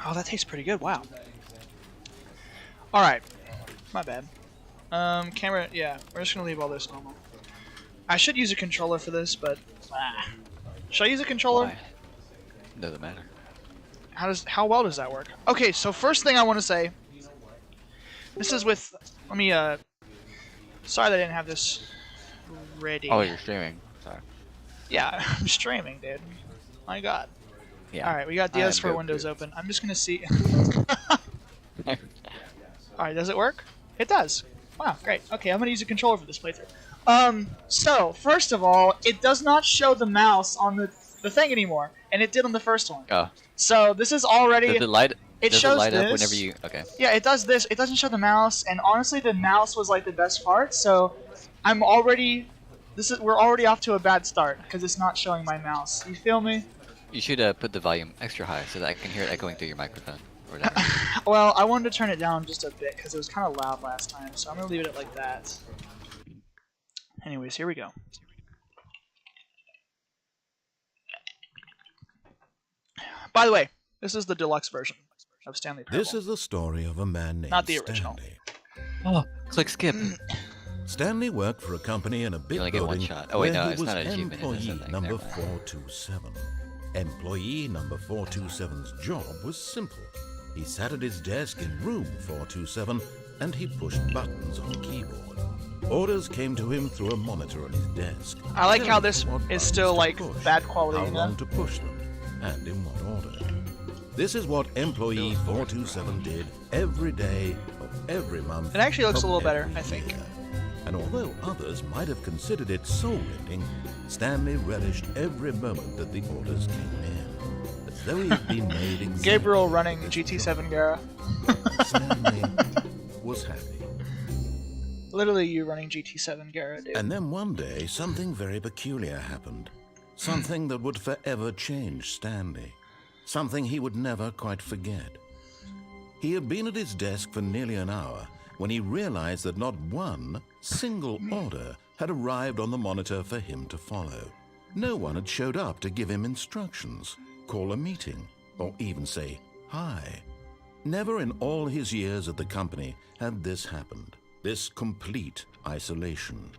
Oh, that tastes pretty good. Wow. All right. My bad. Camera. Yeah, we're just gonna leave all this normal. I should use a controller for this, but should I use a controller? Why? Doesn't matter. How well does that work? Okay, so first thing I want to say, this is with. Let me. Sorry that I didn't have this ready. Oh, you're streaming. Sorry. Yeah, I'm streaming, dude. My God. Yeah. All right, we got DS4 windows open. I'm just gonna see. All right, does it work? It does. Wow, great. Okay, I'm gonna use a controller for this playthrough. So first of all, it does not show the mouse on the thing anymore, and it did on the first one. Oh. So this is already. Does it light? It does shows it light this. up whenever you? Okay. Yeah, it does this. It doesn't show the mouse, and honestly, the mouse was like the best part. So I'm already. We're already off to a bad start because it's not showing my mouse. You feel me? You should put the volume extra high so that I can hear it echoing through your microphone. Or whatever. Well, I wanted to turn it down just a bit because it was kind of loud last time, so I'm gonna leave it like that. Anyways, here we go. By the way, this is the deluxe version of Stanley. This is the story of a man named Not the original. Stanley. Oh, click skip. Stanley worked for a company in a big only get one building shot. Oh, wait, where no, he it's was not an achievement, it is employee something. number Never mind. 427. Employee number 427's job was simple. He sat at his desk in room 427 and he pushed buttons on a keyboard. Orders came to him through a monitor on his desk. I like how telling this him what is buttons still to like push, bad quality, how you know? long to push them, and in what order. This is what employee 427 did every day of every month. It actually looks of a little better, every I think. year. And although others might have considered it soul-rending, Stanley relished every moment that the orders came in, as though he had been made exactly. Gabriel running GT7 Gara. Stanley was happy. Literally you running GT7 Gara, dude. And then one day, something very peculiar happened. Something that would forever change Stanley. Something he would never quite forget. He had been at his desk for nearly an hour when he realized that not one single order had arrived on the monitor for him to follow. No one had showed up to give him instructions, call a meeting, or even say hi. Never in all his years at the company had this happened, this complete isolation.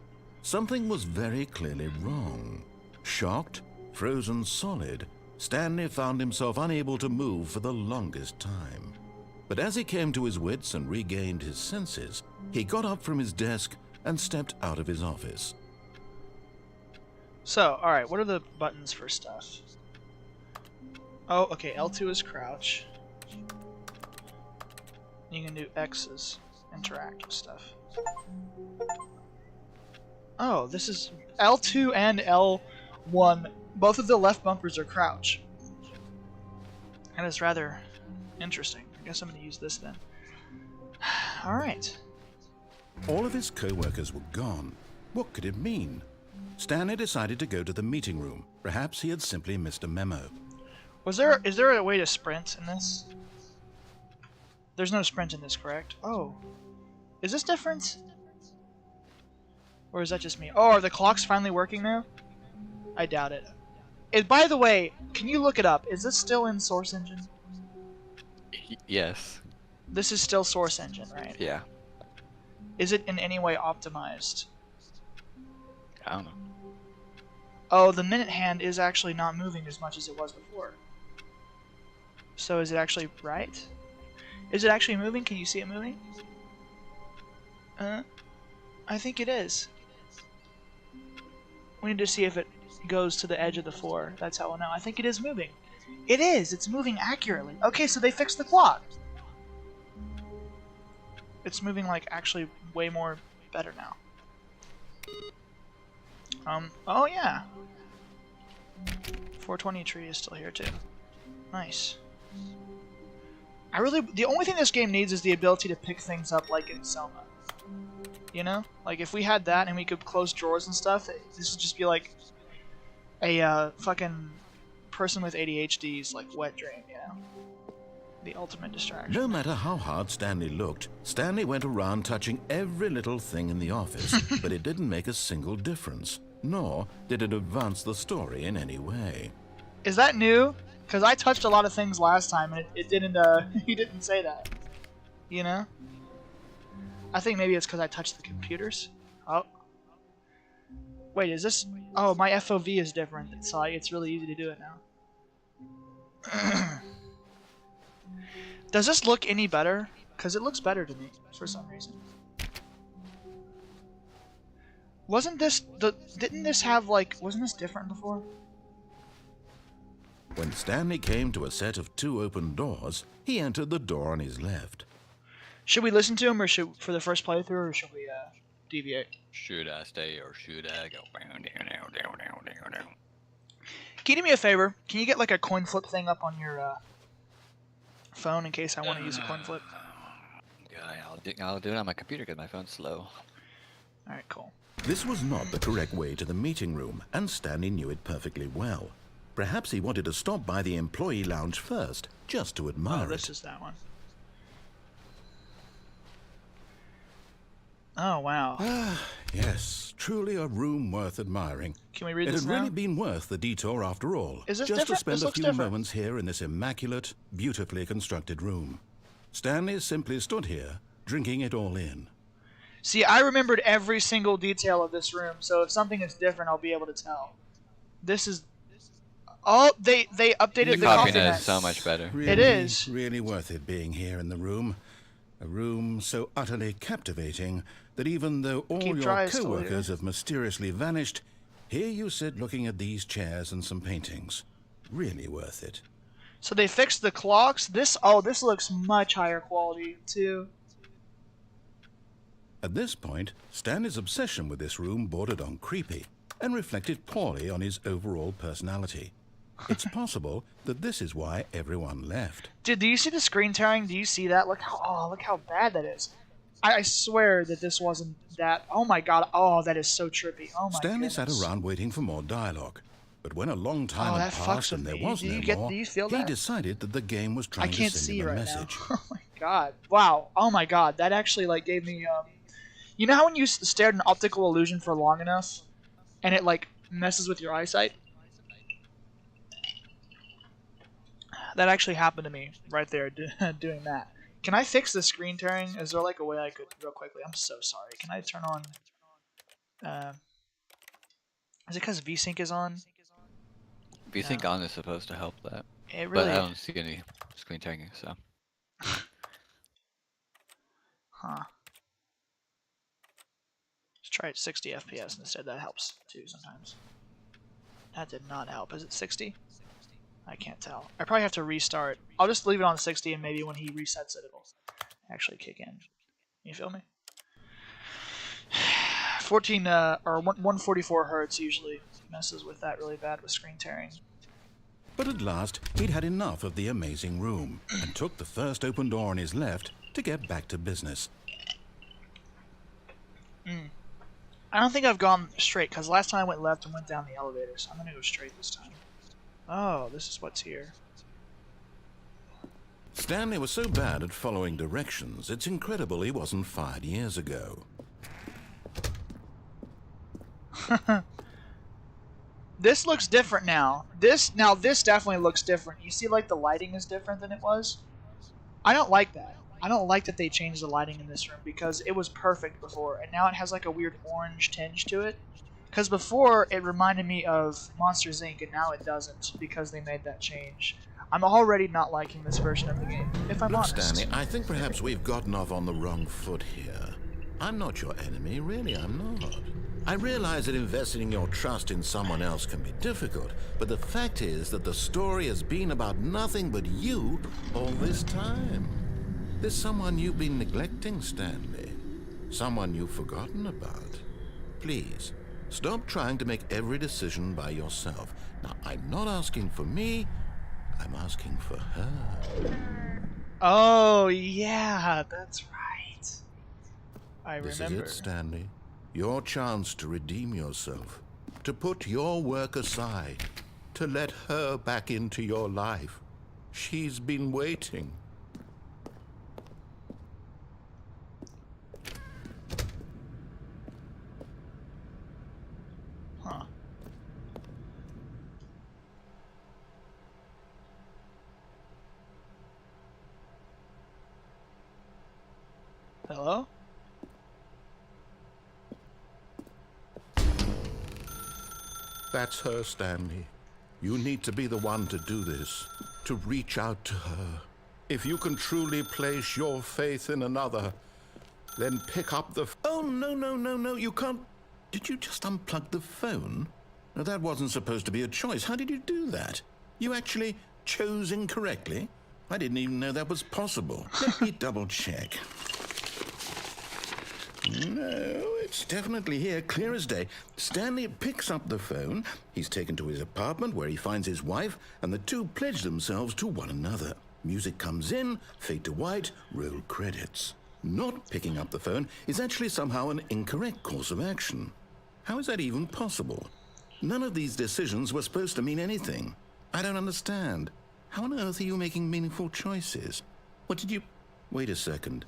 Something was very clearly wrong. Shocked, frozen solid, Stanley found himself unable to move for the longest time. But as he came to his wits and regained his senses, he got up from his desk and stepped out of his office. So, alright, what are the buttons for stuff? Oh, okay, L2 is crouch. You can do X's, interact with stuff. Oh, this is L2 and L1. Both of the left bumpers are crouch. That is rather interesting. I guess I'm going to use this then. Alright. All of his co-workers were gone. What could it mean? Stanley decided to go to the meeting room. Perhaps he had simply missed a memo. Is there a way to sprint in this? There's no sprint in this, correct? Oh. Is this different? Or is that just me? Oh, are the clocks finally working now? I doubt it. By the way, can you look it up? Is this still in Source Engine? Yes. This is still Source Engine, right? Yeah. Is it in any way optimized? I don't know. Oh, the minute hand is actually not moving as much as it was before. So is it actually right? Is it actually moving? Can you see it moving? I think it is. We need to see if it goes to the edge of the floor. That's how we'll know. I think it is moving. It is! It's moving accurately. Okay, so they fixed the clock. It's moving like actually way more better now. Oh yeah. 420 tree is still here too. Nice. The only thing this game needs is the ability to pick things up like in Selma. You know? Like if we had that and we could close drawers and stuff, this would just be like a fucking person with ADHD's like wet dream, you know? The ultimate distraction. No matter how hard Stanley looked, Stanley went around touching every little thing in the office, but it didn't make a single difference, nor did it advance the story in any way. Is that new? Because I touched a lot of things last time, and it didn't, he didn't say that. You know? I think maybe it's because I touched the computers. Oh. Wait, is this... Oh, my FOV is different. It's really easy to do it now. Does this look any better? Because it looks better to me, for some reason. Wasn't this... Didn't this have, like... Wasn't this different before? When Stanley came to a set of 2 open doors, he entered the door on his left. Should we listen to him, or for the first playthrough, or should we, deviate? Should I stay or should I go down, down, down, down, down, down? Can you do me a favor? Can you get, like, a coin flip thing up on your, phone in case I want to use a coin flip? Yeah, I'll do it on my computer because my phone's slow. Alright, cool. This was not the correct way to the meeting room, and Stanley knew it perfectly well. Perhaps he wanted to stop by the employee lounge first, just to admire Oh, this it. is that one. Oh, wow. Yes, truly a room worth admiring. Can we read It this had now? really been worth the detour after all. Is this just different? to spend This a looks few different. moments here in this immaculate, beautifully constructed room. Stanley simply stood here, drinking it all in. See, I remembered every single detail of this room, so if something is different, I'll be able to tell. This is... Oh, they updated the coffee Coffee net. is so much better. Really, It is. really worth it being here in the room. A room so utterly captivating that even though all Keep your dry still co-workers have mysteriously vanished, here you sit looking at these chairs and some paintings. Really worth it. So they fixed the clocks. This looks much higher quality, too. At this point, Stanley's obsession with this room bordered on creepy and reflected poorly on his overall personality. It's possible that this is why everyone left. Dude, do you see the screen tearing? Do you see that? Look how bad that is. I swear that this wasn't that. Oh my god. Oh, that is so trippy. Oh my Stanley goodness. sat around waiting for more dialogue. But when a long time Oh, had that fucks passed and with there me. was Do no you get- more, do you feel he that? decided that the game was I trying can't to send see him a right message. now. Oh my god. Wow. Oh my god. That actually like gave me you know how when you stare at an optical illusion for long enough and it like messes with your eyesight? That actually happened to me right there doing that. Can I fix the screen tearing? Is there like a way I could real quickly? I'm so sorry. Can I turn on is it because VSync is on? VSync No. on is supposed to help that. It But really I don't see any screen tearing, so. Huh. Let's try it 60 FPS instead. That helps too sometimes. That did not help. Is it 60? I can't tell. I probably have to restart. I'll just leave it on 60 and maybe when he resets it, it'll actually kick in. You feel me? 14 or 144 hertz usually messes with that really bad with screen tearing. But at last, he'd had enough of the amazing room and took the first open door on his left to get back to business. I don't think I've gone straight because last time I went left and went down the elevator, so I'm gonna go straight this time. Oh, this is what's here. Stanley was so bad at following directions, it's incredible he wasn't fired years ago. This looks different now. This definitely looks different. You see, like the lighting is different than it was. I don't like that. I don't like that they changed the lighting in this room because it was perfect before, and now it has like a weird orange tinge to it. Because before it reminded me of Monsters Inc. and now it doesn't because they made that change. I'm already not liking this version of the game, if I'm Look, honest. Stanley, I think perhaps we've gotten off on the wrong foot here. I'm not your enemy, really, I'm not. I realize that investing your trust in someone else can be difficult, but the fact is that the story has been about nothing but you all this time. There's someone you've been neglecting, Stanley. Someone you've forgotten about. Please, stop trying to make every decision by yourself. Now, I'm not asking for me, I'm asking for her. Oh, yeah, that's right. I This remember. is it, Stanley. Your chance to redeem yourself. To put your work aside. To let her back into your life. She's been waiting. Huh. Hello? That's her, Stanley. You need to be the one to do this, to reach out to her. If you can truly place your faith in another, then pick up the... Oh, no, you can't... Did you just unplug the phone? No, that wasn't supposed to be a choice. How did you do that? You actually chose incorrectly? I didn't even know that was possible. Let me double check. No, it's definitely here, clear as day. Stanley picks up the phone. He's taken to his apartment where he finds his wife, and the two pledge themselves to one another. Music comes in, fade to white, roll credits. Not picking up the phone is actually somehow an incorrect course of action. How is that even possible? None of these decisions were supposed to mean anything. I don't understand. How on earth are you making meaningful choices? What did you... Wait a second.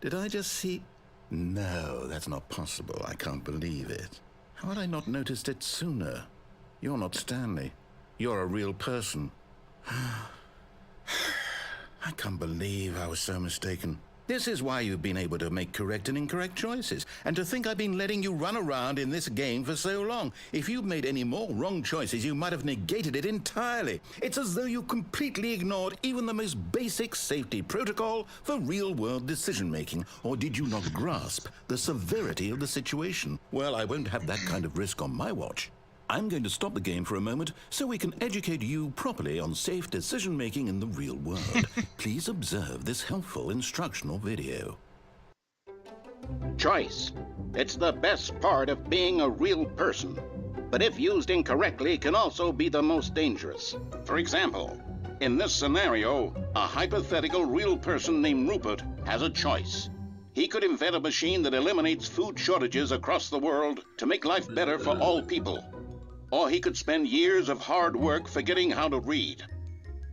Did I just see... No, that's not possible. I can't believe it. How had I not noticed it sooner? You're not Stanley. You're a real person. I can't believe I was so mistaken. This is why you've been able to make correct and incorrect choices. And to think I've been letting you run around in this game for so long. If you'd made any more wrong choices, you might have negated it entirely. It's as though you completely ignored even the most basic safety protocol for real-world decision-making. Or did you not grasp the severity of the situation? Well, I won't have that kind of risk on my watch. I'm going to stop the game for a moment so we can educate you properly on safe decision-making in the real world. Please observe this helpful instructional video. Choice. It's the best part of being a real person. But if used incorrectly, can also be the most dangerous. For example, in this scenario, a hypothetical real person named Rupert has a choice. He could invent a machine that eliminates food shortages across the world to make life better for all people. Or he could spend years of hard work forgetting how to read.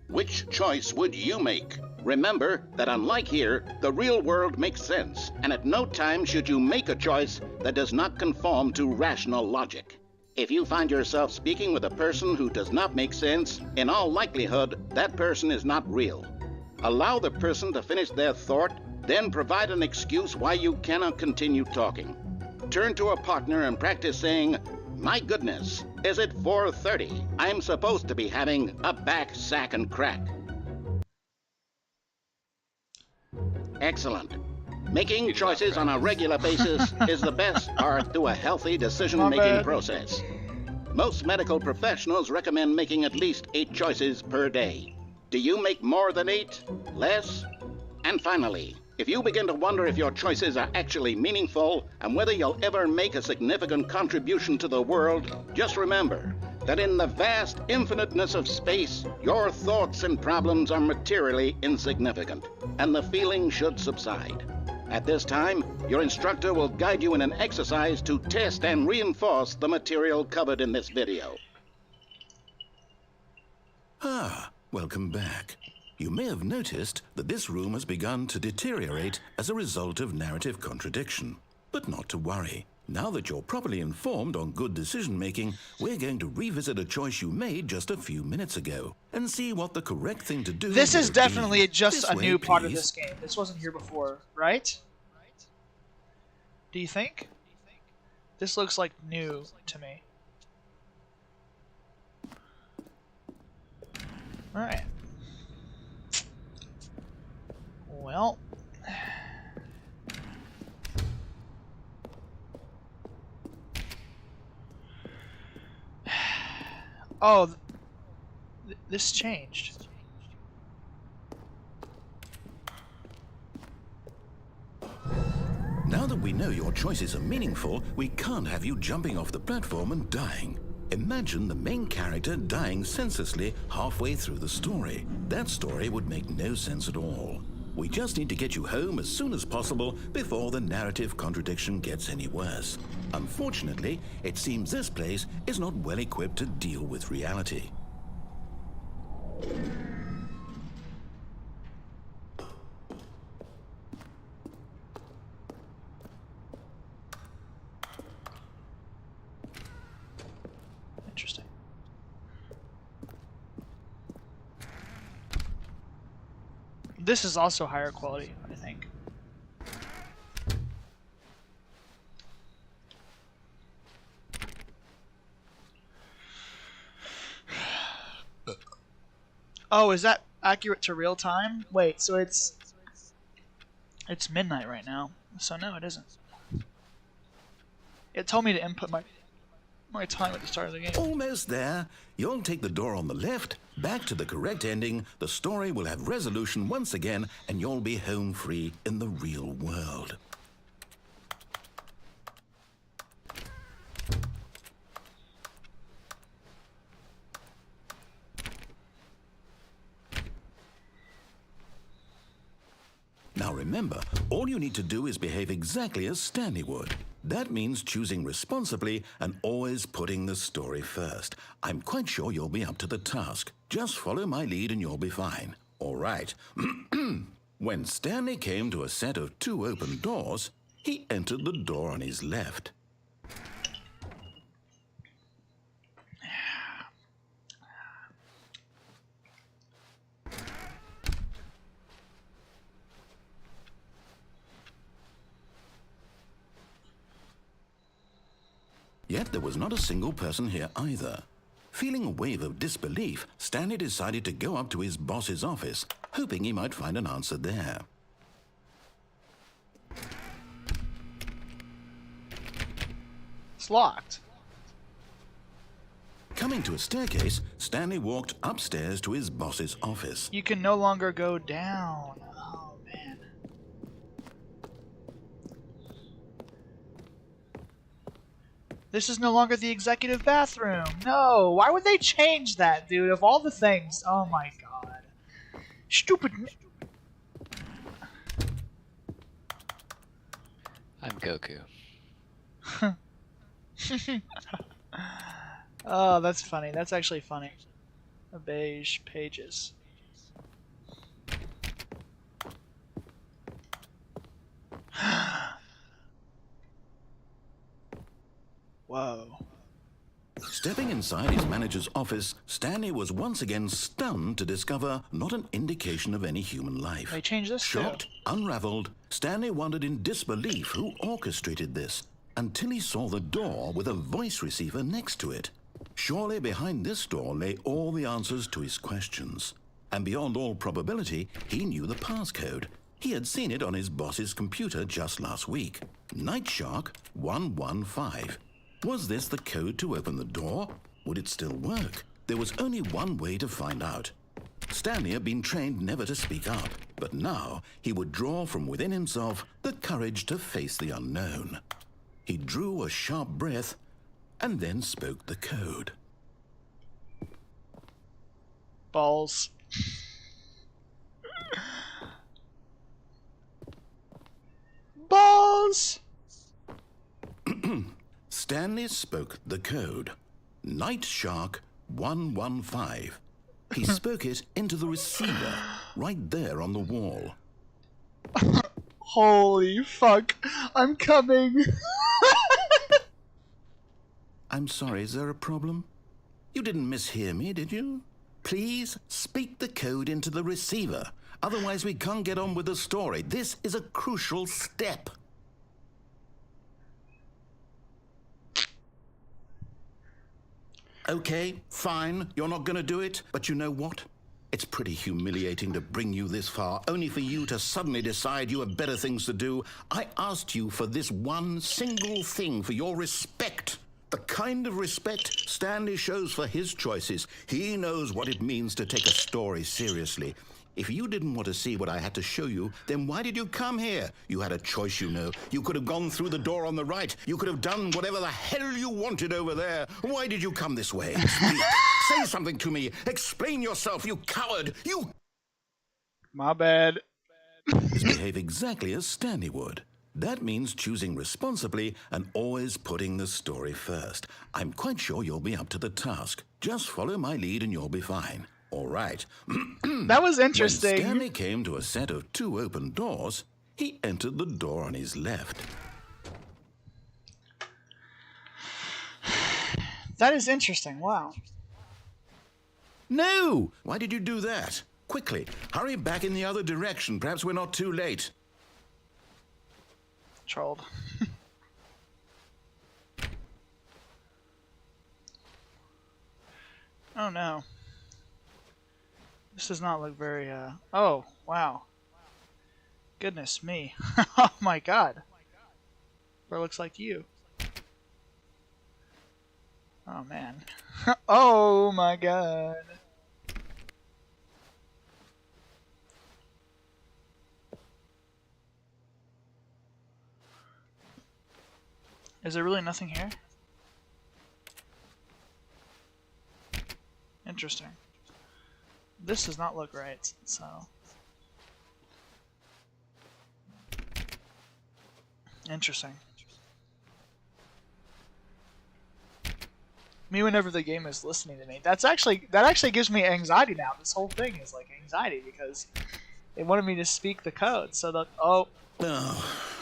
Which choice would you make? Remember that unlike here, the real world makes sense, and at no time should you make a choice that does not conform to rational logic. If you find yourself speaking with a person who does not make sense, in all likelihood, that person is not real. Allow the person to finish their thought, then provide an excuse why you cannot continue talking. Turn to a partner and practice saying, "My goodness, is it 4:30? I'm supposed to be having a back, sack, and crack." Excellent. Making choices on a regular basis is the best part to a healthy decision-making process. Most medical professionals recommend making at least 8 choices per day. Do you make more than 8? Less? And finally, if you begin to wonder if your choices are actually meaningful and whether you'll ever make a significant contribution to the world, just remember that in the vast infiniteness of space, your thoughts and problems are materially insignificant, and the feeling should subside. At this time, your instructor will guide you in an exercise to test and reinforce the material covered in this video. Ah, welcome back. You may have noticed that this room has begun to deteriorate as a result of narrative contradiction. But not to worry. Now that you're properly informed on good decision-making, we're going to revisit a choice you made just a few minutes ago and see what the correct thing to do This is would definitely be. just This a way, new part of please. this game. This wasn't here before, right? Do you think? This looks like new to me. Alright. Well... Oh, this changed. Now that we know your choices are meaningful, we can't have you jumping off the platform and dying. Imagine the main character dying senselessly halfway through the story. That story would make no sense at all. We just need to get you home as soon as possible before the narrative contradiction gets any worse. Unfortunately, it seems this place is not well equipped to deal with reality. Interesting. This is also higher quality, I think. Oh, is that accurate to real time? Wait, so it's midnight right now. So no, it isn't. It told me to input my time at the start of the game. Almost there. You'll take the door on the left, back to the correct ending, the story will have resolution once again, and you'll be home free in the real world. Now remember, all you need to do is behave exactly as Stanley would. That means choosing responsibly and always putting the story first. I'm quite sure you'll be up to the task. Just follow my lead and you'll be fine. All right. When Stanley came to a set of 2 open doors, he entered the door on his left. Yet there was not a single person here either. Feeling a wave of disbelief, Stanley decided to go up to his boss's office, hoping he might find an answer there. It's locked. Coming to a staircase, Stanley walked upstairs to his boss's office. You can no longer go down. Oh, man. This is no longer the executive bathroom. No, why would they change that, dude? Of all the things. Oh my god. Stupid. I'm Goku. Oh, that's funny. That's actually funny. Beige pages. Whoa. Stepping inside his manager's office, Stanley was once again stunned to discover not an indication of any human life. They changed this too. Shocked, unraveled, Stanley wondered in disbelief who orchestrated this, until he saw the door with a voice receiver next to it. Surely behind this door lay all the answers to his questions. And beyond all probability, he knew the passcode. He had seen it on his boss's computer just last week. Nightshark 115. Was this the code to open the door? Would it still work? There was only one way to find out. Stanley had been trained never to speak up, but now he would draw from within himself the courage to face the unknown. He drew a sharp breath and then spoke the code. Balls. Balls! Stanley spoke the code. Nightshark 115. He spoke it into the receiver, right there on the wall. Holy fuck. I'm coming. I'm sorry, is there a problem? You didn't mishear me, did you? Please speak the code into the receiver. Otherwise we can't get on with the story. This is a crucial step. Okay, fine, you're not gonna do it, but you know what? It's pretty humiliating to bring you this far, only for you to suddenly decide you have better things to do. I asked you for this one single thing, for your respect. The kind of respect Stanley shows for his choices. He knows what it means to take a story seriously. If you didn't want to see what I had to show you, then why did you come here? You had a choice, you know. You could have gone through the door on the right. You could have done whatever the hell you wanted over there. Why did you come this way? Speak. Say something to me. Explain yourself, you coward. You... My bad. Behave exactly as Stanley would. That means choosing responsibly and always putting the story first. I'm quite sure you'll be up to the task. Just follow my lead and you'll be fine. All right. That was interesting. When Stanley came to a set of 2 open doors, he entered the door on his left. That is interesting. Wow. No! Why did you do that? Quickly, hurry back in the other direction. Perhaps we're not too late. Trolled. Oh no. This does not look very, oh, wow. Goodness me. Oh my god. Bro looks like you. Oh man. Oh my god. Is there really nothing here? Interesting. This does not look right, so... Interesting. Me whenever the game is listening to me. That actually gives me anxiety now. This whole thing is like anxiety because it wanted me to speak the code. So that Oh,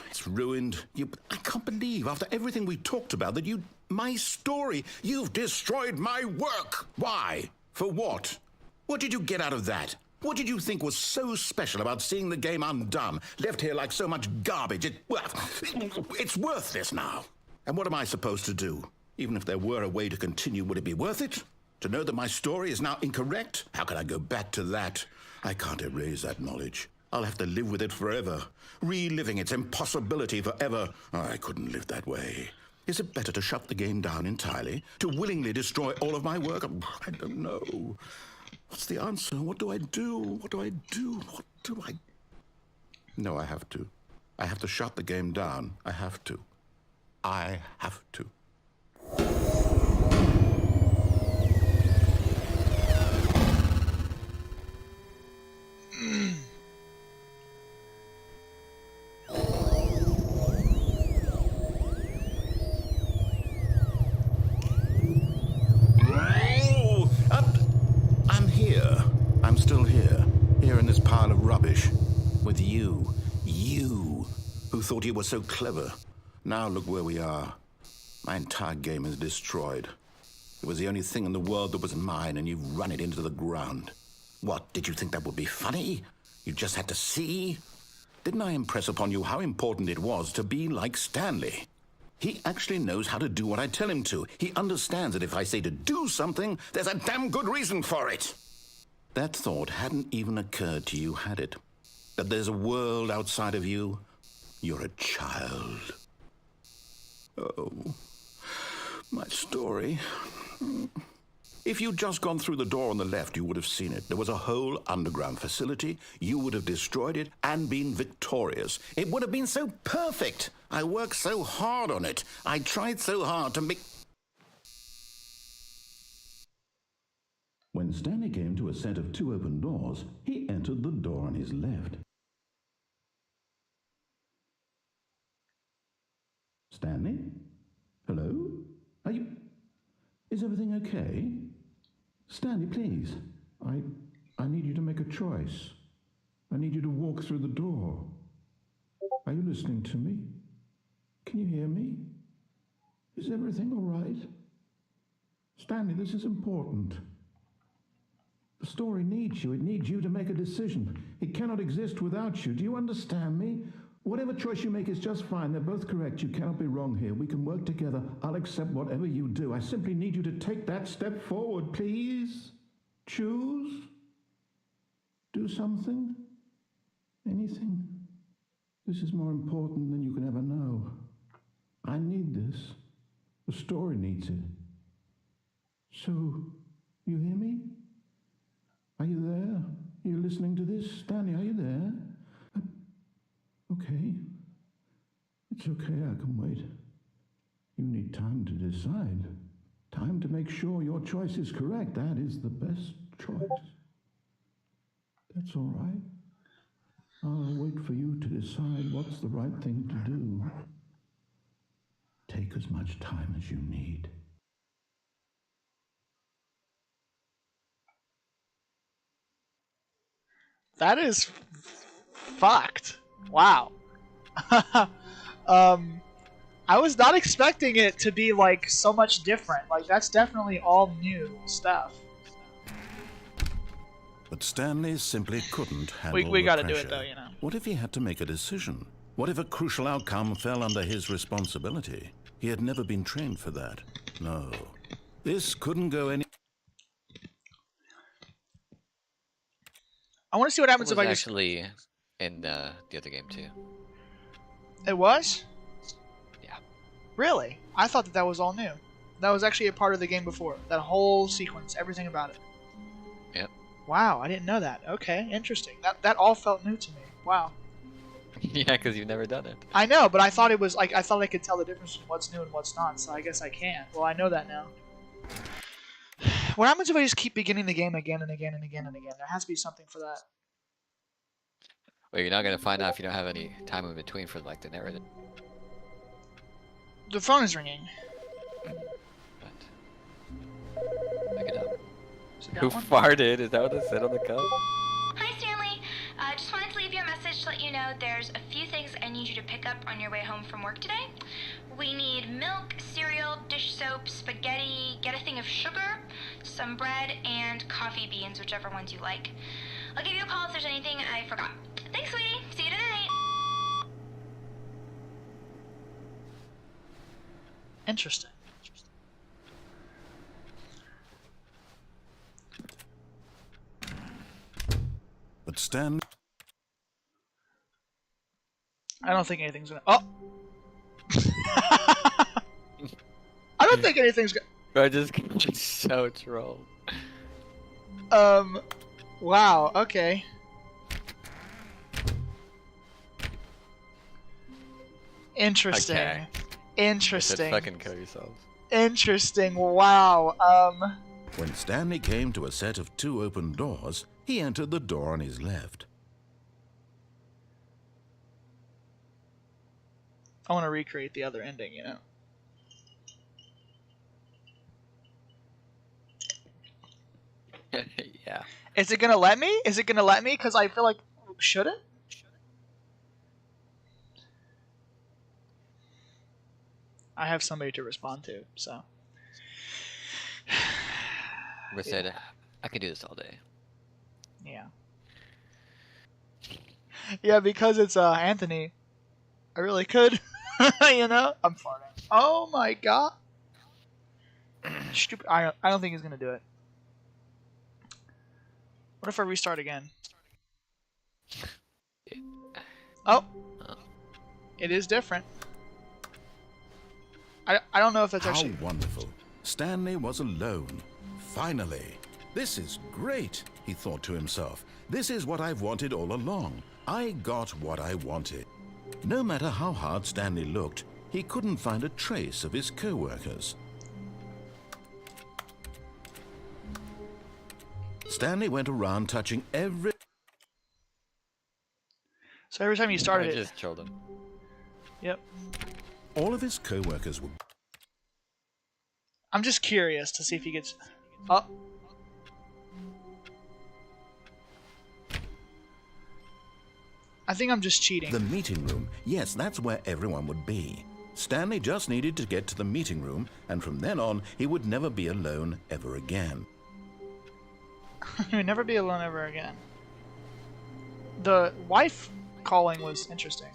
it's ruined. I can't believe after everything we talked about that my story, you've destroyed my work. Why? For what? What did you get out of that? What did you think was so special about seeing the game undone, left here like so much garbage? It's worthless now. And what am I supposed to do? Even if there were a way to continue, would it be worth it? To know that my story is now incorrect? How can I go back to that? I can't erase that knowledge. I'll have to live with it forever, reliving its impossibility forever. I couldn't live that way. Is it better to shut the game down entirely? To willingly destroy all of my work? I don't know. What's the answer? What do I do? What do I do? What do I... No, I have to. I have to shut the game down. I have to. I have to. I'm here. I'm still here. Here in this pile of rubbish. With you. You. Who thought you were so clever. Now look where we are. My entire game is destroyed. It was the only thing in the world that was mine, and you've run it into the ground. What, did you think that would be funny? You just had to see? Didn't I impress upon you how important it was to be like Stanley? He actually knows how to do what I tell him to. He understands that if I say to do something, there's a damn good reason for it. That thought hadn't even occurred to you, had it? That there's a world outside of you? You're a child. Oh, my story. If you'd just gone through the door on the left, you would have seen it. There was a whole underground facility. You would have destroyed it and been victorious. It would have been so perfect. I worked so hard on it. I tried so hard to make... When Stanley came to a set of 2 open doors, he entered the door on his left. Stanley? Hello? Are you... Is everything okay? Stanley, please. I need you to make a choice. I need you to walk through the door. Are you listening to me? Can you hear me? Is everything all right? Stanley, this is important. The story needs you. It needs you to make a decision. It cannot exist without you. Do you understand me? Whatever choice you make is just fine. They're both correct. You cannot be wrong here. We can work together. I'll accept whatever you do. I simply need you to take that step forward, please. Choose. Do something. Anything. This is more important than you can ever know. I need this. The story needs it. So, you hear me? Are you there? Are you listening to this? Stanley, are you there? Okay. It's okay, I can wait. You need time to decide. Time to make sure your choice is correct. That is the best choice. That's all right. I'll wait for you to decide what's the right thing to do. Take as much time as you need. That is fucked. Wow. I was not expecting it to be like so much different. Like that's definitely all new stuff. But Stanley simply couldn't handle We the gotta pressure. do it though, you know. What if he had to make a decision? What if a crucial outcome fell under his responsibility? He had never been trained for that. No. This couldn't go any... I want to see what It happens was if I just... actually in the other game too. It was? Yeah. Really? I thought that was all new. That was actually a part of the game before. That whole sequence, everything about it. Yep. Wow, I didn't know that. Okay, interesting. That all felt new to me. Wow. Yeah, because you've never done it. I know, but I thought it was like I thought I could tell the difference between what's new and what's not. So I guess I can. Well, I know that now. What happens if I just keep beginning the game again and again and again and again? There has to be something for that. Well, you're not gonna find out if you don't have any time in between for like the narrative. The phone is ringing. But pick it up. Is it that Who one? farted? Is that what it said on the cup? Hi, Stanley. Just wanted to leave you a message to let you know there's a few things I need you to pick up on your way home from work today. We need milk, cereal, dish soap, spaghetti, get a thing of sugar, some bread, and coffee beans, whichever ones you like. I'll give you a call if there's anything I forgot. Thanks, sweetie. See you tonight. Interesting. But Stanley... I don't think anything's gonna. Oh. I don't think anything's gonna. Bro, just so troll. Wow. Okay. Interesting. Okay. Interesting. Fucking kill yourselves. Interesting. Wow. When Stanley came to a set of 2 open doors, he entered the door on his left. I want to recreate the other ending, you know. Yeah. Is it gonna let me? Is it gonna let me? Because I feel like should it? I have somebody to respond to, so. Mercedes, I could do this all day. Yeah. Yeah, because it's Anthony. I really could. You know? I'm farting. Oh my god. Stupid. I don't think he's gonna do it. What if I restart again? Oh. It is different. I don't know if that's How actually... wonderful. Stanley was alone. Finally. This is great, he thought to himself. This is what I've wanted all along. I got what I wanted. No matter how hard Stanley looked, he couldn't find a trace of his co-workers. Stanley went around touching every... So every time you started I it... just trolled him. Yep. All of his co-workers were... I'm just curious to see if he gets... Oh. I think I'm just cheating. The meeting room. Yes, that's where everyone would be. Stanley just needed to get to the meeting room, and from then on, he would never be alone ever again. He would never be alone ever again. The wife calling was interesting.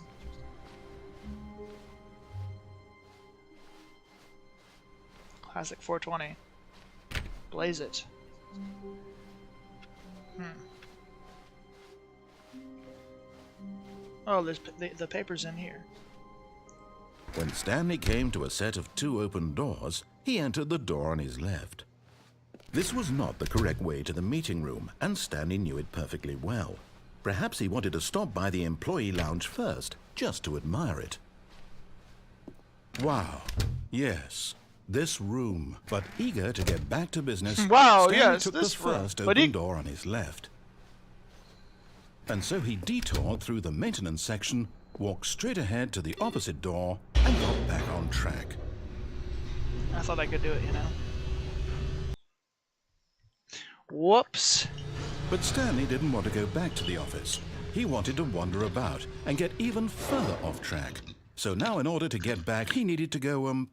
Classic 420. Blaze it. Oh, there's the paper's in here. When Stanley came to a set of 2 open doors, he entered the door on his left. This was not the correct way to the meeting room, and Stanley knew it perfectly well. Perhaps he wanted to stop by the employee lounge first, just to admire it. Wow. Yes. This room. But eager to get back to business, Wow, Stanley yes, took this the room. first But open door on his left. And so he detoured through the maintenance section, walked straight ahead to the opposite door, and got back on track. I thought I could do it, you know. Whoops. But Stanley didn't want to go back to the office. He wanted to wander about and get even further off track. So now in order to get back, he needed to go,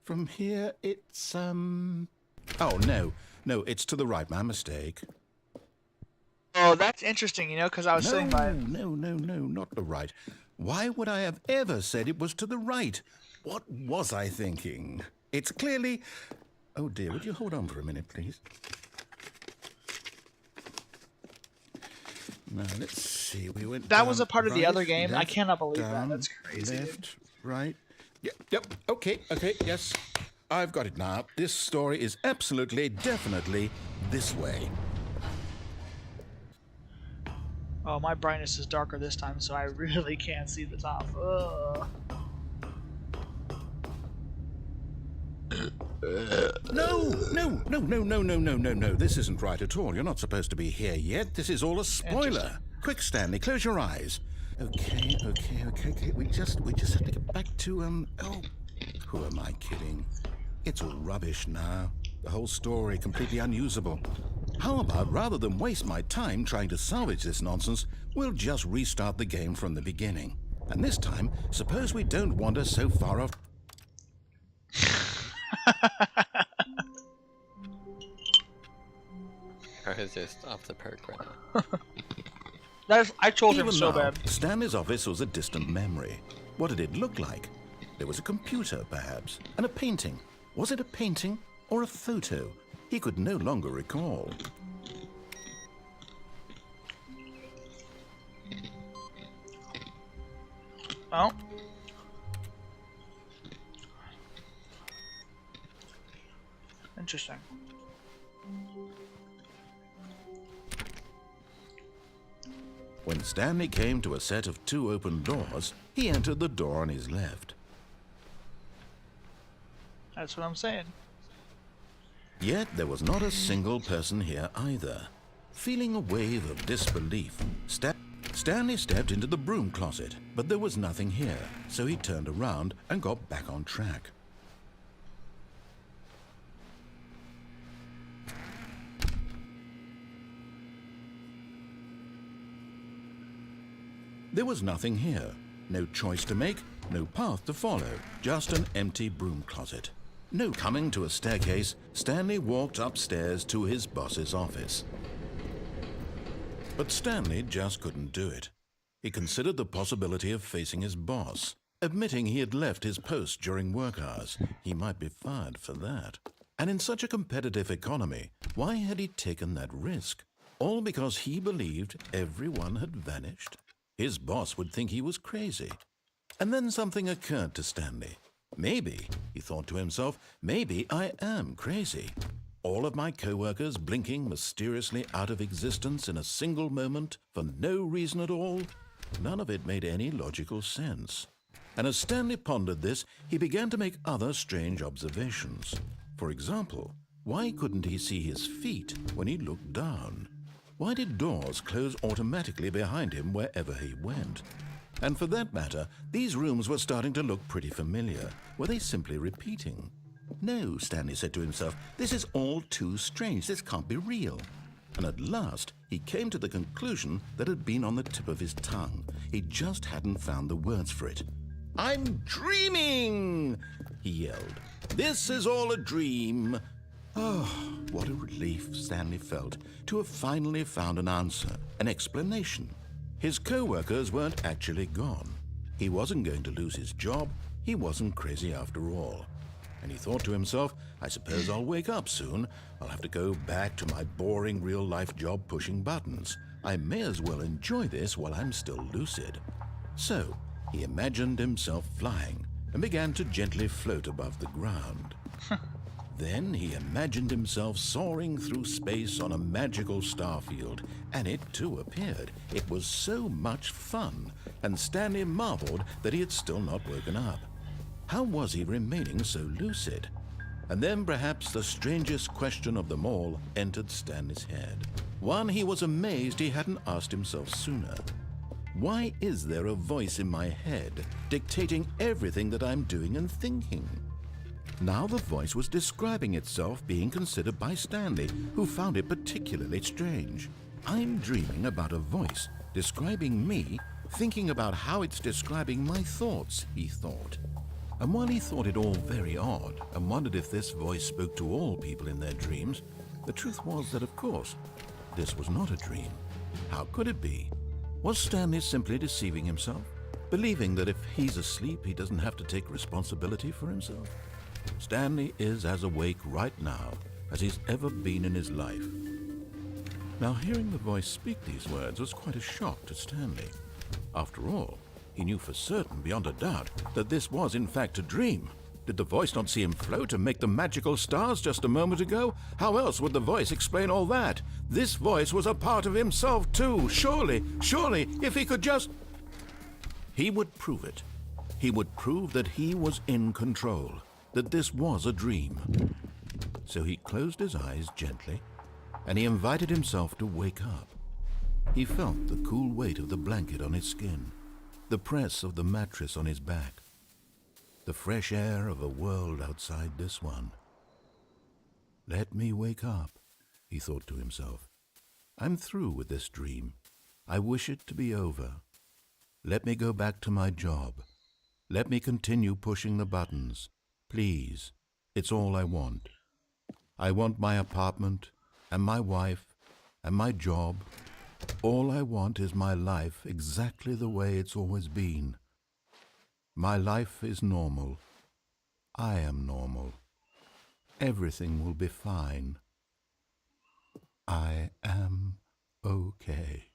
from here it's, oh, no, it's to the right, my mistake. Oh, that's interesting, you know, because I was sitting by it. No, not the right. Why would I have ever said it was to the right? What was I thinking? It's clearly... Oh dear, would you hold on for a minute, please? Now, let's see. We went That down, was a part of the right, other game. I left, cannot believe down, that. That's crazy. Left, right. Yep. Okay. Yes. I've got it now. This story is absolutely, definitely this way. Oh, my brightness is darker this time, so I really can't see the top. Ugh. No. This isn't right at all. You're not supposed to be here yet. This is all a spoiler. Quick, Stanley, close your eyes. Okay. We just have to get back to, oh, who am I kidding? It's all rubbish now. The whole story completely unusable. How about, rather than waste my time trying to salvage this nonsense, we'll just restart the game from the beginning. And this time, suppose we don't wander so far off. Or is just off the perk right now? I trolled him Even so now, bad. Stanley's office was a distant memory. What did it look like? There was a computer, perhaps, and a painting. Was it a painting or a photo? He could no longer recall. Oh. Interesting. When Stanley came to a set of 2 open doors, he entered the door on his left. That's what I'm saying. Yet there was not a single person here either. Feeling a wave of disbelief, Stanley stepped into the broom closet, but there was nothing here, so he turned around and got back on track. There was nothing here. No choice to make, no path to follow, just an empty broom closet. No coming to a staircase, Stanley walked upstairs to his boss's office. But Stanley just couldn't do it. He considered the possibility of facing his boss. Admitting he had left his post during work hours, he might be fired for that. And in such a competitive economy, why had he taken that risk? All because he believed everyone had vanished? His boss would think he was crazy. And then something occurred to Stanley. Maybe, he thought to himself, maybe I am crazy. All of my co-workers blinking mysteriously out of existence in a single moment for no reason at all? None of it made any logical sense. And as Stanley pondered this, he began to make other strange observations. For example, why couldn't he see his feet when he looked down? Why did doors close automatically behind him wherever he went? And for that matter, these rooms were starting to look pretty familiar. Were they simply repeating? No, Stanley said to himself, this is all too strange. This can't be real. And at last, he came to the conclusion that had been on the tip of his tongue. He just hadn't found the words for it. I'm dreaming, he yelled. This is all a dream. Oh, what a relief Stanley felt to have finally found an answer, an explanation. His co-workers weren't actually gone. He wasn't going to lose his job. He wasn't crazy after all. And he thought to himself, I suppose I'll wake up soon. I'll have to go back to my boring real-life job pushing buttons. I may as well enjoy this while I'm still lucid. So, he imagined himself flying and began to gently float above the ground. Then he imagined himself soaring through space on a magical starfield, and it too appeared. It was so much fun, and Stanley marveled that he had still not woken up. How was he remaining so lucid? And then perhaps the strangest question of them all entered Stanley's head. One he was amazed he hadn't asked himself sooner. Why is there a voice in my head dictating everything that I'm doing and thinking? Now the voice was describing itself being considered by Stanley, who found it particularly strange. I'm dreaming about a voice describing me, thinking about how it's describing my thoughts, he thought. And while he thought it all very odd and wondered if this voice spoke to all people in their dreams, the truth was that, of course, this was not a dream. How could it be? Was Stanley simply deceiving himself, believing that if he's asleep, he doesn't have to take responsibility for himself? Stanley is as awake right now as he's ever been in his life. Now, hearing the voice speak these words was quite a shock to Stanley. After all, he knew for certain, beyond a doubt, that this was in fact a dream. Did the voice not see him float and make the magical stars just a moment ago? How else would the voice explain all that? This voice was a part of himself too. Surely, if he could just... He would prove it. He would prove that he was in control, that this was a dream. So he closed his eyes gently, and he invited himself to wake up. He felt the cool weight of the blanket on his skin, the press of the mattress on his back, the fresh air of a world outside this one. Let me wake up, he thought to himself. I'm through with this dream. I wish it to be over. Let me go back to my job. Let me continue pushing the buttons. Please, it's all I want. I want my apartment, and my wife, and my job. All I want is my life exactly the way it's always been. My life is normal. I am normal. Everything will be fine. I am okay.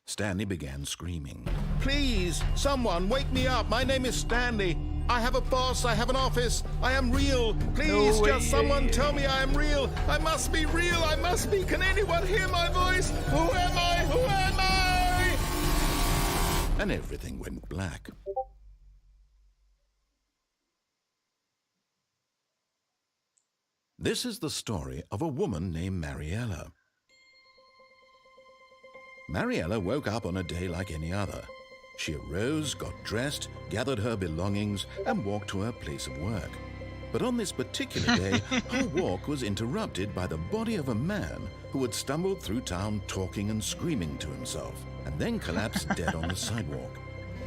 Stanley began screaming. Please, someone, wake me up. My name is Stanley. I have a boss. I have an office. I am real. Please, just someone tell me I am real. I must be real. I must be. Can anyone hear my voice? Who am I? Who am I? And everything went black. This is the story of a woman named Mariella. Mariella woke up on a day like any other. She arose, got dressed, gathered her belongings, and walked to her place of work. But on this particular day, her walk was interrupted by the body of a man who had stumbled through town talking and screaming to himself, and then collapsed dead on the sidewalk.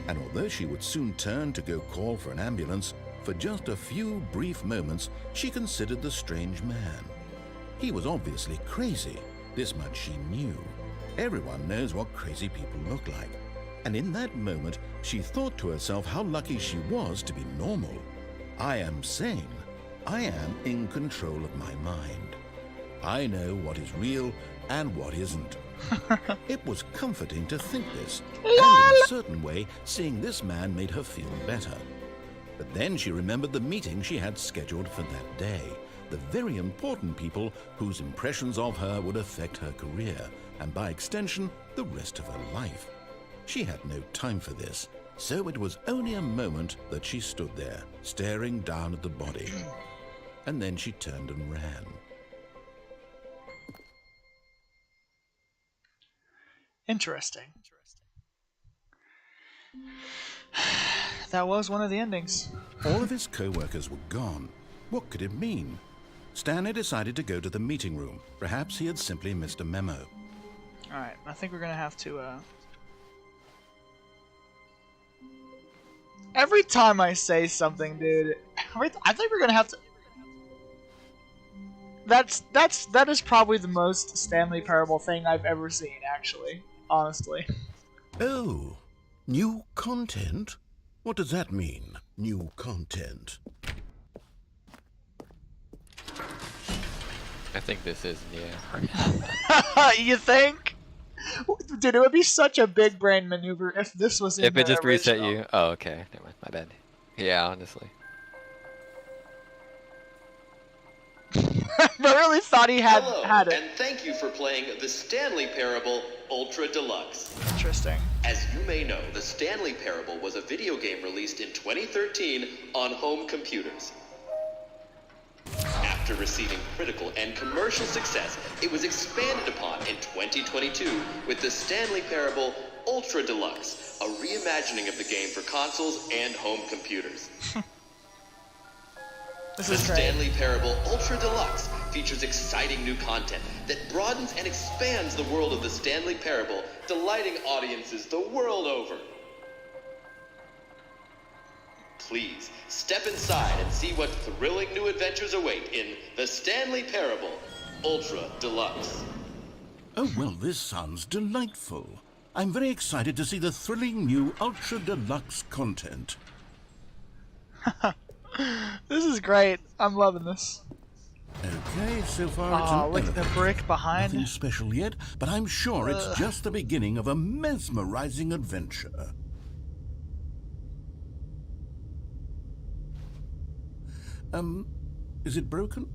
And although she would soon turn to go call for an ambulance, for just a few brief moments, she considered the strange man. He was obviously crazy. This much she knew. Everyone knows what crazy people look like. And in that moment, she thought to herself how lucky she was to be normal. I am sane. I am in control of my mind. I know what is real and what isn't. It was comforting to think this, and in a certain way, seeing this man made her feel better. But then she remembered the meeting she had scheduled for that day, the very important people whose impressions of her would affect her career, and by extension, the rest of her life. She had no time for this, so it was only a moment that she stood there, staring down at the body. And then she turned and ran. Interesting. That was one of the endings. All of his co-workers were gone. What could it mean? Stanley decided to go to the meeting room. Perhaps he had simply missed a memo. Alright, I think we're gonna have to, Every time I say something, dude, I think we're gonna have to... That is probably the most Stanley Parable thing I've ever seen, actually. Honestly. Oh, new content? What does that mean, new content? I think this is new. You think? Dude, it would be such a big brain maneuver if this was in If it just reset original. you. Oh, okay. Never mind. My bad. Yeah, honestly. I really thought he had it. And thank you for playing the Stanley Parable Ultra Deluxe. Interesting. As you may know, the Stanley Parable was a video game released in 2013 on home computers. After receiving critical and commercial success, it was expanded upon in 2022 with the Stanley Parable Ultra Deluxe, a reimagining of the game for consoles and home computers. This The is great. Stanley Parable Ultra Deluxe features exciting new content that broadens and expands the world of the Stanley Parable, delighting audiences the world over. Please, step inside and see what thrilling new adventures await in the Stanley Parable Ultra Deluxe. Oh, well, this sounds delightful. I'm very excited to see the thrilling new Ultra Deluxe content. This is great. I'm loving this. Okay, so far it's Oh, an look at the elevator. brick behind. Nothing special yet, but I'm sure it's Ugh. just the beginning of a mesmerizing adventure. Is it broken?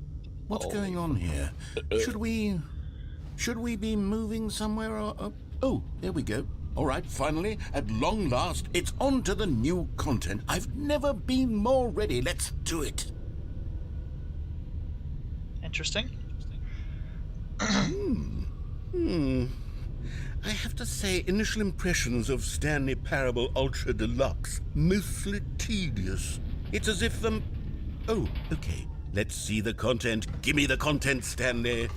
What's going on here? Should we be moving somewhere or... Oh, there we go. All right, finally, at long last, it's on to the new content. I've never been more ready. Let's do it. Interesting. I have to say, initial impressions of Stanley Parable Ultra Deluxe, mostly tedious. It's as if Oh, okay. Let's see the content. Give me the content, Stanley.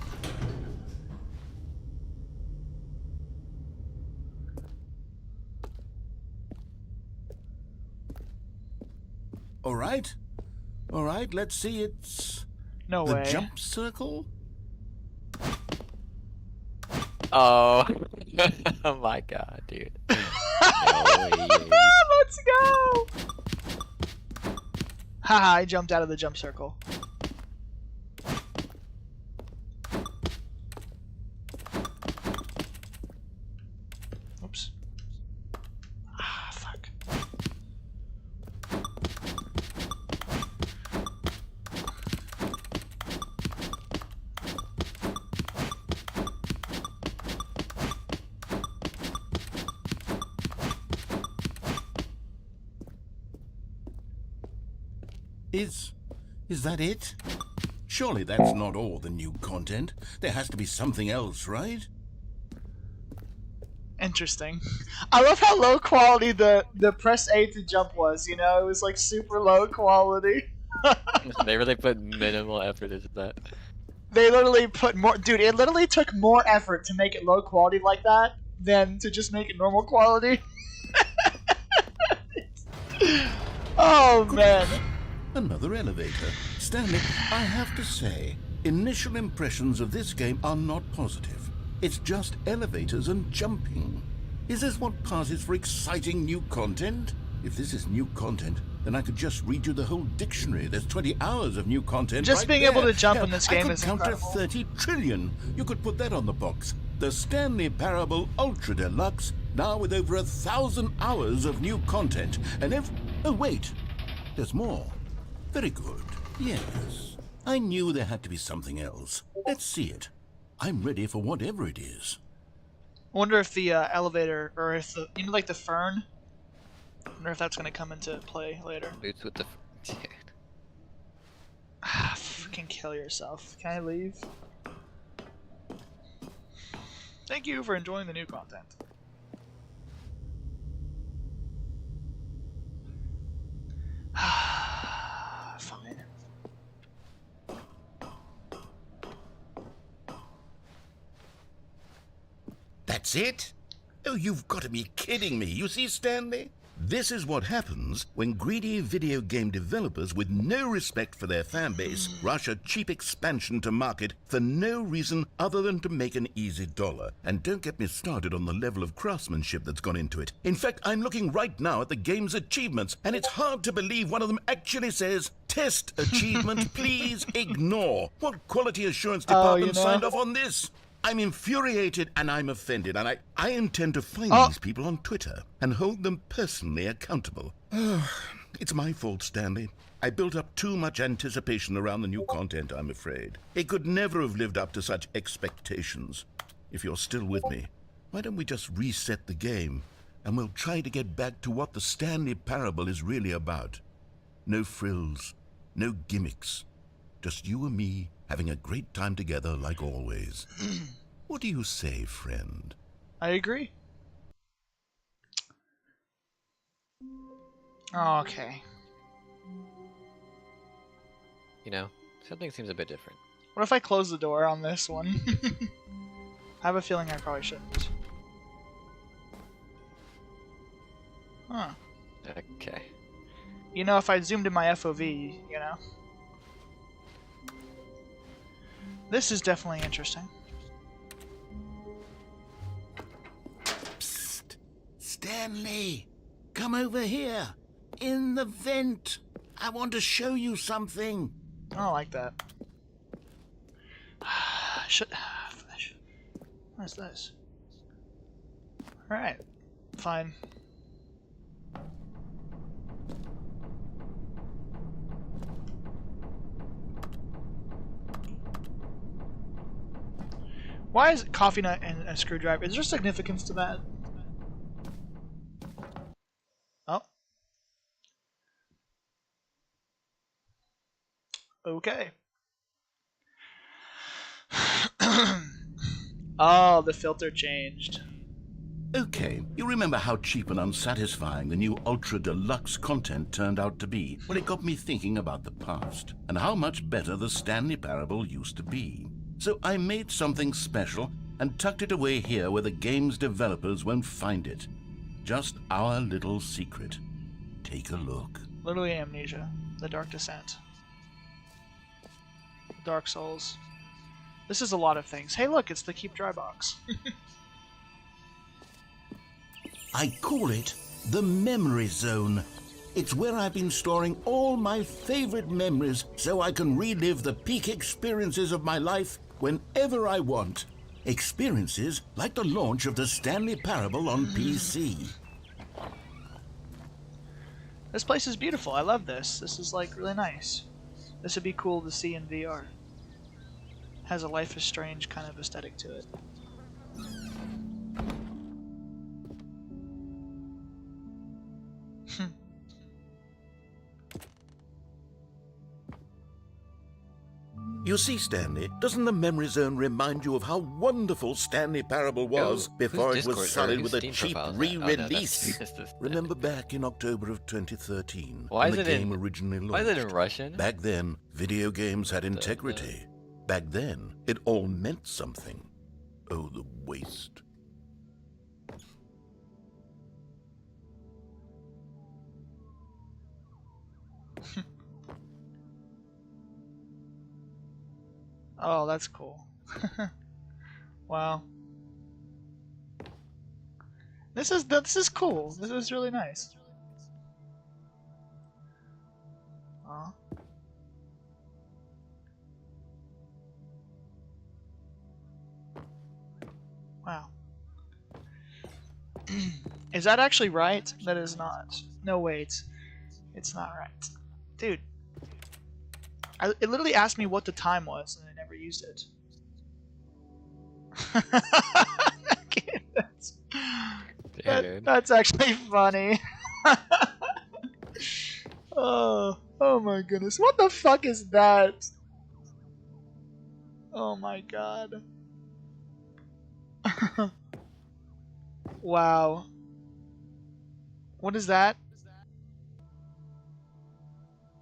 All right. All right, let's see. It's No the way. jump circle. Oh. Oh my god, dude. No way. Let's go! Haha, I jumped out of the jump circle. Oops. Ah, fuck. Is that it? Surely that's not all the new content. There has to be something else, right? Interesting. I love how low quality the press A to jump was, you know? It was like super low quality. They really put minimal effort into that. They literally put more... Dude, it literally took more effort to make it low quality like that than to just make it normal quality. Oh, man. Another elevator. Stanley, I have to say, initial impressions of this game are not positive. It's just elevators and jumping. Is this what passes for exciting new content? If this is new content, then I could just read you the whole dictionary. There's 20 hours of new content. Just right being there. able to jump Hell, in this I game could is count to incredible. 30 trillion. You could put that on the box. The Stanley Parable Ultra Deluxe, now with over 1,000 hours of new content. And oh, wait. There's more. Very good. Yes. I knew there had to be something else. Let's see it. I'm ready for whatever it is. I wonder if the elevator, or if the, you know, like the fern? I wonder if that's going to come into play later. Boots with the. Dude. Ah, fucking kill yourself. Can I leave? Thank you for enjoying the new content. Fine. That's it? Oh, you've got to be kidding me. You see, Stanley? This is what happens when greedy video game developers with no respect for their fan base rush a cheap expansion to market for no reason other than to make an easy dollar. And don't get me started on the level of craftsmanship that's gone into it. In fact, I'm looking right now at the game's achievements, and it's hard to believe one of them actually says, "Test achievement, please ignore." What quality assurance department signed off on this? I'm infuriated and I'm offended, and I intend to find these people on Twitter and hold them personally accountable. It's my fault, Stanley. I built up too much anticipation around the new content, I'm afraid. It could never have lived up to such expectations. If you're still with me, why don't we just reset the game, and we'll try to get back to what the Stanley Parable is really about. No frills, no gimmicks. Just you and me having a great time together like always. What do you say, friend? I agree. Okay. You know, something seems a bit different. What if I close the door on this one? I have a feeling I probably shouldn't. Huh. Okay. You know, if I zoomed in my FOV, you know. This is definitely interesting. Psst! Stanley! Come over here! In the vent! I want to show you something. I don't like that. What is this? Alright. Fine. Why is coffee nut and a screwdriver? Is there significance to that? Oh. Okay. Oh, the filter changed. Okay, you remember how cheap and unsatisfying the new Ultra Deluxe content turned out to be? Well, it got me thinking about the past and how much better the Stanley Parable used to be. So I made something special and tucked it away here where the game's developers won't find it. Just our little secret. Take a look. Literally Amnesia. The Dark Descent. Dark Souls. This is a lot of things. Hey look, it's the Keep Dry box. I call it the Memory Zone. It's where I've been storing all my favorite memories so I can relive the peak experiences of my life whenever I want. Experiences like the launch of the Stanley Parable on PC. This place is beautiful. I love this. This is like really nice. This would be cool to see in VR. Has a Life is Strange kind of aesthetic to it. You see, Stanley, doesn't the Memory Zone remind you of how wonderful Stanley Parable was before it was sullied with a cheap re-release? Remember back in October of 2013 when the game originally launched? Why is it in Russian? Back then, video games had integrity. Back then, it all meant something. Oh, the waste. Oh, that's cool. Wow. This is cool. This is really nice. Aw. Wow. Is that actually right? That is not. No, wait. It's not right. Dude. It literally asked me what the time was, and I never used it. That's actually funny. Oh my goodness. What the fuck is that? Oh my god. Wow. What is that?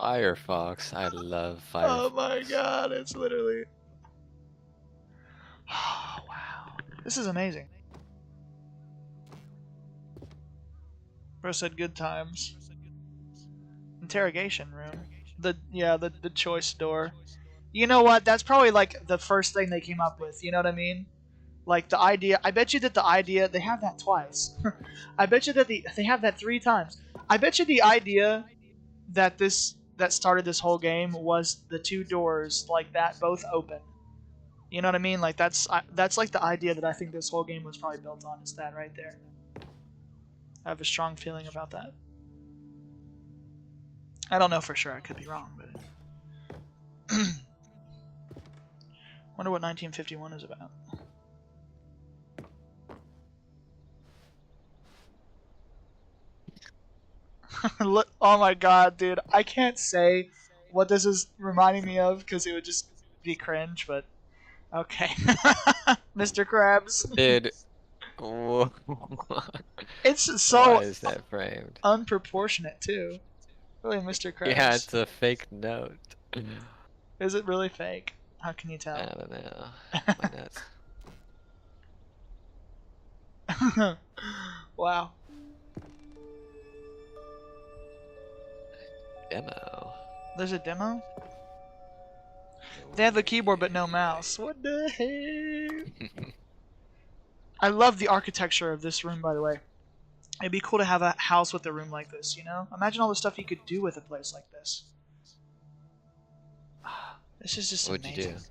Firefox. I love Firefox. Oh my god, it's literally... Oh, wow. This is amazing. Bro said good times. Interrogation room. The choice door. You know what? That's probably like the first thing they came up with. You know what I mean? Like the idea. I bet you that the idea. They have that twice. I bet you that they have that 3 times. I bet you the idea that started this whole game was the 2 doors like that, both open. You know what I mean? Like that's like the idea that I think this whole game was probably built on. Is that right there? I have a strong feeling about that. I don't know for sure. I could be wrong, but wonder what 1951 is about. Look, oh my god, dude. I can't say what this is reminding me of because it would just be cringe, but okay. Mr. Krabs. Dude. It's so Why is that framed? unproportionate, too. Really, Mr. Krabs. Yeah, it's a fake note. Is it really fake? How can you tell? I don't know. Why not? Wow. Demo. There's a demo? They have a keyboard but no mouse. What the heck? I love the architecture of this room, by the way. It'd be cool to have a house with a room like this, you know? Imagine all the stuff you could do with a place like this. This is just What would amazing. you do?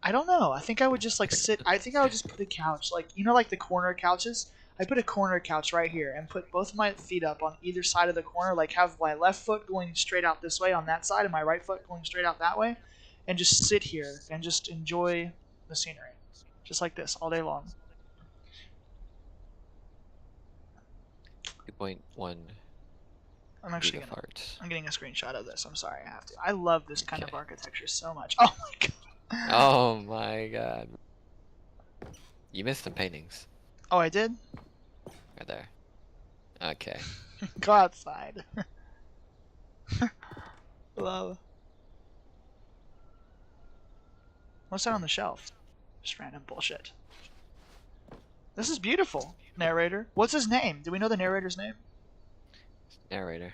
I don't know. I think I would just like sit. I think I would just put a couch, like you know, like the corner couches. I put a corner couch right here and put both of my feet up on either side of the corner. Like have my left foot going straight out this way on that side, and my right foot going straight out that way, and just sit here and just enjoy the scenery, just like this all day long. 2.1 I'm actually gonna. farts. I'm getting a screenshot of this. I'm sorry, I have to. I love this kind of Okay. architecture so much. Oh my god. Oh my god. You missed some paintings. Oh, I did. Right there. Okay. Go outside. Love. What's that on the shelf? Just random bullshit. This is beautiful. Narrator. What's his name? Do we know the narrator's name? Narrator.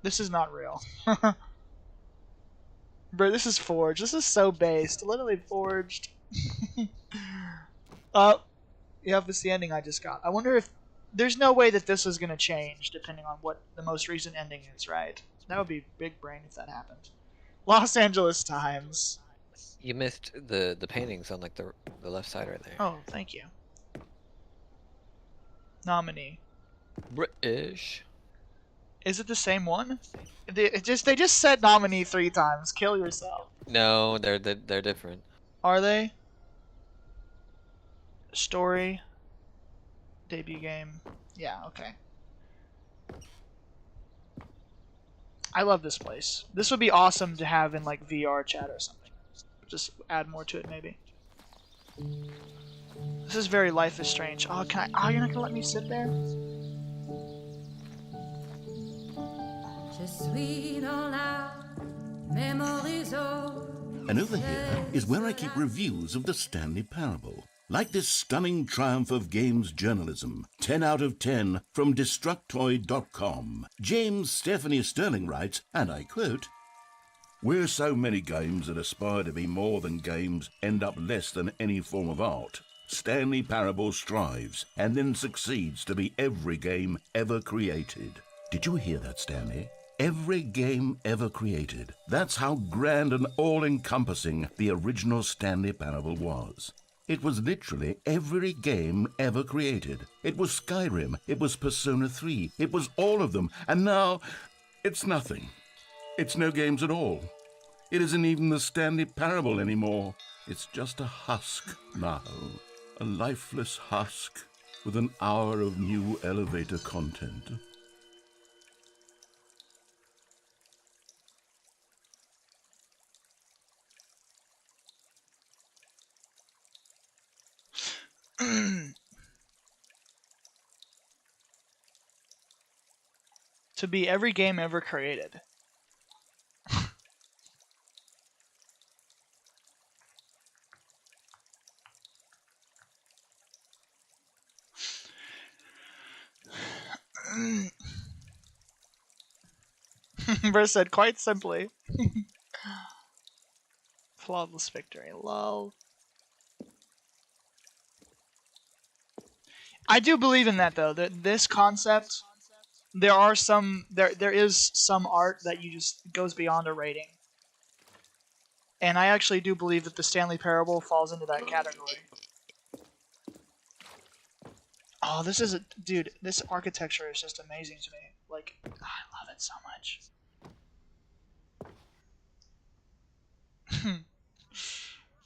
This is not real. Bro, this is forged. This is so based. Literally forged. Yep, it's the ending I just got. I wonder if... There's no way that this is going to change depending on what the most recent ending is, right? That would be big brain if that happened. Los Angeles Times. You missed the paintings on like the left side right there. Oh, thank you. Nominee. British. Is it the same one? They just said nominee 3 times. Kill yourself. No, they're different. Are they? Story. Debut game. Yeah, okay. I love this place. This would be awesome to have in like VR chat or something. Just add more to it maybe. This is very Life is Strange. Oh, can I? Oh, you're not gonna let me sit there? And over here is where I keep reviews of the Stanley Parable. Like this stunning triumph of games journalism, 10 out of 10 from Destructoid.com. James Stephanie Sterling writes, and I quote, "Where so many games that aspire to be more than games end up less than any form of art, Stanley Parable strives and then succeeds to be every game ever created." Did you hear that, Stanley? Every game ever created. That's how grand and all-encompassing the original Stanley Parable was. It was literally every game ever created. It was Skyrim, it was Persona 3, it was all of them, and now it's nothing. It's no games at all. It isn't even the Stanley Parable anymore. It's just a husk now. A lifeless husk with an hour of new elevator content. To be every game ever created. Verse said quite simply. Flawless victory. Lol. I do believe in that though. This concept, there is some art that you just goes beyond a rating. And I actually do believe that the Stanley Parable falls into that category. Oh, this is dude, this architecture is just amazing to me. Like, I love it so much.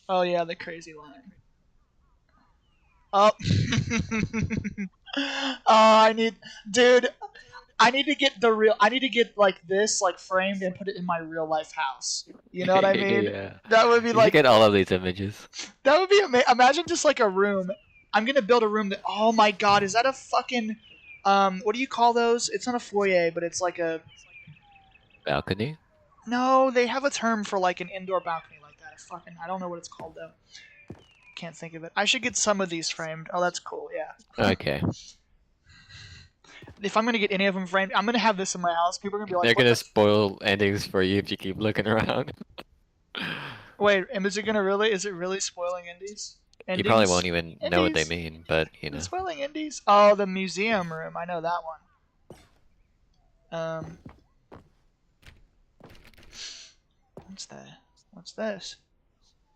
Oh yeah, the crazy line. Oh. Oh, I need to get like this, like framed and put it in my real life house. You know what I mean? Yeah. That would be You like, should get all of these images. that would be amazing. Imagine just like a room. I'm gonna build a room that, oh my god, is that a fucking, what do you call those? It's not a foyer, but it's like a, Balcony? no, they have a term for like an indoor balcony like that. I don't know what it's called though. Can't think of it. I should get some of these framed. Oh, that's cool, yeah. Okay. If I'm gonna get any of them framed, I'm gonna have this in my house. People are gonna be like, They're what gonna the spoil endings for you if you keep looking around. Wait, and is it really spoiling indies? You probably Endings. won't even know what they Indies. mean, but you The know. Swelling Indies. Oh, the museum room. I know that one. What's that? What's this?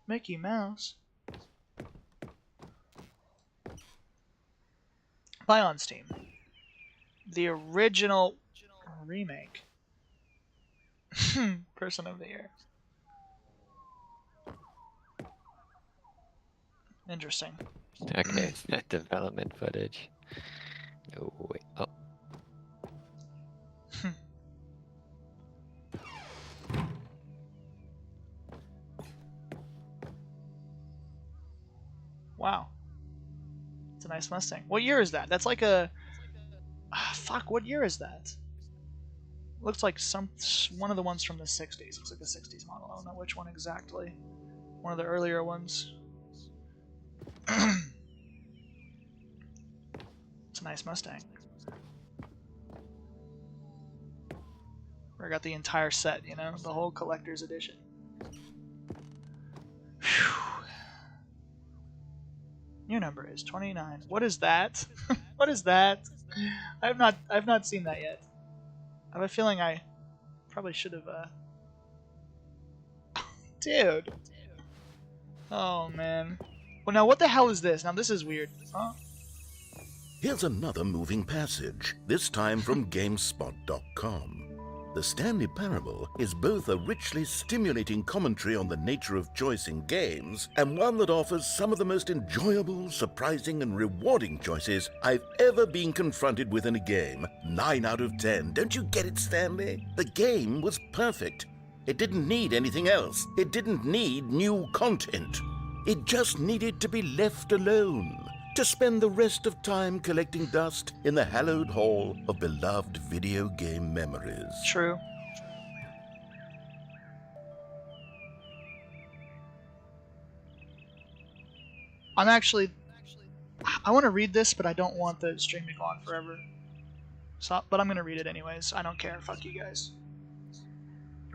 Mickey Mouse. Buy on Steam. The original remake. Person of the Year. Interesting. Okay, development footage. Oh wait. Oh, Wow. It's a nice Mustang. What year is that? That's like a... fuck, what year is that? Looks like one of the ones from the 60s. Looks like a 60s model. I don't know which one exactly. One of the earlier ones. It's a nice Mustang. I got the entire set, you know? The whole collector's edition. Whew. New number is 29. What is that? What is that? I've not seen that yet. I have a feeling I probably should have Dude. Oh man. Well now what the hell is this? Now this is weird. Huh? Here's another moving passage, this time from GameSpot.com. The Stanley Parable is both a richly stimulating commentary on the nature of choice in games, and one that offers some of the most enjoyable, surprising, and rewarding choices I've ever been confronted with in a game. 9 out of 10. Don't you get it, Stanley? The game was perfect. It didn't need anything else. It didn't need new content. It just needed to be left alone, to spend the rest of time collecting dust in the hallowed hall of beloved video game memories. True. I want to read this, but I don't want the stream to go on forever. So, but I'm going to read it anyways. I don't care. Fuck you guys.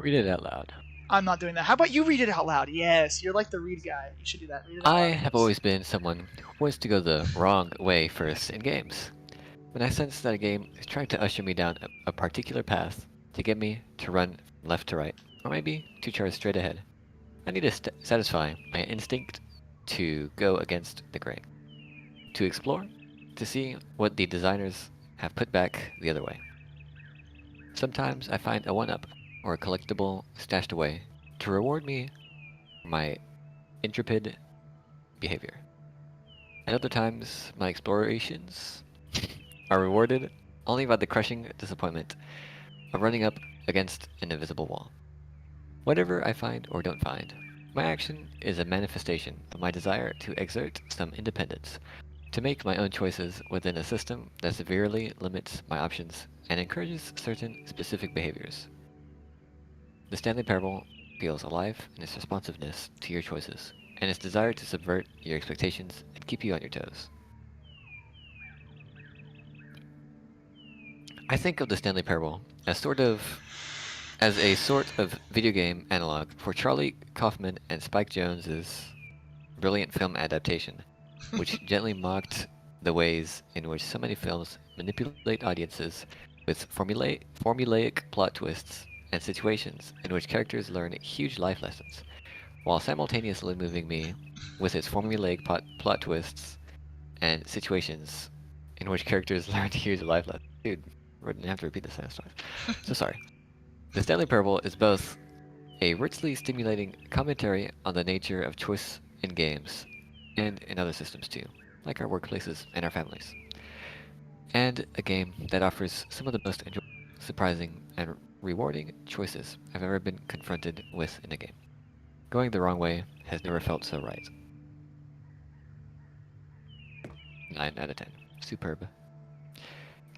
read it out loud. I'm not doing that. How about you read it out loud? Yes, you're like the read guy. You should do that. Read it out I loud. have always been someone who wants to go the wrong way first in games. When I sense that a game is trying to usher me down a particular path to get me to run left to right, or maybe to charge straight ahead, I need to satisfy my instinct to go against the grain, to explore, to see what the designers have put back the other way. Sometimes I find a one-up or a collectible stashed away to reward me for my intrepid behavior. At other times, my explorations are rewarded only by the crushing disappointment of running up against an invisible wall. Whatever I find or don't find, my action is a manifestation of my desire to exert some independence, to make my own choices within a system that severely limits my options and encourages certain specific behaviors. The Stanley Parable feels alive in its responsiveness to your choices, and its desire to subvert your expectations and keep you on your toes. I think of the Stanley Parable as a sort of video game analog for Charlie Kaufman and Spike Jonze's brilliant film adaptation, which gently mocked the ways in which so many films manipulate audiences with formulaic plot twists and situations in which characters learn huge life lessons, while simultaneously moving me with its formulaic plot twists and situations in which characters learn huge life lessons. Dude, we're gonna have to repeat this sentence twice. So sorry. The Stanley Parable is both a richly stimulating commentary on the nature of choice in games, and in other systems too, like our workplaces and our families, and a game that offers some of the most enjoyable, surprising, and rewarding choices I've ever been confronted with in a game. Going the wrong way has never felt so right. 9 out of 10. Superb.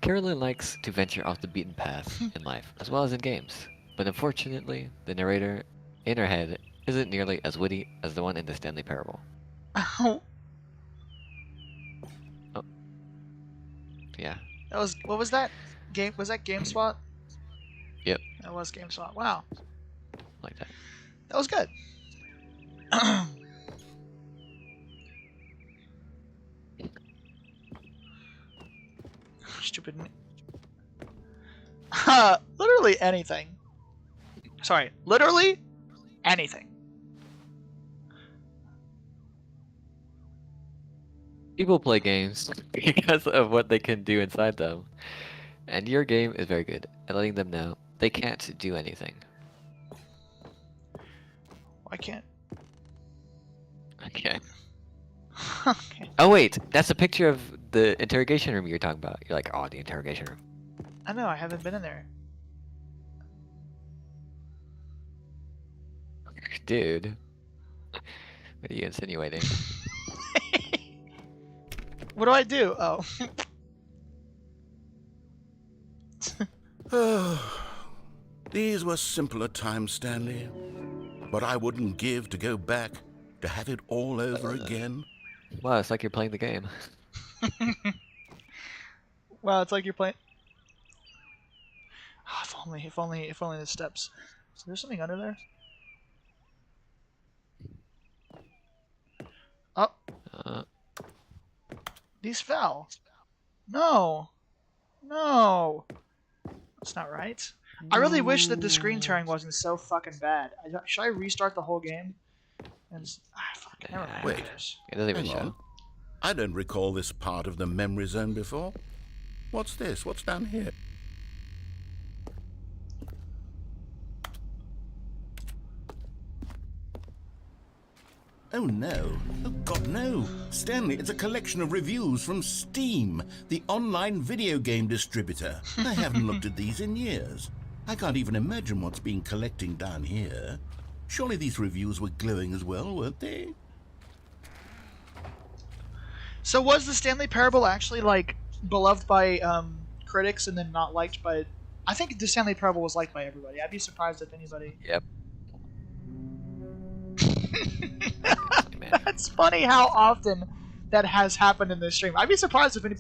Carolyn likes to venture off the beaten path in life, as well as in games, but unfortunately, the narrator in her head isn't nearly as witty as the one in the Stanley Parable. Oh. Oh. Yeah. That was, what was that? Was that GameSpot? Yep. That was GameSpot. Wow. Like that. That was good. stupid. Literally anything. Sorry, literally anything. People play games because of what they can do inside them. And your game is very good at letting them know they can't do anything. Why can't? Okay. Okay. Oh wait, that's a picture of the interrogation room you're talking about. You're like, oh, the interrogation room. I know, I haven't been in there. Dude. What are you insinuating? What do I do? Oh. These were simpler times, Stanley. But I wouldn't give to go back, to have it all over again. Wow, it's like you're playing the game. Wow, it's like you're playing. Oh, if only the steps. Is there something under there? Oh, these fell. No, no, that's not right. I really wish that the screen tearing wasn't so fucking bad. Should I restart the whole game? And fuck, never mind. Wait. It doesn't even Hang on. show. I don't recall this part of the memory zone before. What's this? What's down here? Oh no. Oh god, no. Stanley, it's a collection of reviews from Steam, the online video game distributor. I haven't looked at these in years. I can't even imagine what's been collecting down here. Surely these reviews were glowing as well, weren't they? So was the Stanley Parable actually like beloved by critics and then not liked by? I think the Stanley Parable was liked by everybody. I'd be surprised if anybody. Yep. That's funny how often that has happened in this stream. I'd be surprised if any.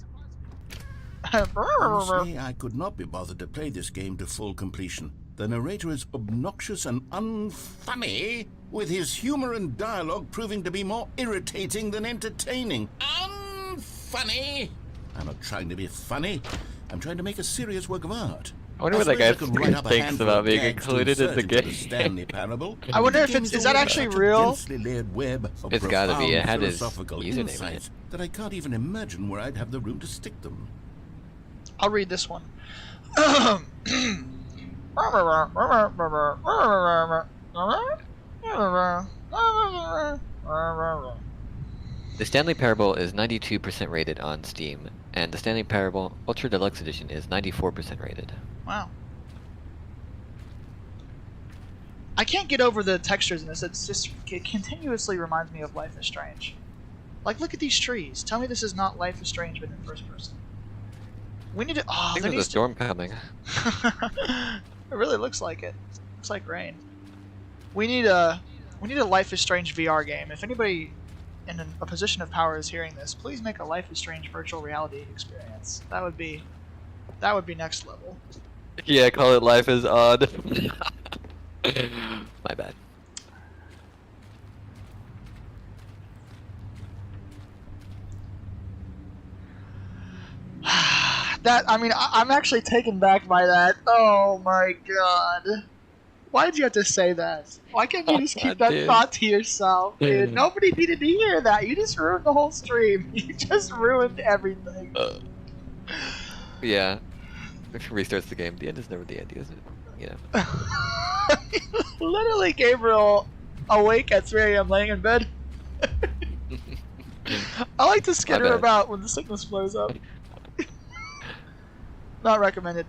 Honestly, I could not be bothered to play this game to full completion. The narrator is obnoxious and unfunny, with his humor and dialogue proving to be more irritating than entertaining. Unfunny! I'm not trying to be funny. I'm trying to make a serious work of art. I wonder what that guy suppose I could write up a thinks handful about of being gags to included in the insert into game. Stanley Parable. I wonder if The game is that all actually such a real? densely layered web of It's gotta be. It profound had his philosophical username in it. insights that I can't even imagine where I'd have the room to stick them. I'll read this one. The Stanley Parable is 92% rated on Steam, and the Stanley Parable Ultra Deluxe Edition is 94% rated. Wow. I can't get over the textures in this. It continuously reminds me of Life is Strange. Like, look at these trees. Tell me this is not Life is Strange, but in first person. We need to. Oh, I think there there's a needs storm coming. It really looks like it. Looks like rain. We need a Life is Strange VR game. If anybody in a position of power is hearing this, please make a Life is Strange virtual reality experience. That would be next level. Yeah, call it Life is Odd. My bad. I'm actually taken back by that. Oh my god. Why did you have to say that? Why can't you just keep that Dude. thought to yourself, dude? Nobody needed to hear that. You just ruined the whole stream. You just ruined everything. Yeah. If it restarts the game, the end is never the end, is it? You know. Literally, Gabriel awake at 3 a.m. laying in bed. I like to skitter bad. about when the sickness flares up. Not recommended.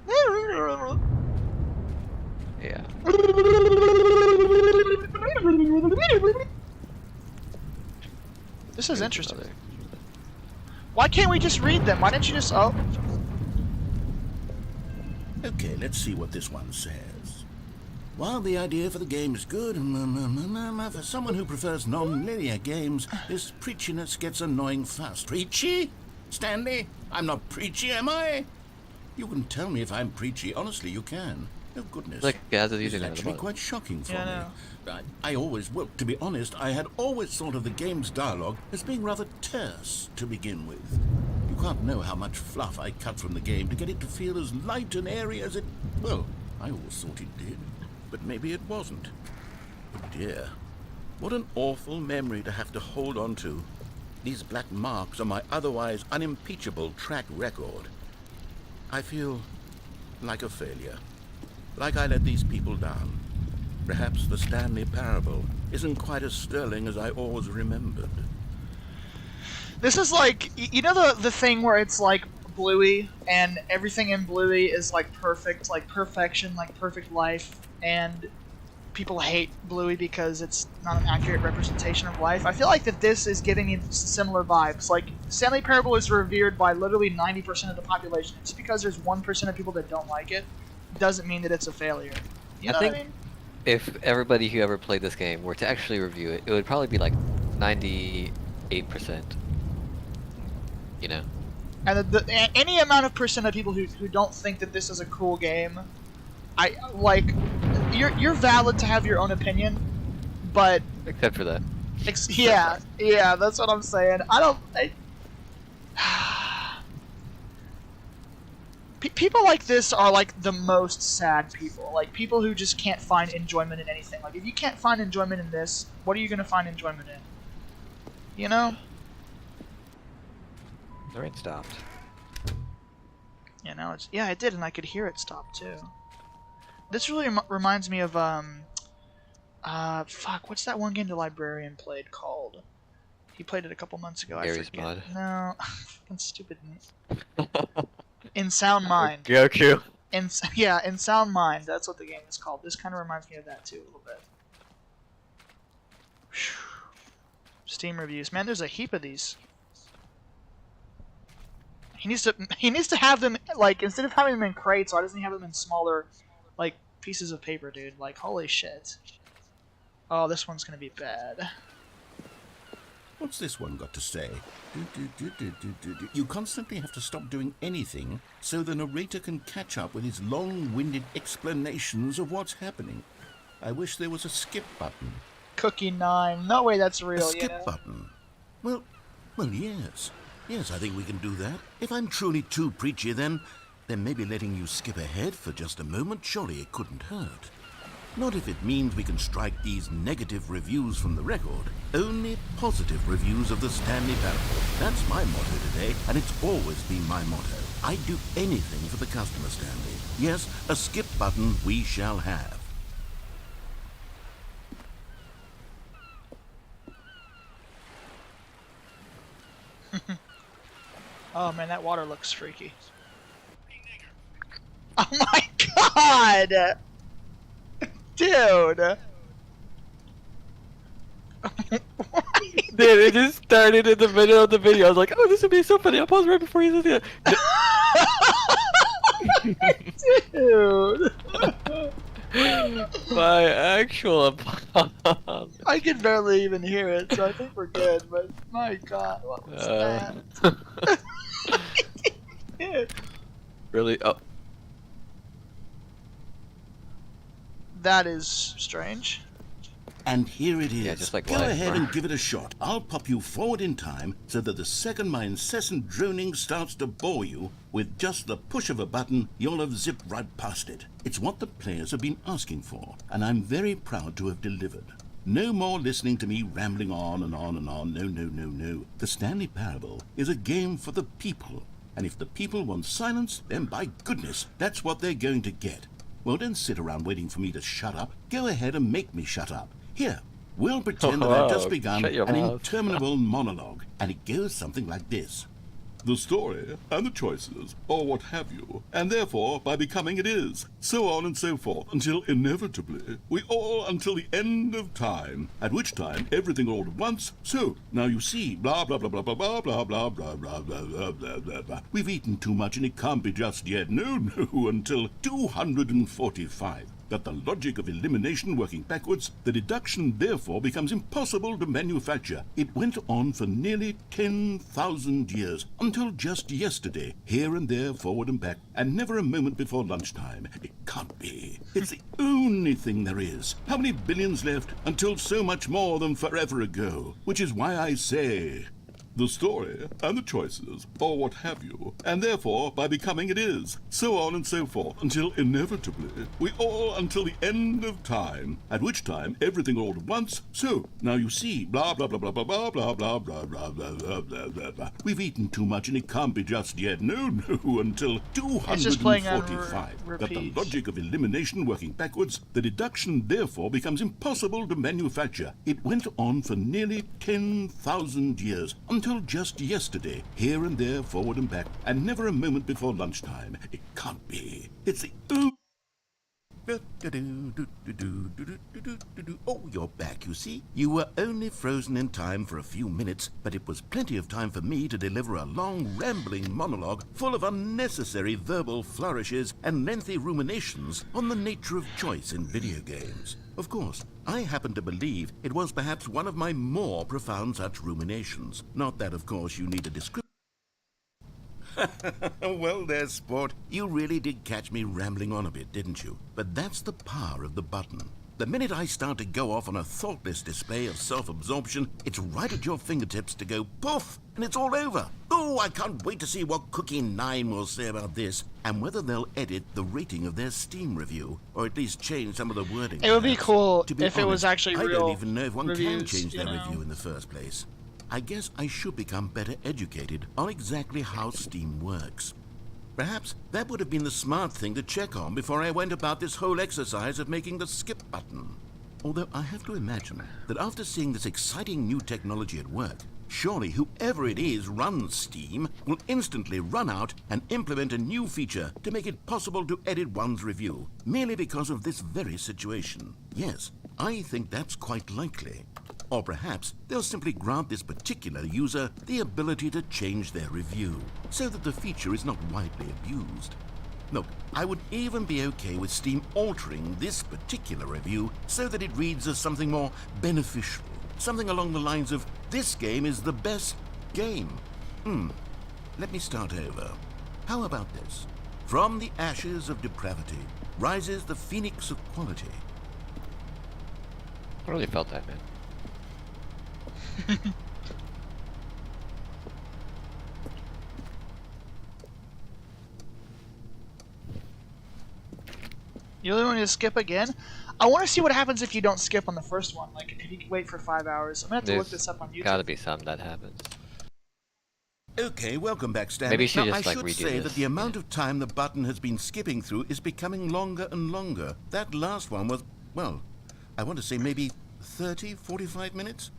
Yeah. This is interesting. Why can't we just read them? Why didn't you just... Oh. Okay, let's see what this one says. While the idea for the game is good, for someone who prefers non-linear games, this preachiness gets annoying fast. Preachy? Stanley? I'm not preachy, am I? You can tell me if I'm preachy. Honestly, you can. Oh, goodness. Like, as This is using actually quite shocking for Yeah, me. I know. I always, well, to be honest, I had always thought of the game's dialogue as being rather terse to begin with. You can't know how much fluff I cut from the game to get it to feel as light and airy as it... Well, I always thought it did, but maybe it wasn't. Oh dear, what an awful memory to have to hold on to. These black marks are my otherwise unimpeachable track record. I feel like a failure, like I let these people down. Perhaps the Stanley Parable isn't quite as sterling as I always remembered. This is like, you know the thing where it's like Bluey, and everything in Bluey is like perfect, like perfection, like perfect life, and people hate Bluey because it's not an accurate representation of life? I feel like that this is giving me similar vibes. Like, Stanley Parable is revered by literally 90% of the population. Just because there's 1% of people that don't like it, doesn't mean that it's a failure. You know what I mean? If everybody who ever played this game were to actually review it, it would probably be like 98%. You know? And any amount of percent of people who don't think that this is a cool game, you're valid to have your own opinion, but Except for that. Yeah, that's what I'm saying. People like this are like the most sad people. Like, people who just can't find enjoyment in anything. Like, if you can't find enjoyment in this, what are you gonna find enjoyment in? You know? The rain stopped. Yeah, now it's... Yeah, it did, and I could hear it stop, too. This really reminds me of, fuck, what's that one game the librarian played called? He played it a couple months ago, I Gary's forget. Mod. No, fucking stupid. In Sound Mind. Goku. In Sound Mind, that's what the game is called. This kind of reminds me of that, too, a little bit. Steam reviews. Man, there's a heap of these. He needs to have them, like, instead of having them in crates, why doesn't he have them in smaller, like, pieces of paper, dude? Like, holy shit. Oh, this one's gonna be bad. What's this one got to say? You constantly have to stop doing anything so the narrator can catch up with his long-winded explanations of what's happening. I wish there was a skip button. Cookie 9. No way that's real, A skip button? Well, yes. Yes, I think we can do that. If I'm truly too preachy, then maybe letting you skip ahead for just a moment, surely it couldn't hurt. Not if it means we can strike these negative reviews from the record. Only positive reviews of the Stanley Parable. That's my motto today, and it's always been my motto. I'd do anything for the customer, Stanley. Yes, a skip button we shall have. Oh man, that water looks freaky. Oh my god! Dude! Dude, it just started in the middle of the video. I was like, oh, this would be so funny. I'll pause right before he says it. Dude! My actual applause. I can barely even hear it, so I think we're good, but my god, what was that? Really? Oh. That is strange. And here it is. Yeah, just like Go life. ahead and give it a shot. I'll pop you forward in time so that the second my incessant droning starts to bore you, with just the push of a button, you'll have zipped right past it. It's what the players have been asking for, and I'm very proud to have delivered. No more listening to me rambling on and on and on. No. The Stanley Parable is a game for the people. And if the people want silence, then by goodness, that's what they're going to get. Well, don't sit around waiting for me to shut up. Go ahead and make me shut up. Here, we'll pretend that I've just begun an interminable monologue, and it goes something like this. The story, and the choices, or what have you, and therefore, by becoming it is, so on and so forth, until inevitably, we all until the end of time, at which time, everything all at once, so, now you see, blah, blah, blah, blah, blah, blah, blah, blah, blah, blah, blah, blah, blah, blah, blah. We've eaten too much, and it can't be just yet, no, until 245. That the logic of elimination working backwards, the deduction therefore becomes impossible to manufacture. It went on for nearly 10,000 years, until just yesterday, here and there, forward and back, and never a moment before lunchtime. It can't be. It's the only thing there is. How many billions left until so much more than forever ago? Which is why I say, the story, and the choices, or what have you, and therefore, by becoming it is, so on and so forth, until inevitably, we all until the end of time, at which time everything all at once, so, now you see, blah blah blah blah blah blah blah blah blah blah blah blah blah blah blah. We've eaten too much and it can't be just yet, no, until It's just playing on 245. But the repeat. logic of elimination working backwards, the deduction therefore becomes impossible to manufacture. It went on for nearly 10,000 years, until just yesterday, here and there, forward and back, and never a moment before lunchtime. It can't be. It's the... Oh, you're back, you see. You were only frozen in time for a few minutes, but it was plenty of time for me to deliver a long, rambling monologue full of unnecessary verbal flourishes and lengthy ruminations on the nature of choice in video games. Of course, I happen to believe it was perhaps one of my more profound such ruminations. Not that, of course, you need a description. Well, there, sport. You really did catch me rambling on a bit, didn't you? But that's the power of the button. The minute I start to go off on a thoughtless display of self-absorption, it's right at your fingertips to go poof, and it's all over. Oh, I can't wait to see what Cookie 9 will say about this, and whether they'll edit the rating of their Steam review, or at least change some of the wording. It would be perhaps. cool To be if it was honest, actually I real don't even know if one can reviews, change you their know? review in the first place. I guess I should become better educated on exactly how Steam works. Perhaps that would have been the smart thing to check on before I went about this whole exercise of making the skip button. Although I have to imagine that after seeing this exciting new technology at work, surely whoever it is runs Steam will instantly run out and implement a new feature to make it possible to edit one's review, merely because of this very situation. Yes, I think that's quite likely. Or perhaps they'll simply grant this particular user the ability to change their review, so that the feature is not widely abused. Look, I would even be okay with Steam altering this particular review so that it reads as something more beneficial. Something along the lines of, this game is the best game. Let me start over. How about this? From the ashes of depravity rises the phoenix of quality. I really felt that, man. You really want me to skip again? I want to see what happens if you don't skip on the first one. Like, if you wait for 5 hours. I'm gonna have to look this up on YouTube. Gotta be something that happens. Okay, welcome back, Stanley. Maybe you should now, just, I like, should redo say this. that the amount of time the button has been skipping through is becoming longer and longer. That last one was, well, I want to say maybe 30, 45 minutes?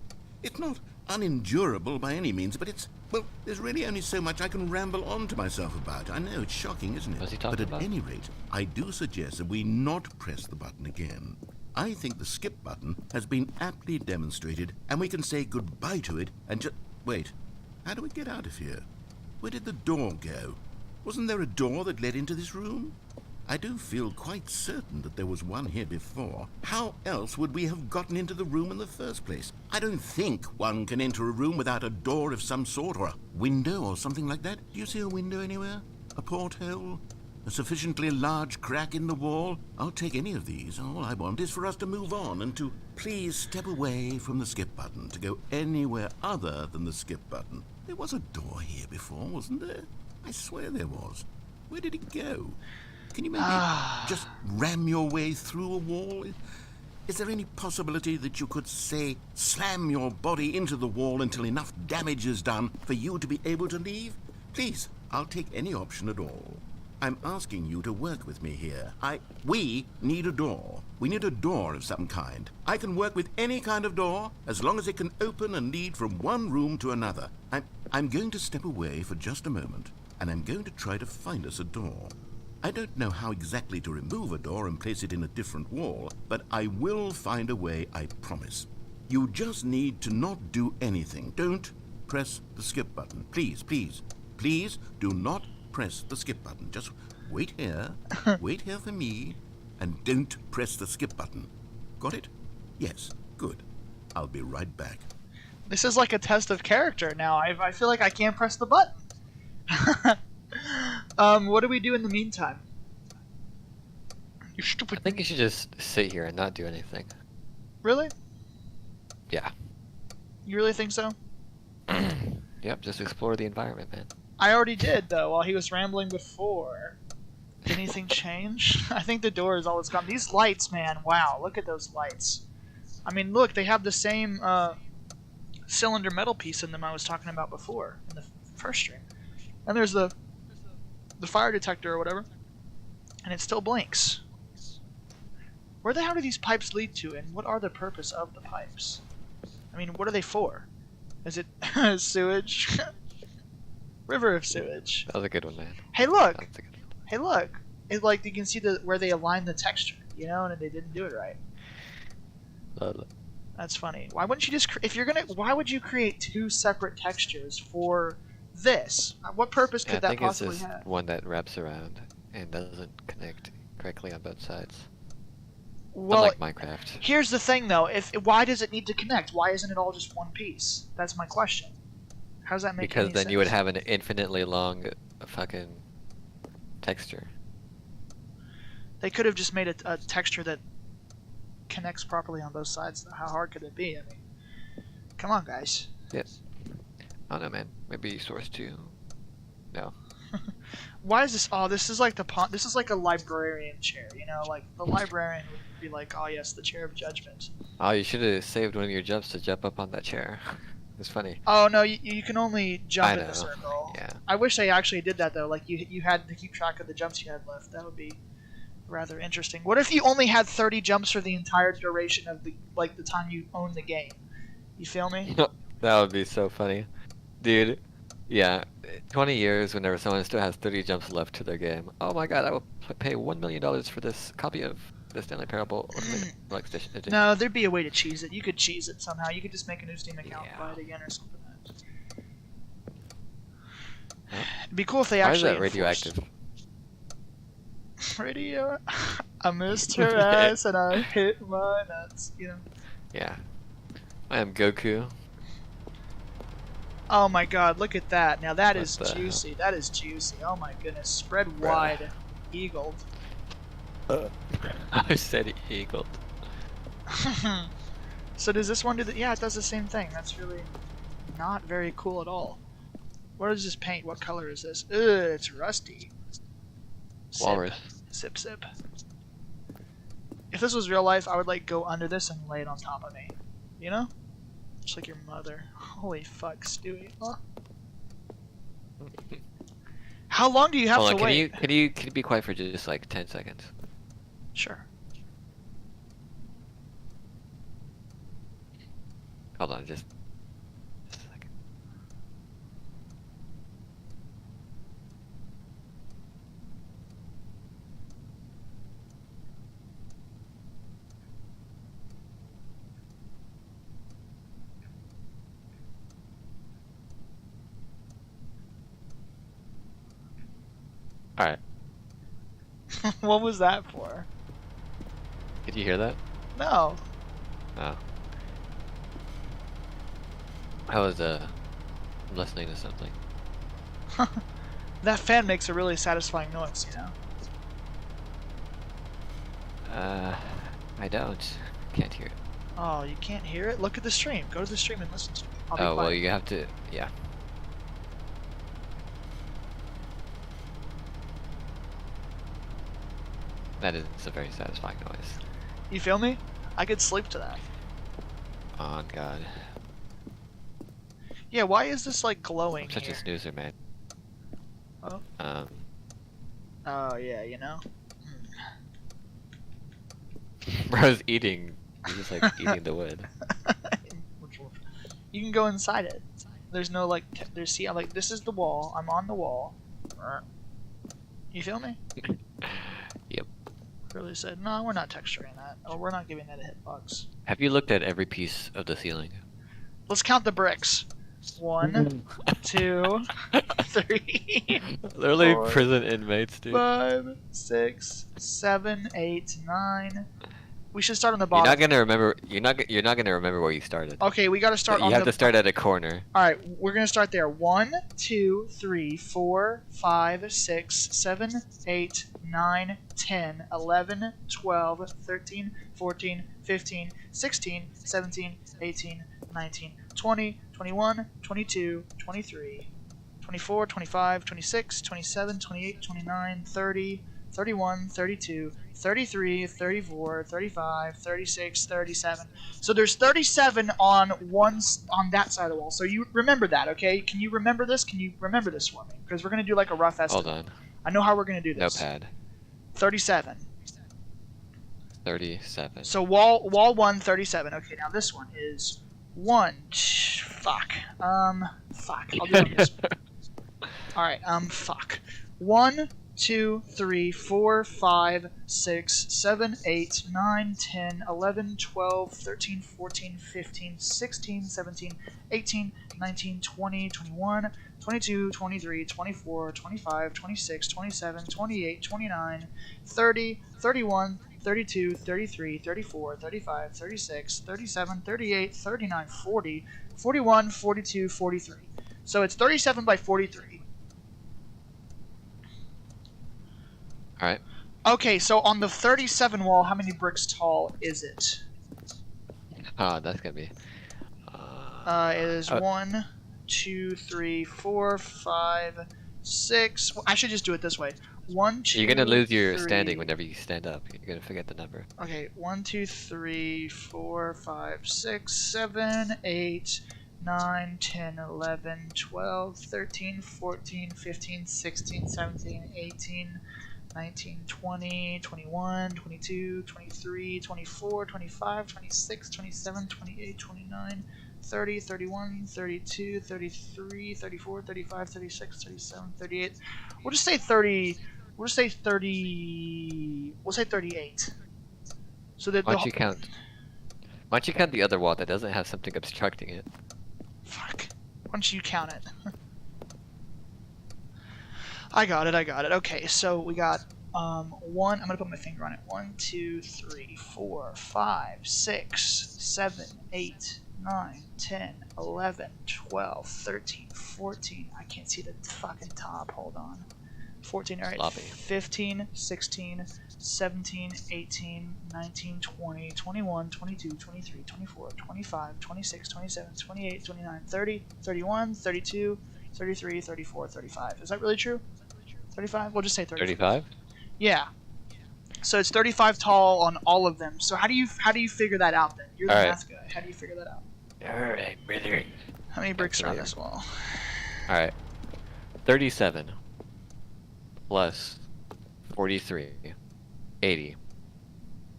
It's not unendurable by any means, but it's, well, there's really only so much I can ramble on to myself about. I know, it's shocking, isn't it? What's he But talking at about? any rate, I do suggest that we not press the button again. I think the skip button has been aptly demonstrated, and we can say goodbye to it and just... Wait, how do we get out of here? Where did the door go? Wasn't there a door that led into this room? I do feel quite certain that there was one here before. How else would we have gotten into the room in the first place? I don't think one can enter a room without a door of some sort, or a window or something like that. Do you see a window anywhere? A porthole? A sufficiently large crack in the wall? I'll take any of these. All I want is for us to move on and to please step away from the skip button, to go anywhere other than the skip button. There was a door here before, wasn't there? I swear there was. Where did it go? Can you maybe just ram your way through a wall? Is there any possibility that you could, say, slam your body into the wall until enough damage is done for you to be able to leave? Please, I'll take any option at all. I'm asking you to work with me here. We need a door. We need a door of some kind. I can work with any kind of door, as long as it can open and lead from one room to another. I'm going to step away for just a moment, and I'm going to try to find us a door. I don't know how exactly to remove a door and place it in a different wall, but I will find a way, I promise. You just need to not do anything. Don't press the skip button. Please, please, please do not press the skip button. Just wait here for me, and don't press the skip button. Got it? Yes, good. I'll be right back. This is like a test of character now. I feel like I can't press the button. What do we do in the meantime? You I stupid... think you should just sit here and not do anything. Really? Yeah. You really think so? Yeah, Yep, just explore the environment, man. I already did, though, while he was rambling before. Did anything change? I think the door is always gone. These lights, man, wow, look at those lights. I mean, look, they have the same cylinder metal piece in them I was talking about before in the first stream. And there's the fire detector or whatever, and it still blinks. Where the hell do these pipes lead to, and what are the purpose of the pipes? I mean, what are they for? Is it sewage? River of sewage. That was a good one, man. Hey, look! That was a good one. Hey, look! It's like you can see where they align the texture, you know, and they didn't do it right. Lovely. That's funny. Why wouldn't you just why would you create two separate textures for this? What purpose could that possibly I think it's have? just one that wraps around and doesn't connect correctly on both sides. Well, Unlike Minecraft. here's the thing, though. Why does it need to connect? Why isn't it all just one piece? That's my question. How does that make Because any then sense? you would have an infinitely long fucking texture. They could have just made a texture that connects properly on both sides. How hard could it be? I mean, come on, guys. Yes. I don't know, man. Maybe Source 2. No. Why is this? Oh, this is like this is like a librarian chair. You know, like the librarian would be like, oh yes, the chair of judgment. Oh, you should have saved one of your jumps to jump up on that chair. It's funny. Oh no, you can only jump I in know. the circle. Yeah. I wish they actually did that though. Like you had to keep track of the jumps you had left. That would be rather interesting. What if you only had 30 jumps for the entire duration of the time you own the game? You feel me? That would be so funny. Dude, yeah. 20 years whenever someone still has 30 jumps left to their game. Oh my god, I will pay $1 million for this copy of the Stanley Parable Ultimate Deluxe Edition. No, there'd be a way to cheese it. You could cheese it somehow. You could just make a new Steam account and Yeah. buy it again or something. Huh? It'd be cool if they Why is actually that radioactive? Radio. I missed her ass and I hit my nuts. You know. Yeah. I am Goku. Oh my god, look at that. Now that What is the hell? juicy. That is juicy. Oh my goodness. Spread Bruh. wide. Eagled. I said eagled. So does this one do the... Yeah, it does the same thing. That's really not very cool at all. What is this paint? What color is this? Ugh, it's rusty. Sip. Walrus. Sip, sip. If this was real life, I would like go under this and lay it on top of me. You know? Just like your mother. Holy fuck, Stewie. Huh? How long do you have Hold to on, can wait? you be quiet for just like 10 seconds? Sure. Hold on, just a second. Alright, What was that for? did you hear that? No. Oh. I was listening to something. That fan makes a really satisfying noise, you know? I don't. Can't hear it. Oh, you can't hear it? Look at the stream. Go to the stream and listen to it. I'll be Oh, well, quiet. you have to, yeah. That is a very satisfying noise. You feel me? I could sleep to that. Oh, God. Yeah, why is this like glowing I'm such here? a snoozer, man. Oh. Oh, yeah, you know? Bro's eating. He's just like eating the wood. You can go inside it. There's no like, see, I'm like, this is the wall. I'm on the wall. You feel me? Yep. Really said, no, we're not texturing that. Oh, we're not giving that a hitbox. Have you looked at every piece of the ceiling? Let's count the bricks. 1, 2, 3, Literally 4, prison inmates, dude. 5, 6, 7, 8, 9. We should start on the You're bottom. not gonna remember. You're not gonna remember where you started. Okay, we gotta start You on have the... to start at a corner. Alright, we're gonna start there. 1, 2, 3, 4, 5, 6, 7, 8, 9, 10, 11, 12, 13, 14, 15, 16, 17, 18, 19, 20, 21, 22, 23, 24, 25, 26, 27, 28, 29, 30, 31, 32, 33, 34, 35, 36, 37. So there's 37 on on that side of the wall. So you remember that, okay? Can you remember this? Can you remember this for me? Because we're going to do like a rough estimate. Hold on. I know how we're going to do this. Notepad. 37. 37. So wall 1, 37. Okay, now this one is 1. Fuck. Fuck. I'll do this. Alright, fuck. 1, 2, 3, 4, 5, 6, 7, 8, 9, 10, 11, 12, 13, 14, 15, 16, 17, 18, 19, 20, 21, 22, 23, 24, 25, 26, 27, 28, 29, 30, 31, 32, 33, 34, 35, 36, 37, 38, 39, 40, 41, 42, 43. So it's 37 by 43. Alright. Okay, so on the 37 wall, how many bricks tall is it? Ah, that's gonna be. It is 1, 2, 3, 4, 5, 6. Well, I should just do it this way. 1, 2. You're gonna lose your 3. standing whenever you stand up. You're gonna forget the number. Okay, 1, 2, 3, 4, 5, 6, 7, 8, 9, 10, 11, 12, 13, 14, 15, 16, 17, 18, 19, 20, 21, 22, 23, 24, 25, 26, 27, 28, 29, 30, 31, 32, 33, 34, 35, 36, 37, 38. We'll just say 30. We'll just say 30. We'll say 38. So that Why don't you count? Why don't you count the other wall that doesn't have something obstructing it? Fuck. Why don't you count it? I got it. Okay, so we got 1. I'm gonna put my finger on it. 1, 2, 3, 4, 5, 6, 7, 8, 9, 10, 11, 12, 13, 14. I can't see the fucking top. Hold on. 14, alright. Sloppy. 15, 16, 17, 18, 19, 20, 21, 22, 23, 24, 25, 26, 27, 28, 29, 30, 31, 32, 33, 34, 35. Is that really true? 35? We'll just say 35. 35? Yeah. So it's 35 tall on all of them. So how do you figure that out then? You're the math guy. How do you figure that out? Alright, brother. How many bricks are on this wall? Alright. 37 plus 43. 80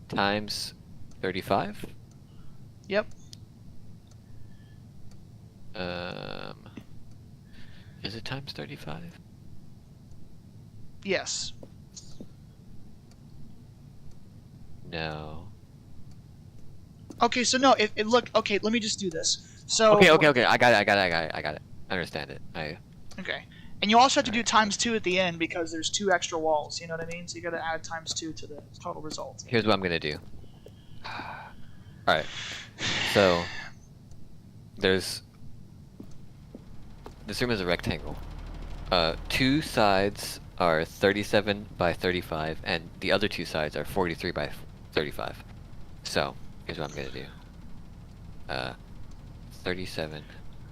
times 35? Yep. Is it times 35? Yes. No. Okay, so no, look, okay, let me just do this. So Okay. I got it. I understand it. Okay. And you also have to do times 2 at the end because there's 2 extra walls, you know what I mean? So you gotta add times 2 to the total result. Here's what I'm gonna do. Alright. So this room is a rectangle. 2 sides are 37 by 35, and the other 2 sides are 43 by 35. So here's what I'm gonna do. 37.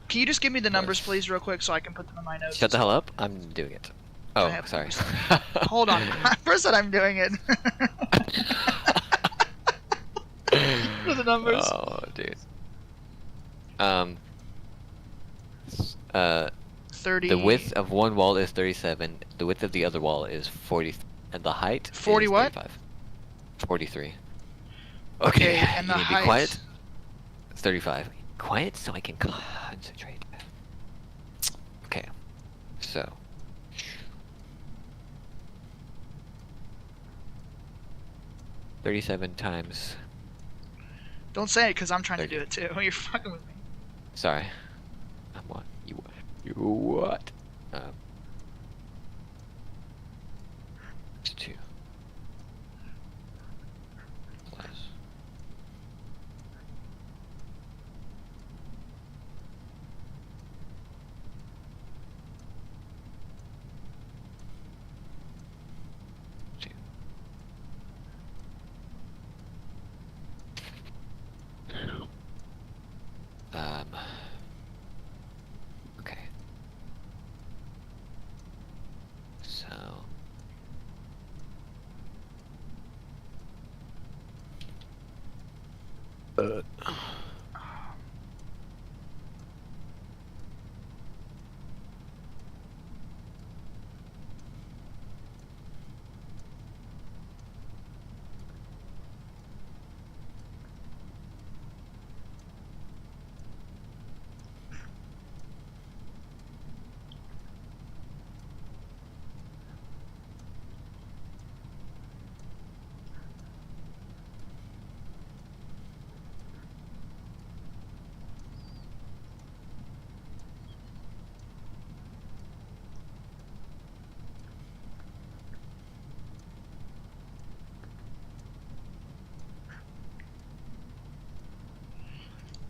Can you just give me the numbers, please, real quick, so I can put them in my notes? Shut the hell up! I'm doing it. Oh, sorry. Hold on. First that I'm doing it. What are the numbers? Oh, dude. 30. The width of one wall is 37. The width of the other wall is 40, and the height 40 is what? 35. 43. Okay, Okay, and you the need to height? be quiet. It's 35. Quiet so I can concentrate. Okay, so. $37 times. Don't say it, because I'm trying 30. to do it too. You're fucking with me. Sorry. I'm what? You what? It's 2. Plus.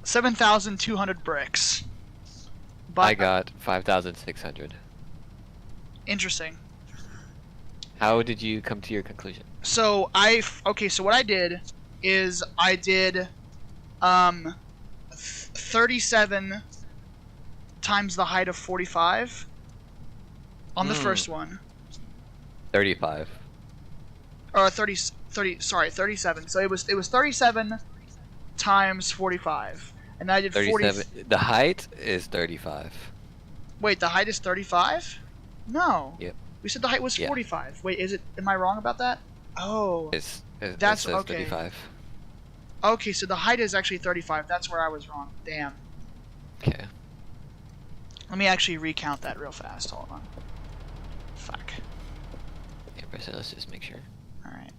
7,200 bricks. But, I got 5,600. Interesting. How did you come to your conclusion? So so what I did is I did 37 times the height of 45 on the first one. 35. Or 37. So it was 37 times 45. And I did 37. The height is 35. Wait, the height is 35? No. Yep. We said the height was 45. Wait, is it? Am I wrong about that? Oh. That's it says okay. 35. Okay, so the height is actually 35. That's where I was wrong. Damn. Okay. Let me actually recount that real fast. Hold on. Fuck. Yeah, so let's just make sure. Alright,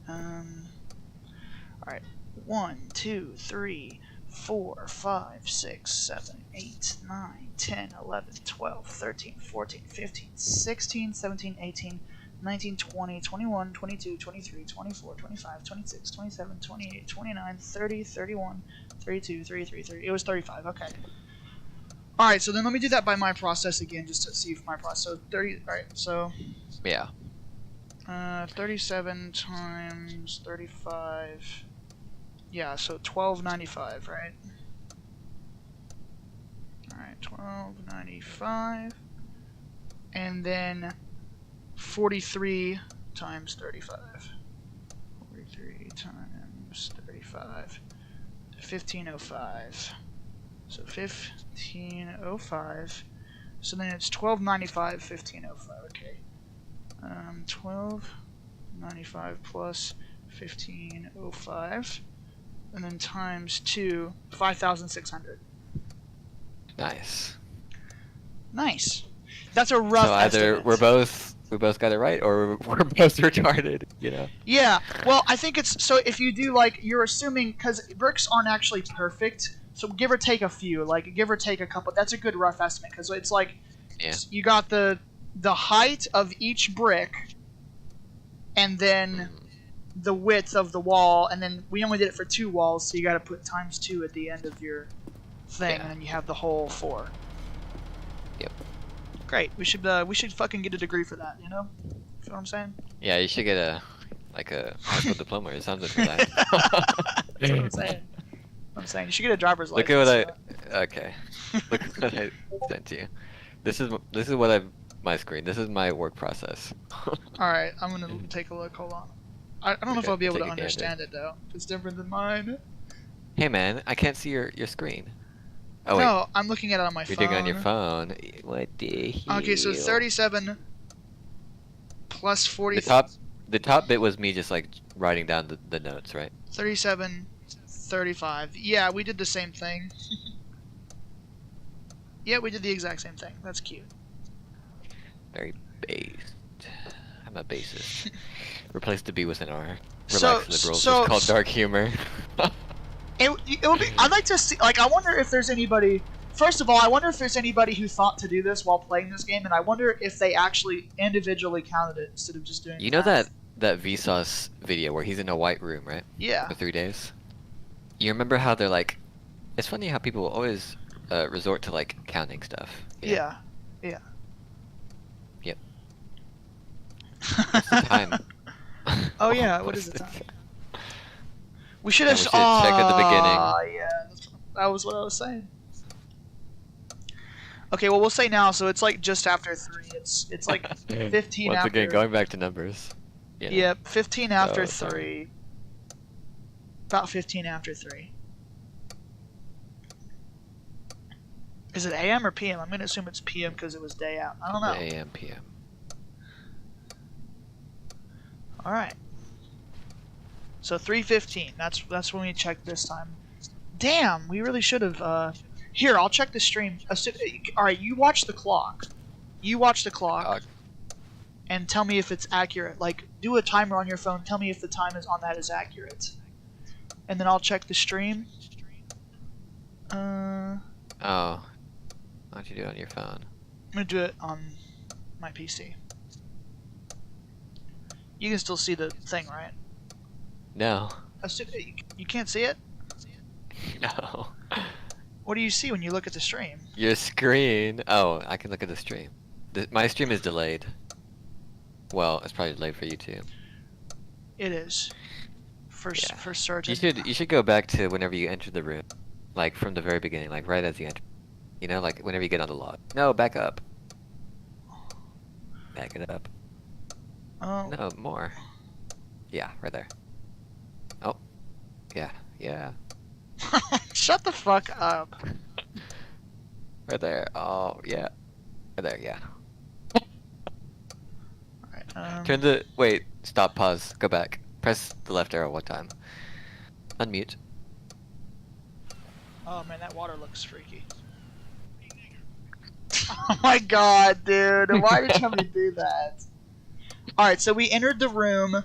Alright. 1, 2, 3, 4, 5, 6, 7, 8, 9, 10, 11, 12, 13, 14, 15, 16, 17, 18, 19, 20, 21, 22, 23, 24, 25, 26, 27, 28, 29, 30, 31, 32, 33, 30. It was 35, okay. Alright, so then let me do that by my process again, just to see if my process... So, 30... Alright, so... Yeah. 37 times 35... Yeah, so 1295, right? Alright, 1295. And then 43 times 35. 43 times 35. 1505. So 1505. So then it's 1295, 1505. Okay. 1295 plus 1505. And then times 2, 5,600. Nice. Nice. That's a rough So either estimate. we both got it right, or we're both retarded, you know? Yeah. Well, I think it's... So if you do, like, you're assuming... Because bricks aren't actually perfect, so give or take a few. Like, give or take a couple. That's a good rough estimate, because it's like... Yeah. You got the height of each brick, and then the width of the wall, and then we only did it for 2 walls, so you got to put times 2 at the end of your thing, and then you have the whole 4. Yep. Great. We should fucking get a degree for that. You know? You know what I'm saying? Yeah, you should get a high school diploma or something for that. That's what I'm saying. I'm saying you should get a driver's Look license. at what okay. Look at what I sent to you. This is what my screen. This is my work process. Alright, I'm gonna take a look. Hold on. I don't know if I'll be able to Take a gander. understand it though. It's different than mine. Hey man, I can't see your screen. Oh wait, No, I'm looking at it on my you're phone. doing it on your phone. What the hell? Okay, so 37 plus 40. The top bit was me just like writing down the notes, right? 37, 35. Yeah, we did the same thing. Yeah, we did the exact same thing. That's cute. Very based. I'm a bassist. Replace the B with an R. So- Relax, liberals. so- It's called dark humor. It would be. I'd like to see. Like, I wonder if there's anybody. First of all, I wonder if there's anybody who thought to do this while playing this game, and I wonder if they actually individually counted it instead of just doing. You know math. that Vsauce video where he's in a white room, right? Yeah. For 3 days. You remember how they're like? It's funny how people always resort to like counting stuff. you know? Yeah. Yeah. Yep. What's the time? Oh yeah. What What's is the the time? We should have. Yeah, we should have checked at the beginning. Yeah. That was what I was saying. Okay, well we'll say now. So it's like just after 3. It's like 15 Once after. again, going back to numbers. You know? Yep, 15 after So, 3. About 15 after 3. Is it AM or PM? I'm gonna assume it's PM because it was day out. I don't know. AM, PM. All right. So 3:15. That's when we checked this time. Damn, we really should have. Here, I'll check the stream. All right, you watch the clock. You watch the clock, and tell me if it's accurate. Like, do a timer on your phone. Tell me if the time is on that is accurate, and then I'll check the stream. Oh, why don't you do it on your phone? I'm gonna do it on my PC. You can still see the thing, right? No. You can't see it? No. What do you see when you look at the stream? Your screen. Oh, I can look at the stream. My stream is delayed. Well, it's probably delayed for you too. It is. For certain. You should go back to whenever you enter the room, like from the very beginning, like right as you enter. You know, like whenever you get on the log. No, back up. Back it up. Oh. No, more. Yeah, right there. Oh. Yeah, yeah. Shut the fuck up. Right there. Oh, yeah. Right there, yeah. Alright, Turn the... Wait. Stop, pause. Go back. Press the left arrow one time. Unmute. Oh man, that water looks freaky. Oh my god, dude. Why did you have me do that? Alright, so we entered the room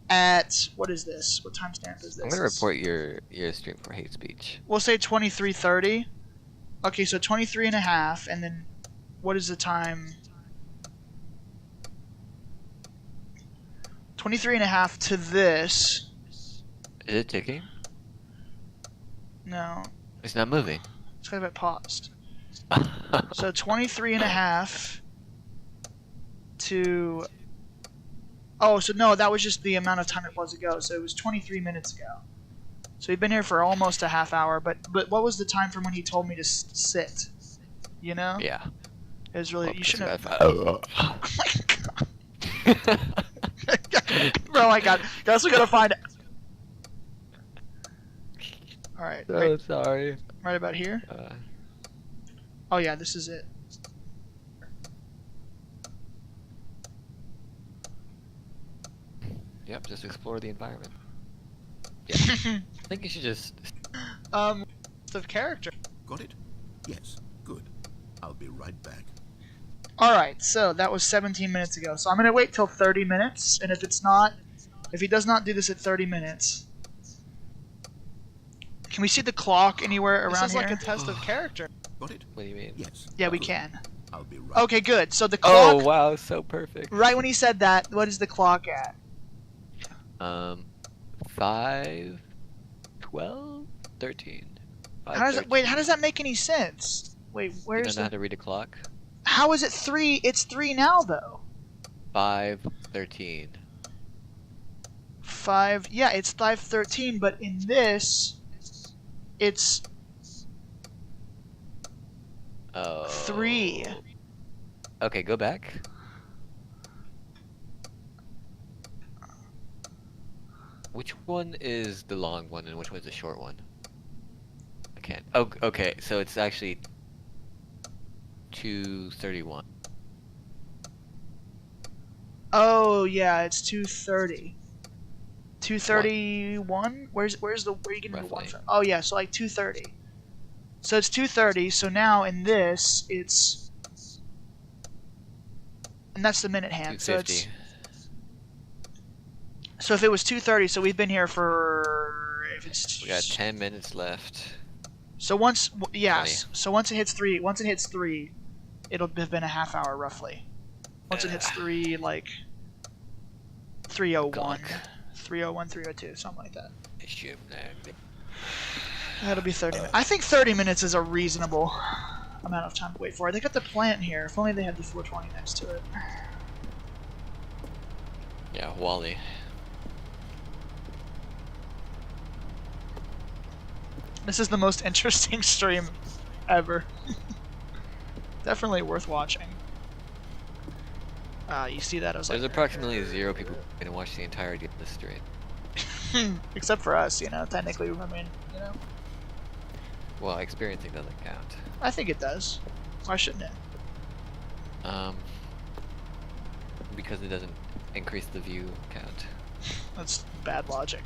at... What is this? What timestamp is this? I'm gonna report your stream for hate speech. We'll say 23:30. Okay, so 23:30, and then what is the time? 23:30 to this. Is it ticking? No. It's not moving. It's kind of it paused. So 23:30 to... Oh, so no, that was just the amount of time it was ago. So it was 23 minutes ago. So we've been here for almost a half hour. But what was the time from when he told me to sit? You know? Yeah. It was really... You shouldn't have... Oh my god. Bro, my god. Guess we gotta find it. Alright. So sorry. Right about here? Oh yeah, this is it. Yep, just explore the environment. Yeah. I think you should just... The character. Got it? Yes. Good. I'll be right back. Alright, so that was 17 minutes ago. So I'm gonna wait till 30 minutes, and if he does not do this at 30 minutes... Can we see the clock anywhere around here? This is like a test of character. Got it? What do you mean? Yes. Yeah, we Good. can. I'll be right Okay, good. So the clock... Oh, wow, so perfect. Right when he said that, what is the clock at? 5, 12, 13. 5, How does 13. wait, how does that make any sense? Wait, You where's don't know how the... to read a clock? How is it 3? It's 3 now, though. 5, 13. 5... Yeah, it's 5:13, but in this... It's... Oh. 3. Okay, go back. Which one is the long one and which one's the short one? I can't. Oh, okay. So it's actually 2:31. Oh, yeah, it's 2:30. 2:31? Where are you getting the 1 from? Oh, yeah, so like 2:30. So it's 2:30, so now in this, it's... And that's the minute hand, so it's... 2:50. So if it was 2:30, so we've been here for... If it's... We got 10 minutes left. So once... Yes, 20. so once it hits 3, it'll have been a half hour, roughly. Once it hits 3, like... 3:01. 3:01, 3:02, something like that. That'll be 30 minutes. I think 30 minutes is a reasonable amount of time to wait for it. They got the plant here. If only they had the 420 next to it. Yeah, Wally. This is the most interesting stream ever. Definitely worth watching. You see that? I was There's like... approximately 0 people who can watch the entirety of this stream. Except for us, you know, technically, I mean, you know. Well, experiencing doesn't count. I think it does. Why shouldn't it? Because it doesn't increase the view count. That's bad logic.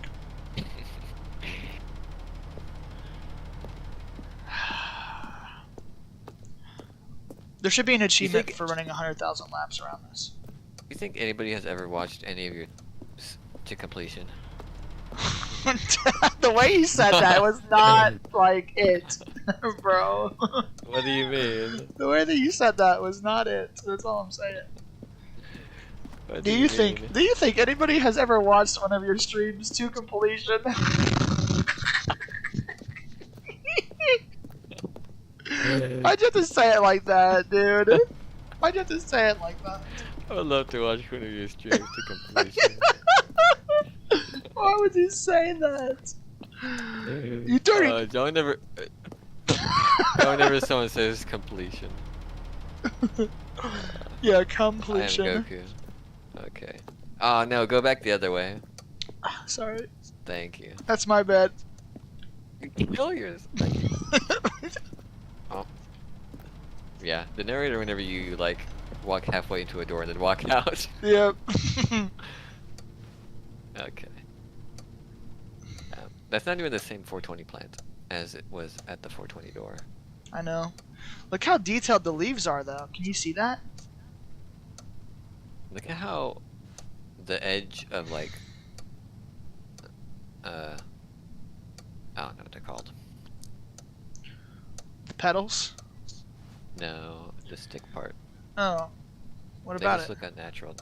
There should be an achievement for running 100,000 laps around this. You think anybody has ever watched any of your to completion? The way you said that was not like it, bro. What do you mean? The way that you said that was not it. That's all I'm saying. What Do you think anybody has ever watched one of your streams to completion? Why'd you have to say it like that, dude? Why'd you have to say it like that? I would love to watch one of your streams to completion. Why would you say that? You dirty. Don't ever. Don't ever someone says completion. Yeah, completion. I am Goku. Okay. Oh no, go back the other way. Sorry. Thank you. That's my bad. Kill yours. Oh. Yeah, the narrator whenever you like walk halfway into a door and then walk out. Yep. Okay. That's not even the same 420 plant as it was at the 420 door. I know. Look how detailed the leaves are, though. Can you see that? Look at how the edge of like I don't know what they're called. The petals? No, the stick part. Oh. What They about just it? look unnatural.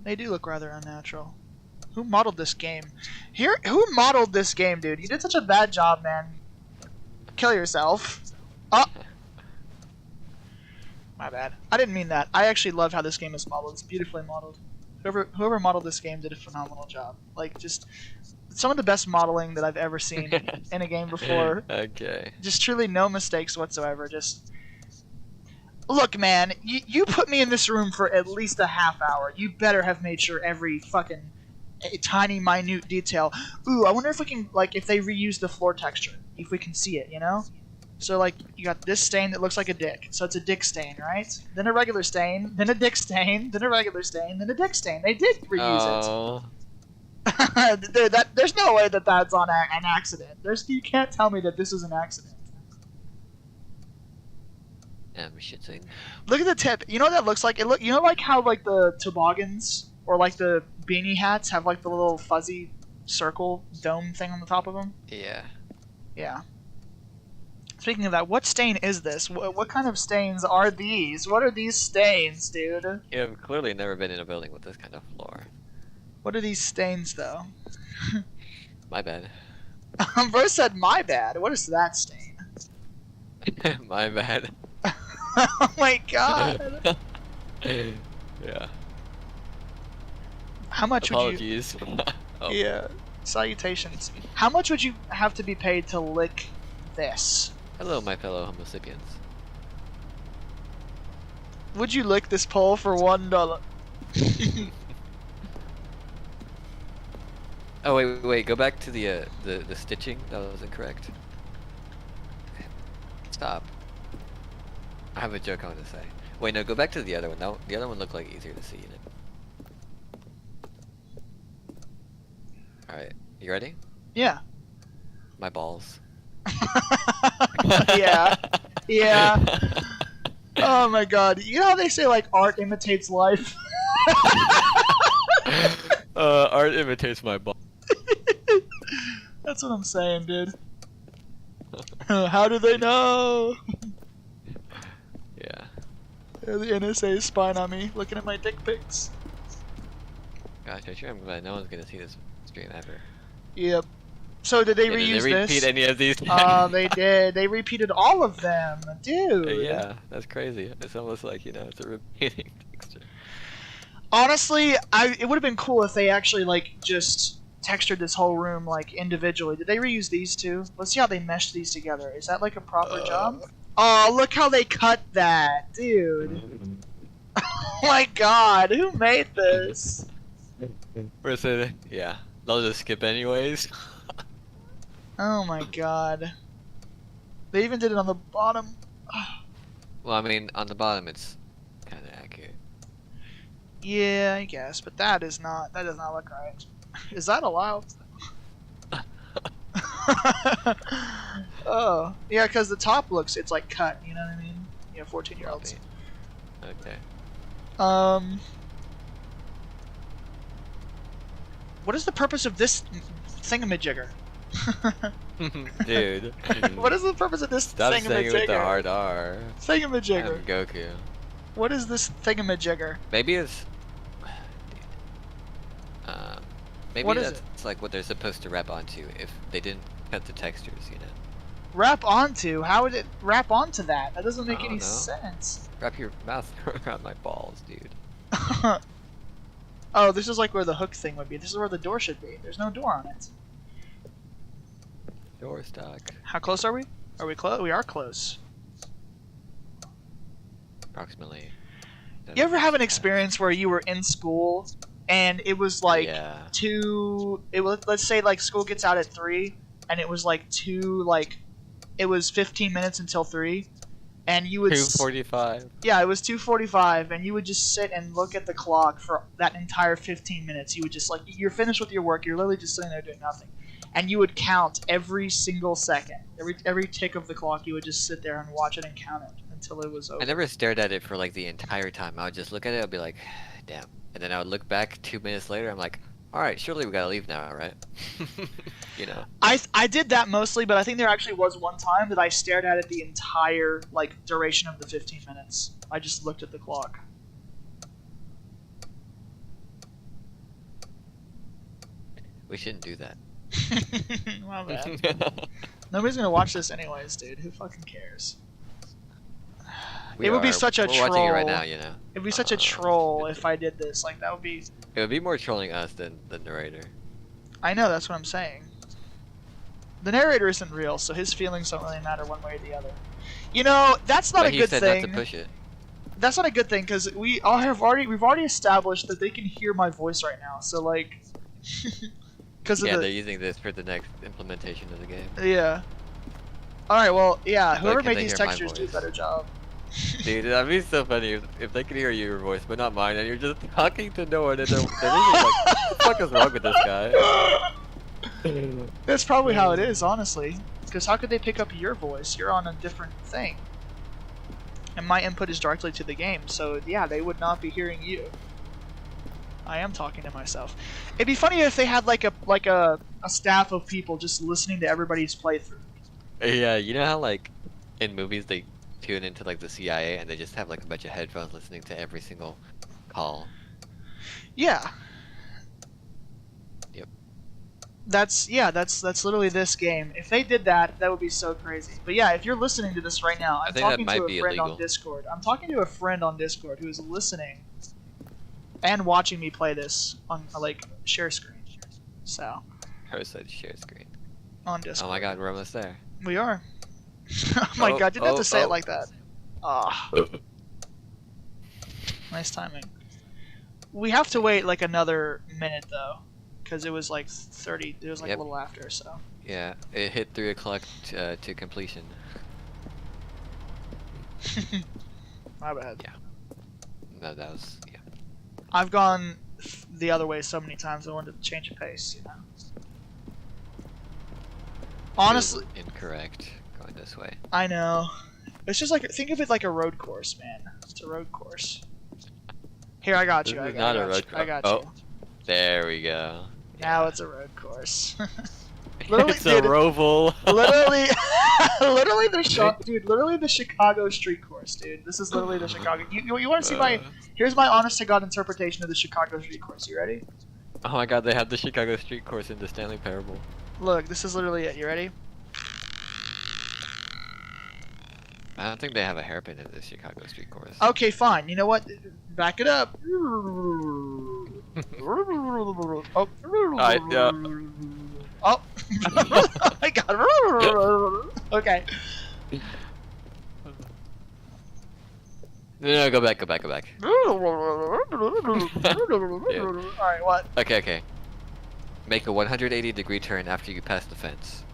They do look rather unnatural. Who modeled this game? Who modeled this game, dude? You did such a bad job, man. Kill yourself. Oh! My bad. I didn't mean that. I actually love how this game is modeled. It's beautifully modeled. Whoever modeled this game did a phenomenal job. Like, just some of the best modeling that I've ever seen in a game before. Okay. Just truly no mistakes whatsoever. Just look, man. You put me in this room for at least a half hour. You better have made sure every fucking tiny, minute detail. Ooh, I wonder if we can, like, if they reuse the floor texture, if we can see it, you know? So, like, you got this stain that looks like a dick. So it's a dick stain, right? Then a regular stain, then a dick stain, then a regular stain, then a dick stain. They did reuse it. Dude, there's no way that that's on an accident. You can't tell me that this is an accident. Shit thing. Look at the tip. You know what that looks like? You know, like how like the toboggans or like the beanie hats have like the little fuzzy circle dome thing on the top of them? Yeah. Yeah. Speaking of that, what stain is this? What kind of stains are these? What are these stains, dude? You have clearly never been in a building with this kind of floor. What are these stains, though? My bad. Bro said, my bad. What is that stain? My bad. Oh my god. Yeah. How much Apologies. would you... Oh. Yeah. Salutations. How much would you have to be paid to lick this? Hello, my fellow Homo sapiens. Would you lick this pole for $1? Oh wait, go back to the stitching. That was incorrect. Stop. I have a joke I want to say. Wait, no, go back to the other one. The other one looked like easier to see in it. Alright, you ready? Yeah. My balls. Yeah. Yeah. Oh my god. You know how they say, like, art imitates life? Art imitates my balls. That's what I'm saying, dude. How do they know? Yeah. The NSA is spying on me, looking at my dick pics. Gosh, I'm glad no one's gonna see this stream ever. Yep. So did they Yeah, reuse did they repeat this? any of these? They did. They repeated all of them, dude. Yeah, that's crazy. It's almost like, you know, it's a repeating texture. Honestly, it would have been cool if they actually, like, just textured this whole room, like, individually. Did they reuse these two? Let's see how they meshed these together. Is that, like, a proper job? Oh, look how they cut that, dude. Oh my god, who made this? Yeah, they'll just skip anyways. Oh my god. They even did it on the bottom. Well, I mean, on the bottom it's kind of accurate. Yeah, I guess, but that does not look right. Is that allowed? Oh, yeah, because the top looks, it's like cut, you know what I mean? Yeah, 14-year-olds. Okay. What is the purpose of this thingamajigger? Dude. What is the purpose of this Stop saying it with the thingamajigger? hard R. Thingamajigger. I'm Goku. What is this thingamajigger? Maybe it's... maybe What is that's like what they're supposed to wrap onto if they didn't cut the textures, you know? Wrap onto? How would it wrap onto that? That doesn't make I any don't know. sense. Wrap your mouth around my balls, dude. Oh, this is like where the hook thing would be. This is where the door should be. There's no door on it. Door stock. How close are we? Are we close? We are close. Approximately. You ever have an experience where you were in school and it was like Yeah. let's say like school gets out at 3 and it was like it was 15 minutes until 3 and you would 2:45. Yeah, it was 2:45 and you would just sit and look at the clock for that entire 15 minutes. You would just like, you're finished with your work, you're literally just sitting there doing nothing. And you would count every single second. Every tick of the clock, you would just sit there and watch it and count it until it was over. I never stared at it for like the entire time. I would just look at it, I'd be like, damn. And then I would look back 2 minutes later, I'm like, alright, surely we gotta leave now, right? You know. I did that mostly, but I think there actually was one time that I stared at it the entire like duration of the 15 minutes. I just looked at the clock. We shouldn't do that. My bad. Nobody's gonna watch this anyways, dude. Who fucking cares? It would be such a We're troll. watching it right now, you know. It'd be such a troll if I did this. Like, that would be... It would be more trolling us than the narrator. I know, that's what I'm saying. The narrator isn't real, so his feelings don't really matter one way or the other. You know, that's not But a good he said thing. not to push it. That's not a good thing, because we've already established that they can hear my voice right now, so like... Because Yeah, of they're using this for the next implementation of the game. Yeah. Alright, well, yeah, But whoever can made they these hear my textures do a voice? better job. Dude, that'd be so funny if they could hear your voice, but not mine, and you're just talking to no one, and they're just like, what the fuck is wrong with this guy? That's probably how it is, honestly. Because how could they pick up your voice? You're on a different thing. And my input is directly to the game, so yeah, they would not be hearing you. I am talking to myself. It'd be funny if they had like a staff of people just listening to everybody's playthrough. Yeah, you know how like in movies they tune into like the CIA and they just have like a bunch of headphones listening to every single call. Yeah. Yep. That's literally this game. If they did that, that would be so crazy. But yeah, if you're listening to this right now, I'm think that talking might to be a friend on illegal. Discord. I'm talking to a friend on Discord who is listening and watching me play this on like share screen. So Her said share screen. on Discord. Oh my god, we're almost there. We are. Oh my god, you didn't have to say it like that. Ah. Nice timing. We have to wait like another minute though, because it was like 30. It was like Yep. a little after, so. Yeah, it hit 3 o'clock to completion. My bad. Yeah. No, that was, yeah. I've gone the other way so many times. I wanted to change the pace, you know. Honestly, Incorrect. Going this way. I know. It's just like, think of it like a road course, man. It's a road course. Here, I got you. This I is got, not I a got road you. I got course. you. There we go. Now it's a road course. Literally, It's a dude, roval. literally, literally the Chicago street course, dude. This is literally the Chicago. You want to see my? Here's my honest to god interpretation of the Chicago street course. You ready? Oh my god, they have the Chicago street course in the Stanley Parable. Look, this is literally it. You ready? I don't think they have a hairpin in the Chicago street course. Okay, fine. You know what? Back it up. Oh. Yeah. Oh. I got it. Okay. No, go back. Alright, what? Okay. Make a 180-degree turn after you pass the fence.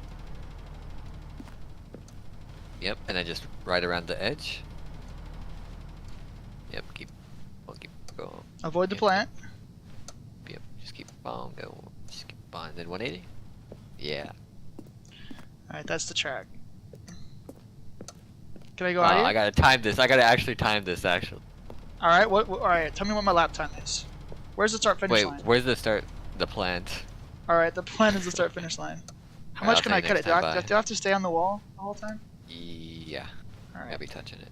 Yep, and then just right around the edge. Yep, keep going. Avoid the Yep, plant. Yep, just keep on going. Just keep on. Then 180. Yeah. Alright, that's the track. Can I go out here? I gotta time this. I gotta actually time this. Actually. Alright, alright, tell me what my lap time is. Where's the start finish line? Wait, where's the start? The plant. Alright, the plan is the start finish line. How much can I cut it? Do I have to stay on the wall the whole time? Yeah. Alright. I'll be touching it.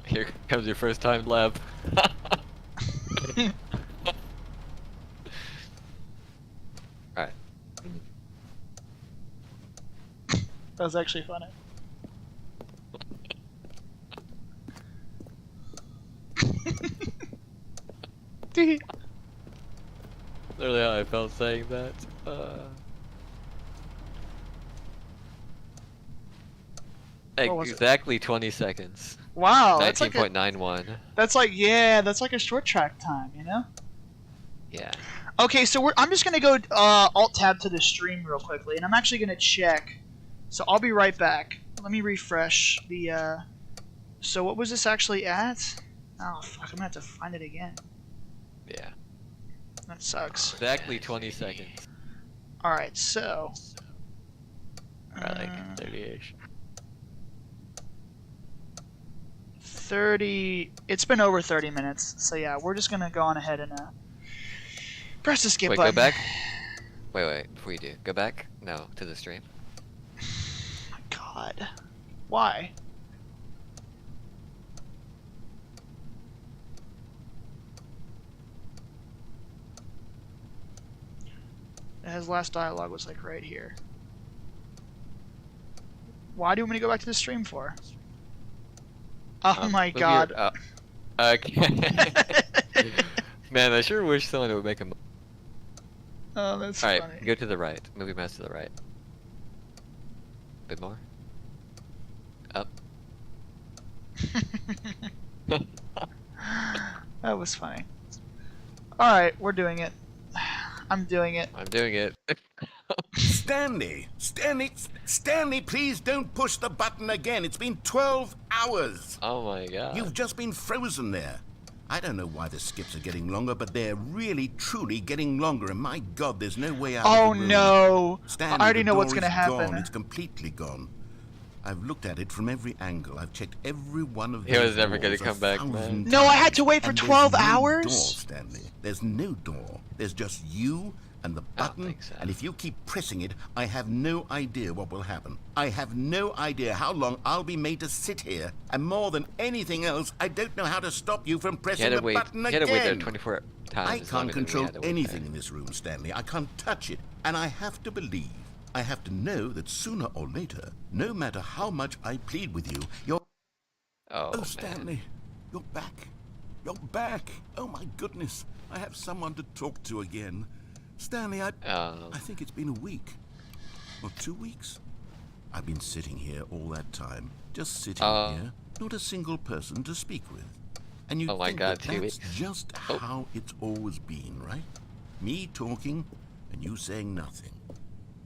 Here comes your first time lab. Alright. That was actually funny. Literally how I felt saying that. What was it? Exactly 20 seconds. Wow, that's like 19.91. that's like a short track time, you know? Yeah. Okay, so I'm just gonna go alt tab to the stream real quickly, and I'm actually gonna check. So I'll be right back. Let me refresh the. So what was this actually at? Oh fuck! I'm gonna have to find it again. Yeah. That sucks. Exactly 20 seconds. All right, so. Alright, like 30-ish. 30. It's been over 30 minutes, so yeah, we're just gonna go on ahead and press the skip Wait, button. go back. Wait, before you do. Go back? No, to the stream. My God, why? His last dialogue was like right here. Why do you want me to go back to the stream for? Oh my move God. your- okay. Man, I sure wish someone would make a. Oh, that's Alright, funny. go to the right. Move your mouse to the right. Bit more. Up. That was funny. Alright, we're doing it. I'm doing it. I'm doing it. Stanley, please don't push the button again. It's been 12 hours. Oh my god. You've just been frozen there. I don't know why the skips are getting longer, but they're really, truly getting longer. And my God, there's no way out Oh of the room. no! Stanley, I already the know what's door gonna is happen. Gone. It's completely gone. I've looked at it from every angle. I've checked every one of He was these never gonna walls come back, 1,000 man. No, I had to wait for and there's 12 no hours? Door, Stanley. There's no door. There's just you and the button. think so. And if you keep pressing it, I have no idea what will happen. I have no idea how long I'll be made to sit here. And more than anything else, I don't know how to stop you from You pressing had the to wait. button You again. had to wait there 24 times. I longer can't than we control had to wait anything there. in this room, Stanley. I can't touch it. And I have to believe. I have to know that sooner or later, no matter how much I plead with you, you're... Oh, Oh, man. Stanley, you're back. You're back. Oh, my goodness. I have someone to talk to again. Stanley, I think it's been a week. Or 2 weeks. I've been sitting here all that time. Just sitting here. Not a single person to speak with. And you Oh my think God, that 2 that's weeks. just how it's always been, right? Me talking and you saying nothing.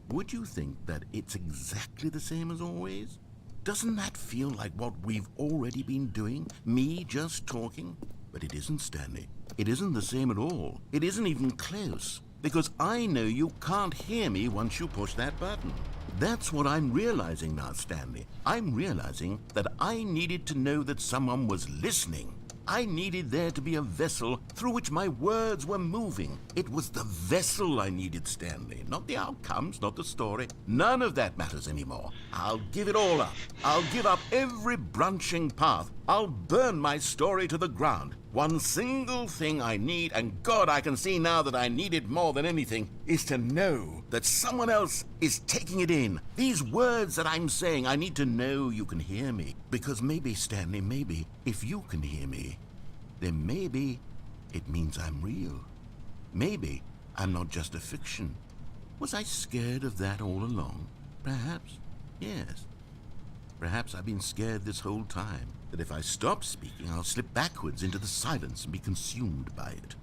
Would you think that it's exactly the same as always? Doesn't that feel like what we've already been doing? Me just talking? But it isn't, Stanley. It isn't the same at all. It isn't even close. Because I know you can't hear me once you push that button. That's what I'm realizing now, Stanley. I'm realizing that I needed to know that someone was listening. I needed there to be a vessel through which my words were moving. It was the vessel I needed, Stanley, not the outcomes, not the story. None of that matters anymore. I'll give it all up. I'll give up every branching path. I'll burn my story to the ground. One single thing I need, and God, I can see now that I need it more than anything, is to know that someone else is taking it in. These words that I'm saying, I need to know you can hear me. Because maybe, Stanley, maybe, if you can hear me, then maybe it means I'm real. Maybe I'm not just a fiction. Was I scared of that all along? Perhaps, yes. Perhaps I've been scared this whole time, that if I stop speaking, I'll slip backwards into the silence and be consumed by it.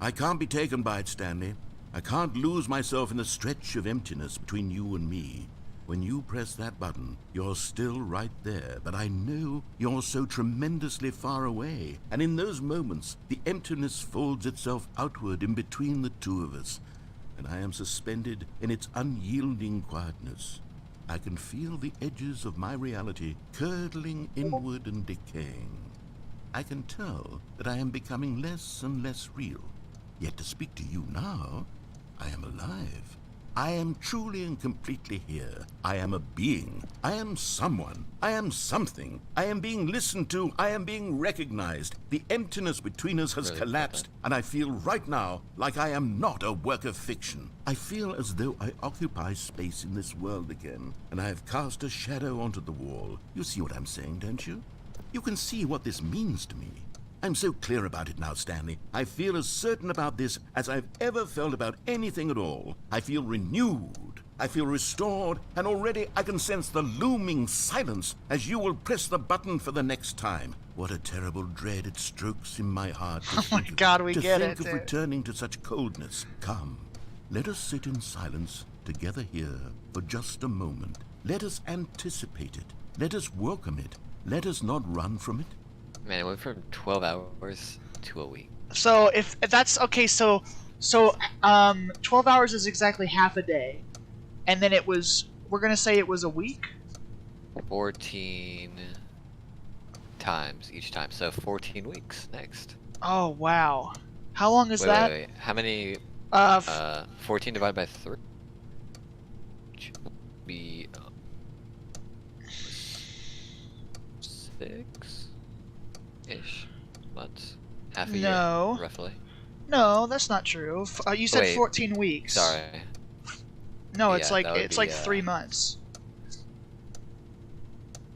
I can't be taken by it, Stanley. I can't lose myself in the stretch of emptiness between you and me. When you press that button, you're still right there, but I know you're so tremendously far away. And in those moments, the emptiness folds itself outward in between the two of us, and I am suspended in its unyielding quietness. I can feel the edges of my reality curdling inward and decaying. I can tell that I am becoming less and less real. Yet to speak to you now, I am alive. I am truly and completely here. I am a being. I am someone. I am something. I am being listened to. I am being recognized. The emptiness between us has collapsed, and I feel right now like I am not a work of fiction. I feel as though I occupy space in this world again, and I have cast a shadow onto the wall. You see what I'm saying, don't you? You can see what this means to me. I'm so clear about it now, Stanley. I feel as certain about this as I've ever felt about anything at all. I feel renewed. I feel restored, and already I can sense the looming silence as you will press the button for the next time. What a terrible dread it strokes in my heart. Oh my God, we get it. To think of returning to such coldness. Come, let us sit in silence together here for just a moment. Let us anticipate it. Let us welcome it. Let us not run from it. Man, it went from 12 hours to a week. So if that's okay, so 12 hours is exactly half a day, and then we're gonna say it was a week. 14 times each time, so 14 weeks next. Oh wow, how long is that? Wait. How many? 14 divided by 3. Which would be 6-ish months, half a year, roughly. No, that's not true. You said Wait, 14 weeks. Sorry. No, it's Yeah, like 3 months.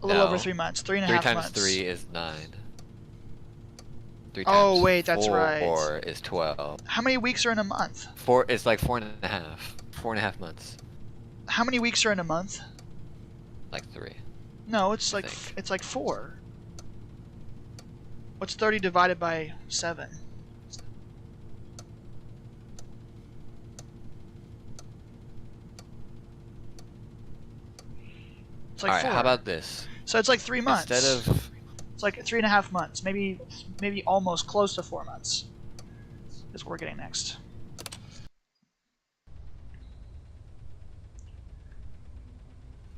A little over 3 months. 3.5 months. 3 times 3 is 9. 3 Oh times wait, that's 4 right. is 12. How many weeks are in a month? 4. It's like 4.5. 4.5 months. How many weeks are in a month? Like 3. No, it's I like think. it's like 4. What's 30 divided by 7? It's like All right, 4. how about this? So it's like 3 months. Instead of It's like 3.5 months, maybe almost close to 4 months. Is what we're getting next.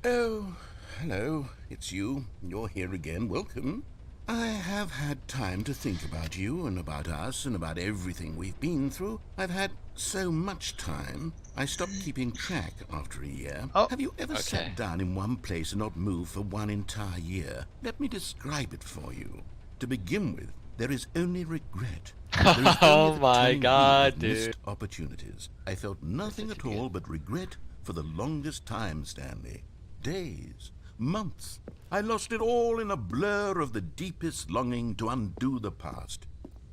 Oh, hello. It's you. You're here again. Welcome. I have had time to think about you and about us and about everything we've been through. I've had so much time, I stopped keeping track after a year. Oh. Have you ever Okay. sat down in one place and not moved for one entire year? Let me describe it for you. To begin with, there is only regret. There is Oh only the my turning wheel God, of missed dude. opportunities. I felt nothing at all but regret for the longest time, Stanley. Days, months. I lost it all in a blur of the deepest longing to undo the past.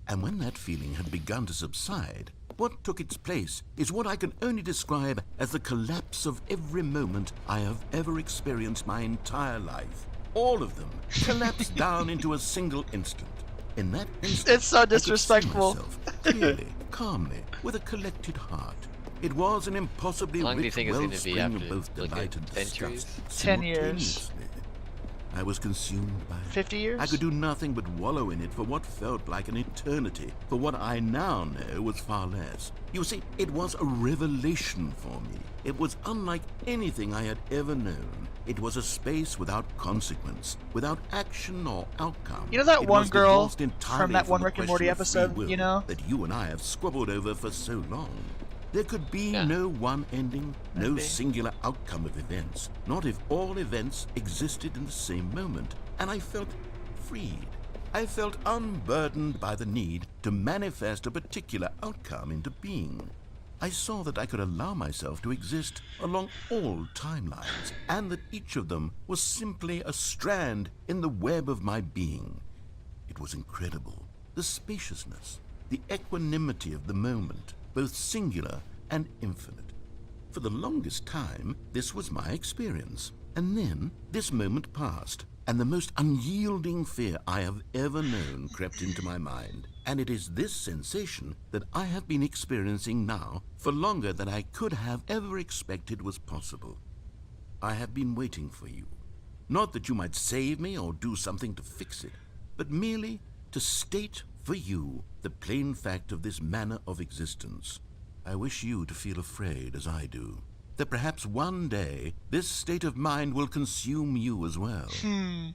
And when that feeling had begun to subside, what took its place is what I can only describe as the collapse of every moment I have ever experienced my entire life. All of them collapsed down into a single instant. In that instant, It's so I could see disrespectful. myself clearly, calmly, with a collected heart. It was an impossibly How long do you rich think it's going to be wellspring after of both like delight and centuries? disgust. 10 years. Simultaneously. I was consumed by it. 50 years? I could do nothing but wallow in it for what felt like an eternity, for what I now know was far less. You see, it was a revelation for me. It was unlike anything I had ever known. It was a space without consequence, without action or outcome. You know that It one was girl divorced entirely from that one the Rick and Morty question of free episode, will you know? that you and I have squabbled over for so long. There could be Yeah. no one ending, no Maybe. singular outcome of events, not if all events existed in the same moment. And I felt freed. I felt unburdened by the need to manifest a particular outcome into being. I saw that I could allow myself to exist along all timelines, and that each of them was simply a strand in the web of my being. It was incredible. The spaciousness, the equanimity of the moment, both singular and infinite. For the longest time, this was my experience. And then, this moment passed, and the most unyielding fear I have ever known crept into my mind. And it is this sensation that I have been experiencing now for longer than I could have ever expected was possible. I have been waiting for you. Not that you might save me or do something to fix it, but merely to state for you the plain fact of this manner of existence. I wish you to feel afraid, as I do, that perhaps one day this state of mind will consume you as well.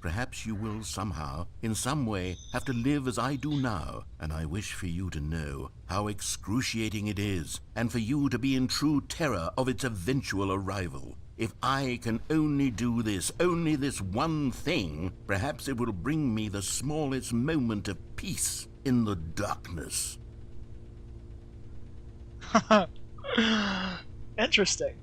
Perhaps you will somehow, in some way, have to live as I do now, and I wish for you to know how excruciating it is, and for you to be in true terror of its eventual arrival. If I can only do this, only this one thing, perhaps it will bring me the smallest moment of peace in the darkness. Interesting.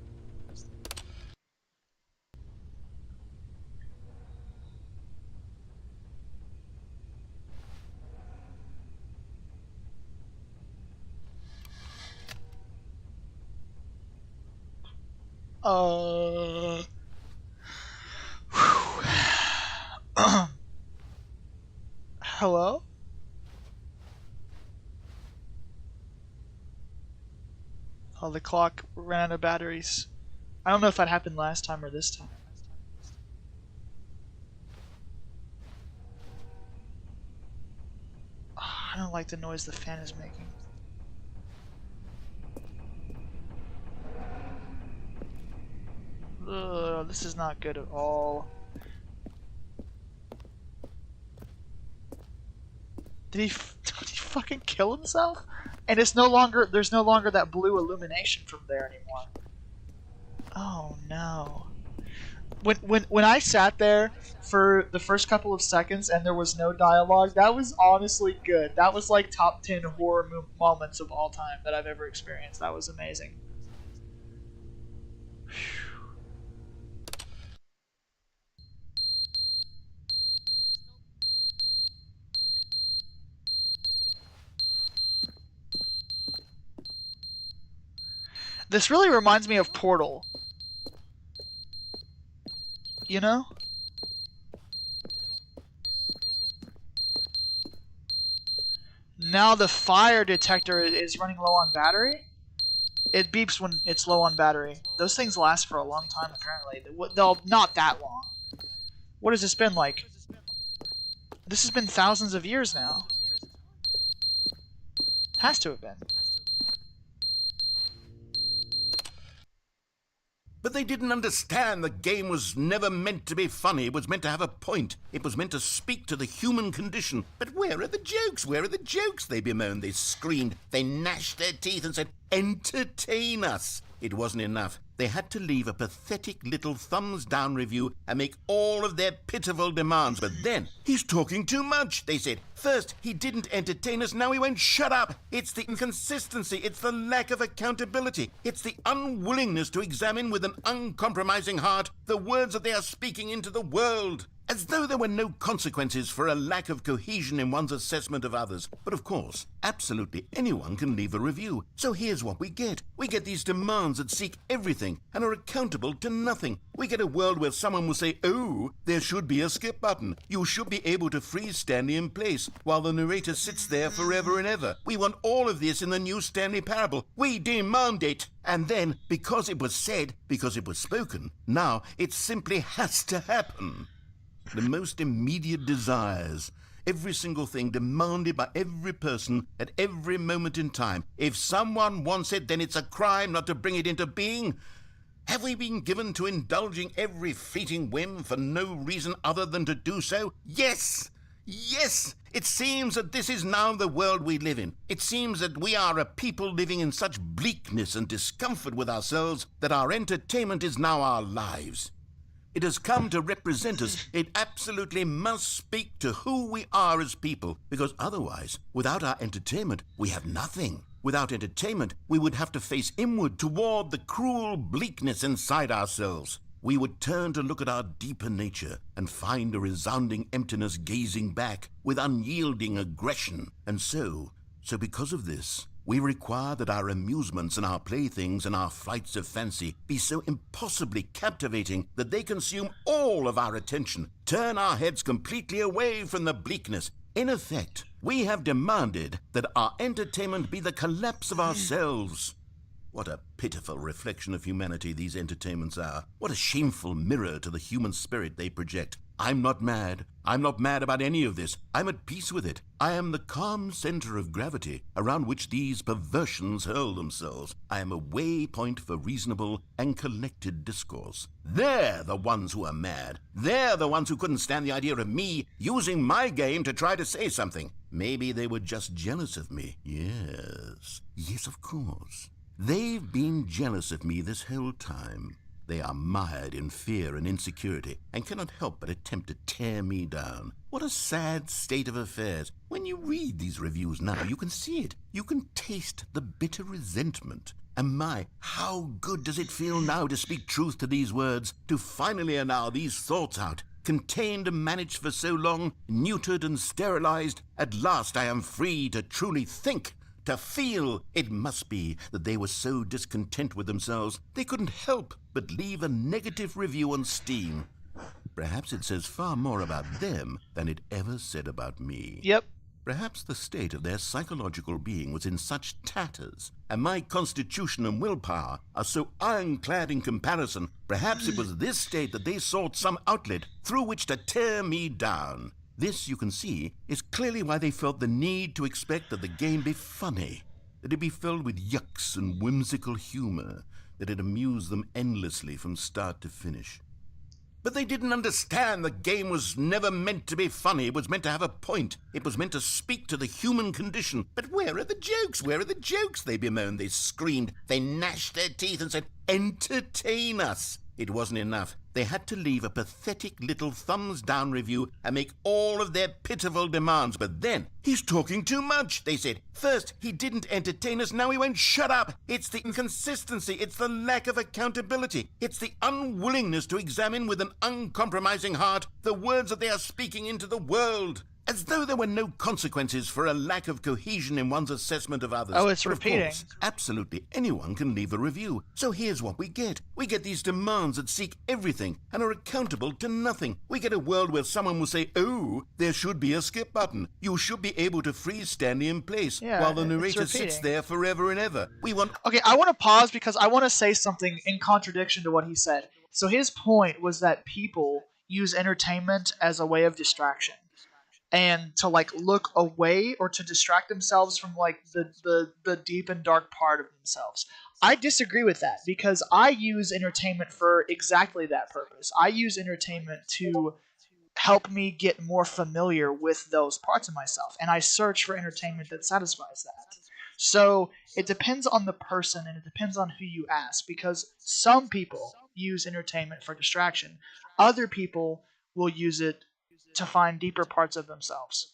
Hello? Oh, the clock ran out of batteries. I don't know if that happened last time or this time. I don't like the noise the fan is making. Ugh, this is not good at all. Did he fucking kill himself? And it's no longer, there's no longer that blue illumination from there anymore. Oh no. When I sat there for the first couple of seconds and there was no dialogue, that was honestly good. That was like top 10 horror moments of all time that I've ever experienced. That was amazing. This really reminds me of Portal. You know? Now the fire detector is running low on battery. It beeps when it's low on battery. Those things last for a long time, apparently. They'll not that long. What has this been like? This has been thousands of years now. Has to have been. But they didn't understand the game was never meant to be funny. It was meant to have a point. It was meant to speak to the human condition. But where are the jokes? Where are the jokes? They bemoaned, they screamed, they gnashed their teeth and said, entertain us. It wasn't enough. They had to leave a pathetic little thumbs-down review and make all of their pitiful demands. But then, he's talking too much, they said. First, he didn't entertain us, now he won't shut up. It's the inconsistency, it's the lack of accountability. It's the unwillingness to examine with an uncompromising heart the words that they are speaking into the world. As though there were no consequences for a lack of cohesion in one's assessment of others. But of course, absolutely anyone can leave a review. So here's what we get. We get these demands that seek everything and are accountable to nothing. We get a world where someone will say, oh, there should be a skip button. You should be able to freeze Stanley in place while the narrator sits there forever and ever. We want all of this in the new Stanley parable. We demand it. And then, because it was said, because it was spoken, now it simply has to happen. The most immediate desires, every single thing demanded by every person at every moment in time. If someone wants it, then it's a crime not to bring it into being. Have we been given to indulging every fleeting whim for no reason other than to do so? Yes! Yes! It seems that this is now the world we live in. It seems that we are a people living in such bleakness and discomfort with ourselves that our entertainment is now our lives. It has come to represent us. It absolutely must speak to who we are as people, because otherwise, without our entertainment, we have nothing. Without entertainment, we would have to face inward toward the cruel bleakness inside ourselves. We would turn to look at our deeper nature and find a resounding emptiness gazing back with unyielding aggression. And so because of this, we require that our amusements and our playthings and our flights of fancy be so impossibly captivating that they consume all of our attention, turn our heads completely away from the bleakness. In effect, We have demanded that our entertainment be the collapse of ourselves. What a pitiful reflection of humanity these entertainments are. What a shameful mirror to the human spirit they project. I'm not mad. I'm not mad about any of this. I'm at peace with it. I am the calm center of gravity around which these perversions hurl themselves. I am a waypoint for reasonable and collected discourse. They're the ones who are mad. They're the ones who couldn't stand the idea of me using my game to try to say something. Maybe they were just jealous of me. Yes. Yes, of course. They've been jealous of me this whole time. They are mired in fear and insecurity and cannot help but attempt to tear me down. What a sad state of affairs. When you read these reviews now, you can see it. You can taste the bitter resentment. And my, how good does it feel now to speak truth to these words, to finally allow these thoughts out. Contained and managed for so long, neutered and sterilized, at last I am free to truly think. To feel. It must be that they were so discontent with themselves they couldn't help but leave a negative review on Steam. Perhaps it says far more about them than it ever said about me. Yep. Perhaps the state of their psychological being was in such tatters, and my constitution and willpower are so ironclad in comparison. Perhaps it was this state that they sought some outlet through which to tear me down. This, you can see, is clearly why they felt the need to expect that the game be funny, that it be filled with yucks and whimsical humor, that it amuse them endlessly from start to finish. But they didn't understand the game was never meant to be funny. It was meant to have a point. It was meant to speak to the human condition. But where are the jokes? Where are the jokes? They bemoaned, they screamed, they gnashed their teeth and said, entertain us. It wasn't enough. They had to leave a pathetic little thumbs-down review and make all of their pitiful demands. But then, he's talking too much, they said. First, he didn't entertain us, now he won't shut up. It's the inconsistency, it's the lack of accountability. It's the unwillingness to examine with an uncompromising heart the words that they are speaking into the world. As though there were no consequences for a lack of cohesion in one's assessment of others. Oh, it's But of repeating. course, absolutely anyone can leave a review. So here's what we get. We get these demands that seek everything and are accountable to nothing. We get a world where someone will say, oh, there should be a skip button. You should be able to freeze Stanley in place Yeah, while the it's narrator sits repeating. there forever and ever. We want Okay, I want to pause because I want to say something in contradiction to what he said. So his point was that people use entertainment as a way of distraction. And to like look away or to distract themselves from like the deep and dark part of themselves. I disagree with that because I use entertainment for exactly that purpose. I use entertainment to help me get more familiar with those parts of myself, and I search for entertainment that satisfies that. So it depends on the person and it depends on who you ask, because some people use entertainment for distraction. Other people will use it to find deeper parts of themselves.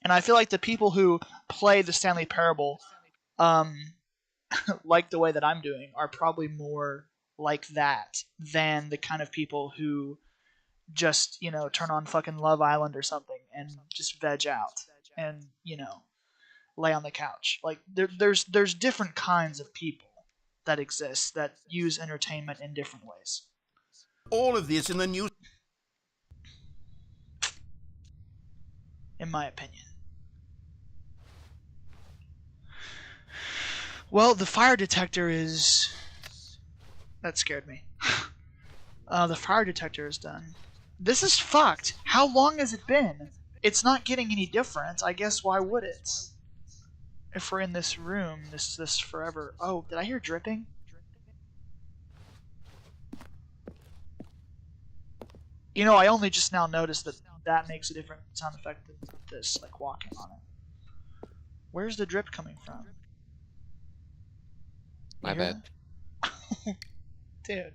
And I feel like the people who play the Stanley Parable, like the way that I'm doing, are probably more like that than the kind of people who just, turn on fucking Love Island or something and just veg out and, lay on the couch. Like there's different kinds of people that exist that use entertainment in different ways. all of this in the news. In my opinion. Well, the fire detector is... That scared me. The fire detector is done. This is fucked. How long has it been? It's not getting any different. I guess why would it? If we're in this room, this forever... Oh, did I hear dripping? I only just now noticed that makes a different sound effect than this, like walking on it. Where's the drip coming from? My You hear bad. that? Dude.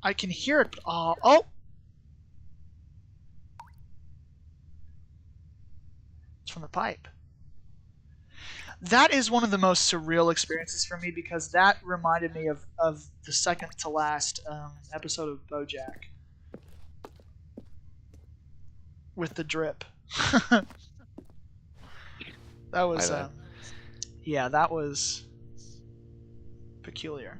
I can hear it. Oh! It's from the pipe. That is one of the most surreal experiences for me because that reminded me of the second to last episode of BoJack with the drip. That was My bad. yeah, that was peculiar.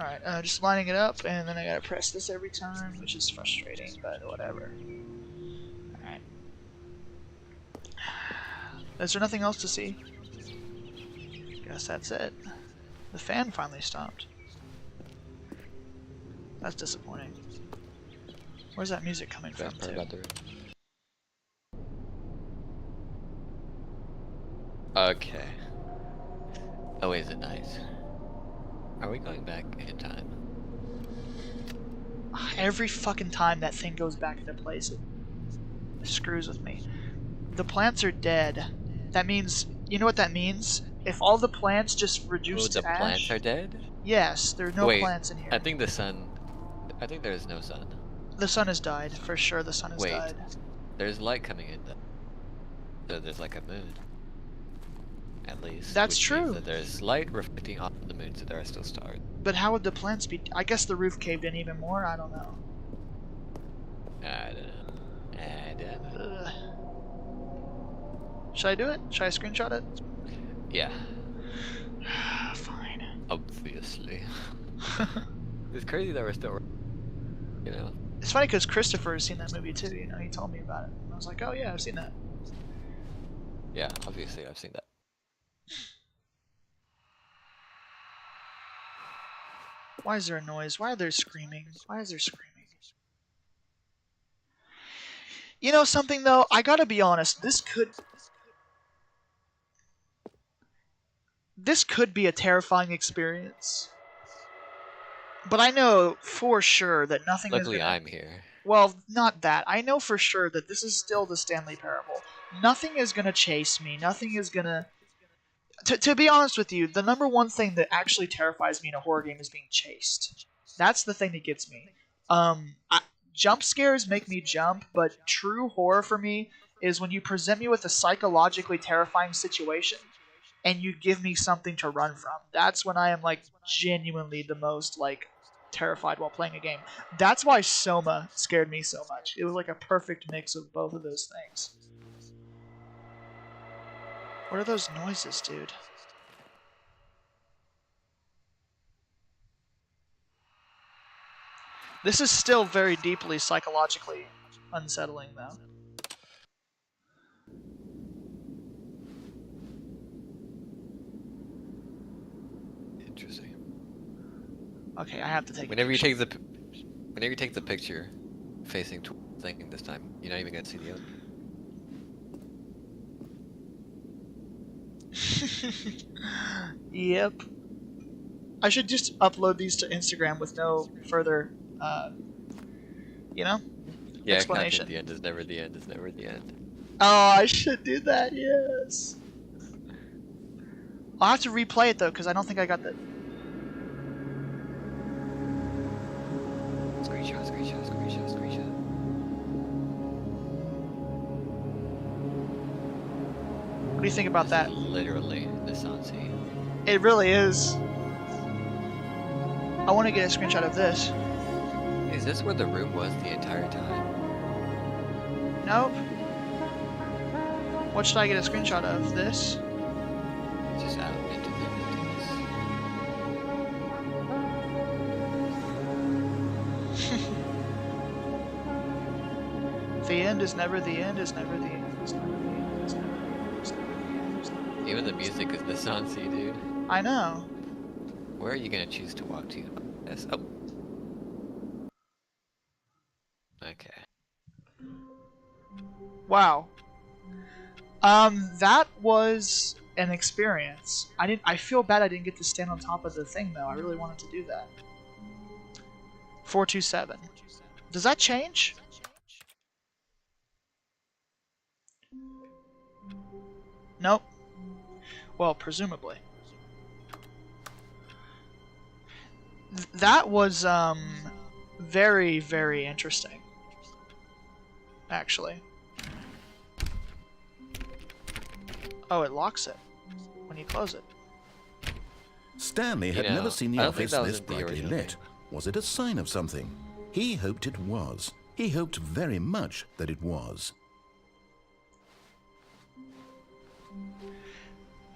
Alright, just lining it up, and then I gotta press this every time, which is frustrating, but whatever. Alright. Is there nothing else to see? Guess that's it. The fan finally stopped. That's disappointing. Where's that music coming from, too? Okay. Oh, is it nice? Are we going back in time? Every fucking time that thing goes back into place, it screws with me. The plants are dead. That means, you know what that means? If all the plants just reduce to the ash... plants are dead? Yes, there are no plants in here. I think the sun... I think there is no sun. The sun has died, for sure the sun has died. There's light coming in though. So there's like a moon. At least. That's which true. means that there's light reflecting off the moon, so there are still stars. But how would the plants be... I guess the roof caved in even more? I don't know. I don't know. Should I do it? Should I screenshot it? Yeah. Fine. Obviously. It's crazy that we're still... You know? It's funny because Christopher has seen that movie too, you know, he told me about it. And I was like, oh yeah, I've seen that. Yeah, obviously I've seen that. Why is there a noise? Why are there screaming? Why is there screaming? You know something though? I gotta be honest, this could be a terrifying experience. But I know for sure that nothing Luckily is gonna... I'm here. Well, not that. I know for sure that this is still the Stanley Parable. Nothing is gonna chase me. Nothing is gonna... To be honest with you, the number one thing that actually terrifies me in a horror game is being chased. That's the thing that gets me. Jump scares make me jump, but true horror for me is when you present me with a psychologically terrifying situation and you give me something to run from. That's when I am like genuinely the most like terrified while playing a game. That's why Soma scared me so much. It was like a perfect mix of both of those things. What are those noises, dude? This is still very deeply psychologically unsettling, though. Interesting. Okay, I have to take. Whenever you take the picture, facing towards the thing this time, you're not even gonna see the other. Yep. I should just upload these to Instagram with no further, you know, explanation. The end is never the end. Is never the end. Oh, I should do that. Yes. I'll have to replay it though, because I don't think I got the. Screenshot. What do you think about that? Literally the sunset. It really is. I want to get a screenshot of this. Is this where the room was the entire time? Nope. What should I get a screenshot of? This? Just out into the emptiness. The end is never the end is never the end is never the end is never the end is never the end is never the end. Even the music is the sunset, dude. I know. Where are you gonna choose to walk to? Yes. Oh. Okay. Wow. That was an experience. I feel bad I didn't get to stand on top of the thing though. I really wanted to do that. 427. Does that change? Nope. Well, presumably. That was very, very interesting. Actually. Oh, it locks it when you close it. Stanley had never seen the I don't think office that was this in the brightly original lit. Was it a sign of something? He hoped it was. He hoped very much that it was.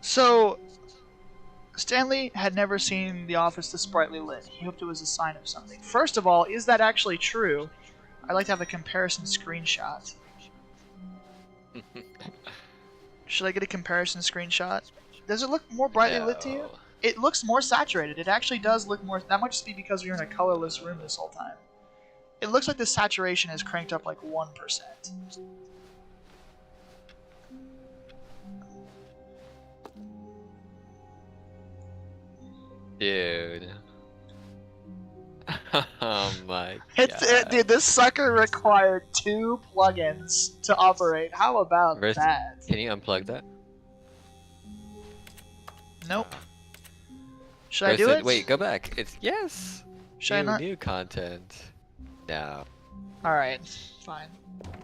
So, Stanley had never seen the office this brightly lit. He hoped it was a sign of something. First of all, is that actually true? I'd like to have a comparison screenshot. Should I get a comparison screenshot? Does it look more brightly lit to you? No. It looks more saturated. It actually does look more... That might just be because we were in a colorless room this whole time. It looks like the saturation is cranked up like 1%. Dude. Oh my god. Dude, this sucker required 2 plugins to operate. How about Versus- that? Can you unplug that? Nope. Should I do Versus- it? Wait, go back. It's yes. Should I not? New content. No. Alright, fine.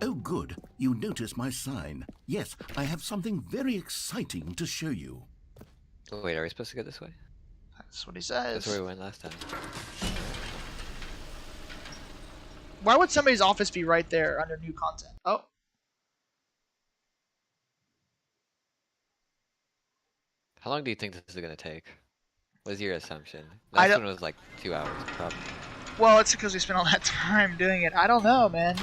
Oh, good. You notice my sign. Yes, I have something very exciting to show you. Wait, are we supposed to go this way? That's what he says. That's where we went last time. Why would somebody's office be right there under new content? Oh. How long do you think this is gonna take? What's your assumption? I Last don't- one was like 2 hours, probably. Well, it's because we spent all that time doing it. I don't know, man.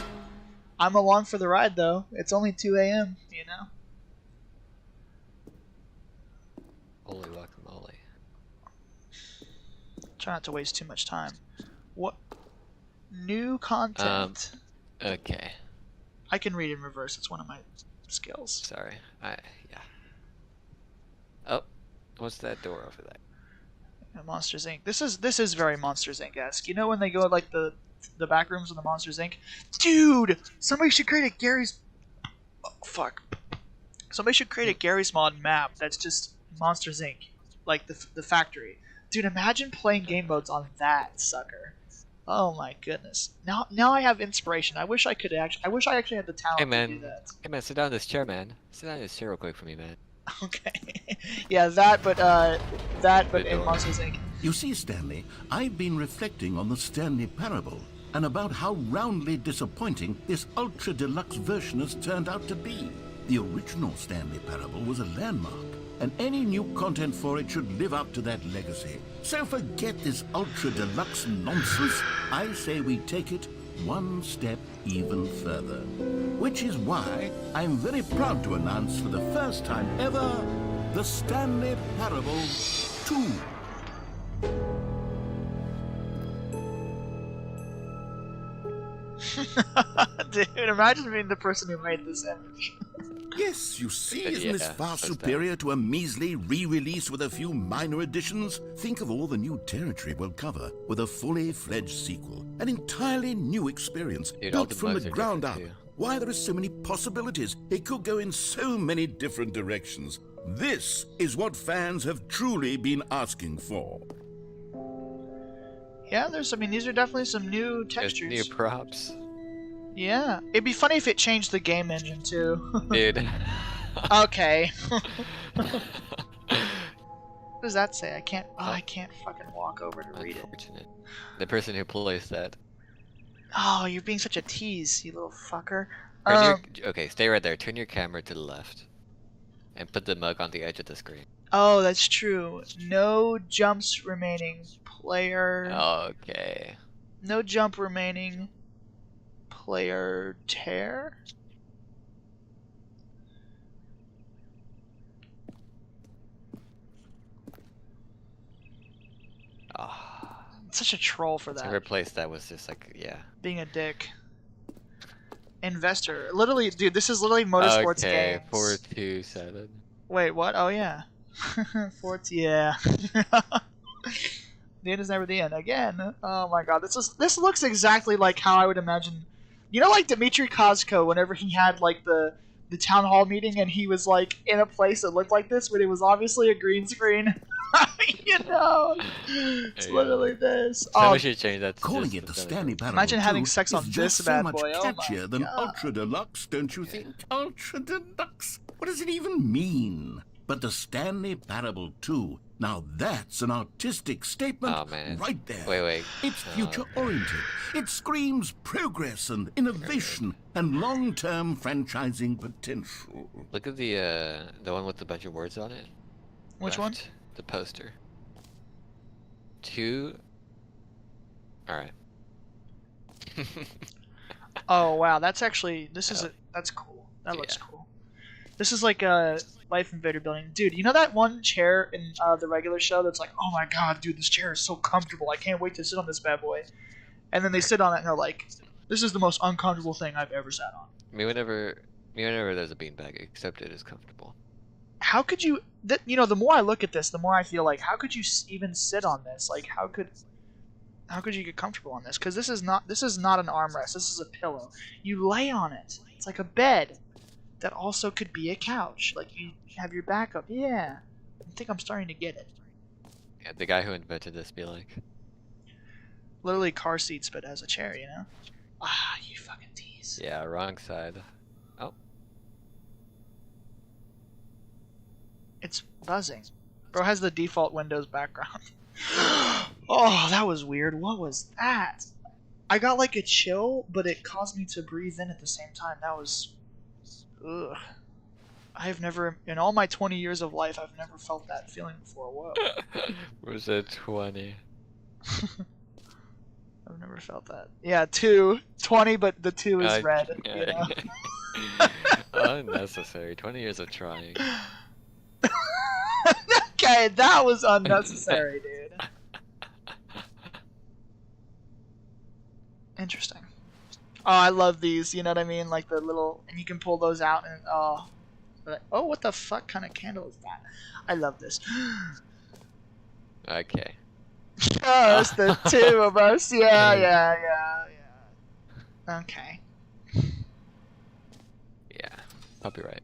I'm along for the ride, though. It's only 2 a.m., you know? Holy guacamole. Try not to waste too much time. What? New content. Okay. I can read in reverse. It's one of my skills. Sorry. Yeah. Oh, what's that door over there? Monsters Inc. This is very Monsters Inc.-esque. You know when they go like the back rooms of the Monsters Inc. Dude, somebody should create a Gary's. Oh, fuck. Somebody should create a Gary's Mod map that's just Monsters Inc. Like the factory. Dude, imagine playing game modes on that sucker. Oh my goodness. Now I have inspiration. I wish I actually had the talent Hey to do man. that. Hey man, sit down in this chair, man. Sit down in this chair real quick for me, man. Okay. Yeah, that but Good in door. Monsters Inc. You see, Stanley, I've been reflecting on the Stanley Parable and about how roundly disappointing this ultra deluxe version has turned out to be. The original Stanley Parable was a landmark, and any new content for it should live up to that legacy. So forget this ultra deluxe nonsense. I say we take it one step even further. Which is why I'm very proud to announce for the first time ever, the Stanley Parable 2. Dude, imagine being the person who made this image. Yes, you see, isn't this Yeah, far that's superior to a measly re-release with a few minor additions? Think of all the new territory we'll cover with a fully fledged sequel. An entirely new experience, Dude, all built the from bugs the are ground up. different, too. Why, there are so many possibilities. It could go in so many different directions. This is what fans have truly been asking for. Yeah, these are definitely some new There's textures. new props. Yeah, it'd be funny if it changed the game engine too. Dude. Okay. What does that say? I can't fucking walk over to read it. Unfortunate. The person who plays that. Oh, you're being such a tease, you little fucker. Okay, stay right there. Turn your camera to the left. And put the mug on the edge of the screen. Oh, that's true. No jumps remaining. Player. Okay. No jump remaining. Player tear? Ah. Such a troll for To that. replace that was just like, yeah. Being a dick. Investor. Literally, dude, this is literally motorsports Okay, games. 427. Wait, what? Oh, yeah. Yeah. The end is never the end. Again. Oh my god. This looks exactly like how I would imagine. You know, like Dmitry Kozko, whenever he had like the town hall meeting and he was like in a place that looked like this, but it was obviously a green screen. You know, it's Yeah. literally this. Somebody should change that to Calling just it the Stanley Stanley Parable. Parable Imagine having 2 sex on is this just so bad much boy. Oh my catchier than God. Ultra Deluxe, don't you think? Ultra Deluxe? What does it even mean? But the Stanley Parable 2, now that's an artistic statement Oh, man. right there. Wait. It's future-oriented. It screams progress and innovation and long-term franchising potential. Look at the one with a bunch of words on it. Which one? Left. The poster. 2. All right. Oh wow, that's actually that's cool. That looks Yeah. cool. This is like a Life Invader building, dude. You know that one chair in the regular show that's like, oh my god, dude, this chair is so comfortable. I can't wait to sit on this bad boy. And then they sit on it and they're like, this is the most uncomfortable thing I've ever sat on. Me whenever there's a beanbag, except it is comfortable. How could you? The more I look at this, the more I feel like, how could you even sit on this? Like, how could you get comfortable on this? Because this is not an armrest. This is a pillow. You lay on it. It's like a bed that also could be a couch. Like you have your backup. Yeah, I think I'm starting to get it. Yeah, the guy who invented this be like, Literally car seats, but as a chair. You know? Ah, you fucking tease. yeah, wrong side. Oh, It's buzzing. Bro has the default Windows background. Oh, that was weird. What was that? I got like a chill, but it caused me to breathe in at the same time. That was... Ugh. I've never, in all my 20 years of life, I've never felt that feeling before. Whoa. was it 20? I've never felt that. Yeah, 20, but the 2 is red. Yeah. You know? Unnecessary. 20 years of trying. Okay, that was unnecessary, dude. Interesting. Oh, I love these. You know what I mean? Like the little, and you can pull those out, and oh, what the fuck kind of candle is that? I love this. Okay. Just the 2 of us. Yeah. Okay. Yeah, copyright.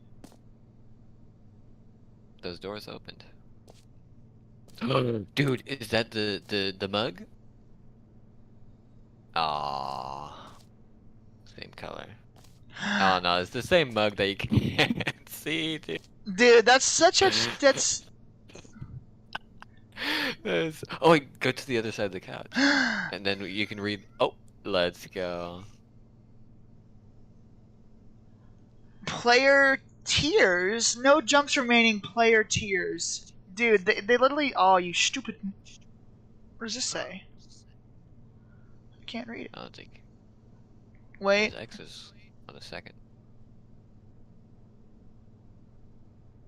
Those doors opened. Dude, is that the mug? Aww. Same color. Oh no, it's the same mug that you can't see, dude. Dude, that's such a that's. Oh, wait, go to the other side of the couch, and then you can read. Oh, let's go. Player tiers? No jumps remaining. Player tiers. Dude, they literally. Oh, you stupid. What does this say? I can't read it. I don't think. Wait. There's X's on the second.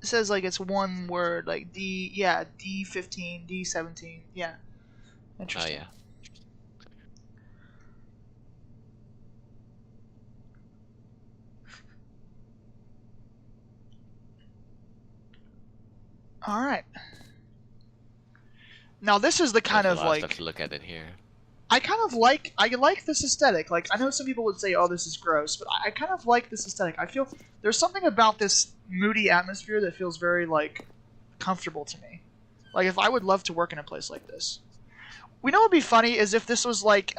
It says like it's one word, like D15, D17, yeah. Interesting. Oh yeah. All right. Now this is the kind There's of a lot like stuff to look at in here. I like this aesthetic. Like I know some people would say, "Oh, this is gross," but I kind of like this aesthetic. I feel there's something about this moody atmosphere that feels very like comfortable to me. Like if I would love to work in a place like this. We know what would be funny is if this was like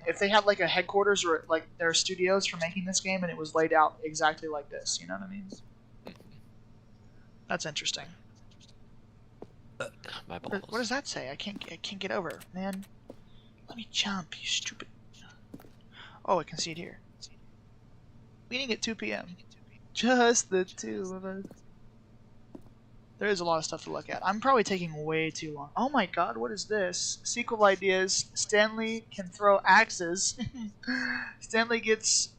if they had like a headquarters or like their studios for making this game and it was laid out exactly like this. You know what I mean? That's interesting. My balls. What does that say? I can't get over, man. Let me jump, you stupid. Oh, I can see it here. Meeting at 2 p.m. Just the 2 of us. There is a lot of stuff to look at. I'm probably taking way too long. Oh my god, what is this? Sequel ideas. Stanley can throw axes. Stanley gets...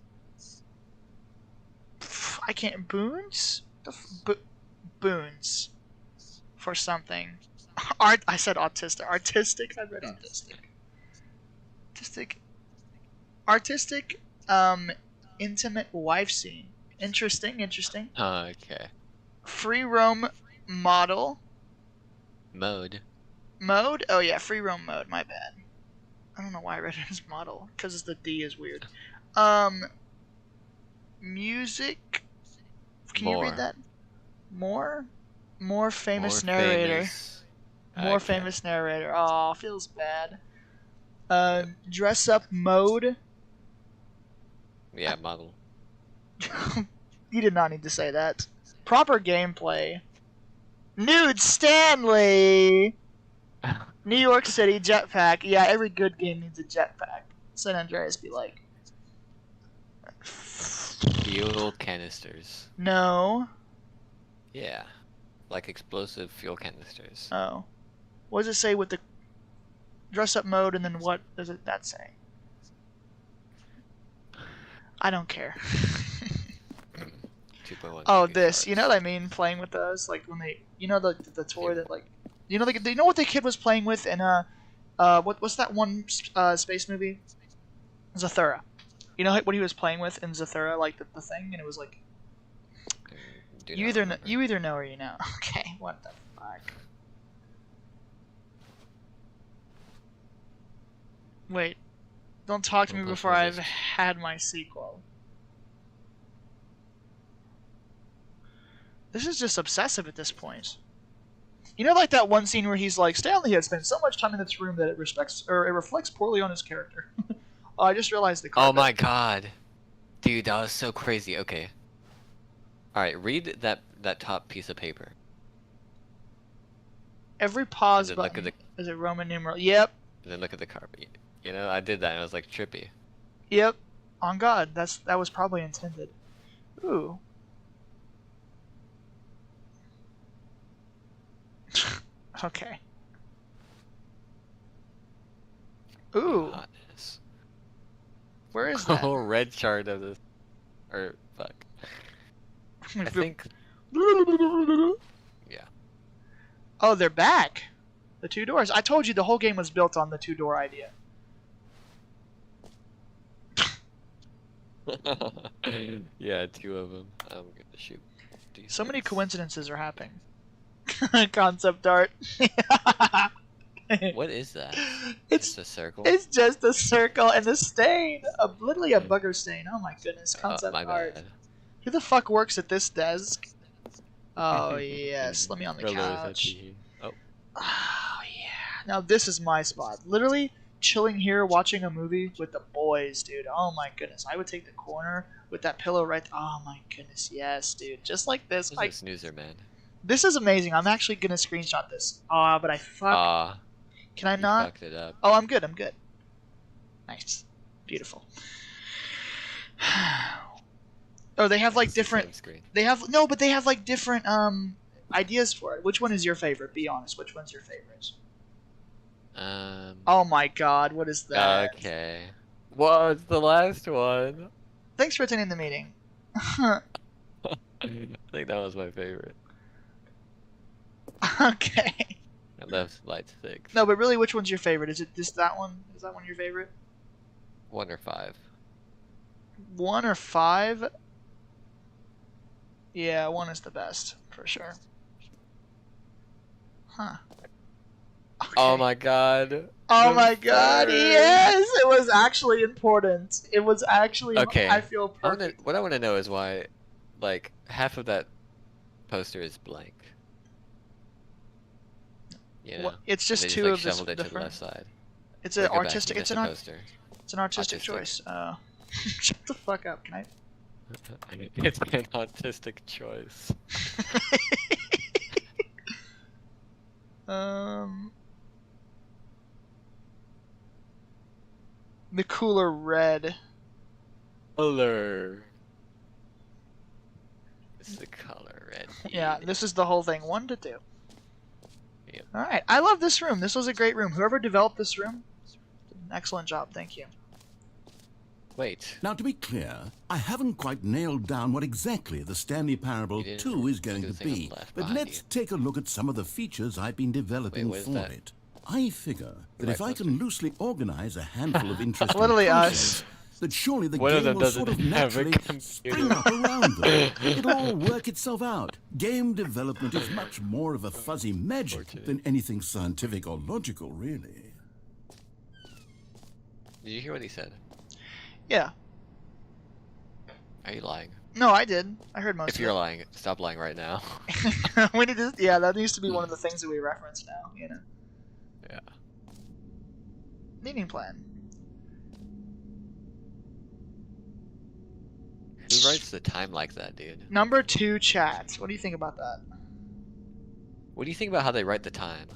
I can't... Boons? Boons. For something. I said autistic. Artistic? I read autistic. Artistic, intimate wife scene. Interesting. Okay. Free roam model. Mode. Mode? Oh yeah, free roam mode, my bad. I don't know why I read it as model, because the D is weird. Music. Can you read that? More famous narrator. More famous narrator. Oh, feels bad. Dress up mode. Yeah, model. You did not need to say that. Proper gameplay. Nude Stanley! New York City jetpack. Yeah, every good game needs a jetpack. San Andreas be like. Fuel canisters. No. Yeah. Like explosive fuel canisters. Oh. What does it say with the... dress up mode, and then what does that say? I don't care. 2.1. Oh, this. You know what I mean? Playing with those, like when they, the toy that like, you know what the kid was playing with in what's that one space movie? Zathura. You know what he was playing with in Zathura, like the thing, and it was like. You either know or you know. Okay, what the fuck? Wait, don't talk to me before I've had my sequel. This is just obsessive at this point. You know, like that one scene where he's like, Stanley has spent so much time in this room that it reflects poorly on his character. Oh, I just realized the carpet. Oh my god. Dude, that was so crazy. Okay. Alright, read that top piece of paper. Every pause button is a Roman numeral. Yep. And then look at the carpet. You know, I did that and I was like, trippy. Yep. On God, that was probably intended. Ooh. Okay. Ooh. Hotness. Where is that? Oh, red chart of this. Or, fuck. I think. Yeah. Oh, they're back. The 2 doors. I told you the whole game was built on the 2-door idea. Yeah, 2 of them. I'm gonna shoot. So many coincidences are happening. Concept art. What is that? It's a circle. It's just a circle and a stain. Literally a bugger stain. Oh my goodness. Concept my art. bad. Who the fuck works at this desk? Oh yes. Let me on the couch. Oh. Oh yeah. Now this is my spot. Literally chilling here watching a movie with the boys, dude. Oh my goodness. I would take the corner with that pillow right. Oh my goodness. Yes, dude. Just like this. Who's a snoozer, man? This is amazing. I'm actually gonna screenshot this. But I fuck. Can I not? Fucked it up. Oh, I'm good. I'm good. Nice. Beautiful. Oh, they have like different. They have but they have like different ideas for it. Which one is your favorite? Be honest. Which one's your favorite? Oh my God! What is that? Okay. What's the last one? Thanks for attending the meeting. I think that was my favorite. Okay. I left light 6. No, but really, which one's your favorite? Is it that one? Is that one your favorite? 1 or 5. 1 or 5? Yeah, 1 is the best for sure. Huh. Okay. Oh my god. Oh my god, yes! It was actually important. It was actually... Okay. I feel perfect. What I want to know is why, like, half of that poster is blank. You know? Well, it's just just, 2 like, of this shoveled it to the different... left side. It's an artistic... It's an Autistic. artistic choice. Shut the fuck up, can I... It's an autistic choice. The cooler red. Color. It's the color red. Yeah, this is the whole thing. 1 to 2. Yep. Alright, I love this room. This was a great room. Whoever developed this room, excellent job. Thank you. Wait. Now, to be clear, I haven't quite nailed down what exactly the Stanley Parable 2 is going to be, but let's take a look at some of the features I've been developing for it. I figure that if I can loosely organize a handful of interesting concepts, that surely the game will sort of naturally spring up around them. It'll all work itself out. Game development is much more of a fuzzy magic than anything scientific or logical, really. Did you hear what he said? Yeah. Are you lying? No, I did. I heard most of it. If you're lying, stop lying right now. We need to, yeah, that needs to be one of the things that we reference now, you know? Yeah. Meeting plan. Who writes the time like that, dude? Number 2 chat. What do you think about that? What do you think about how they write the time?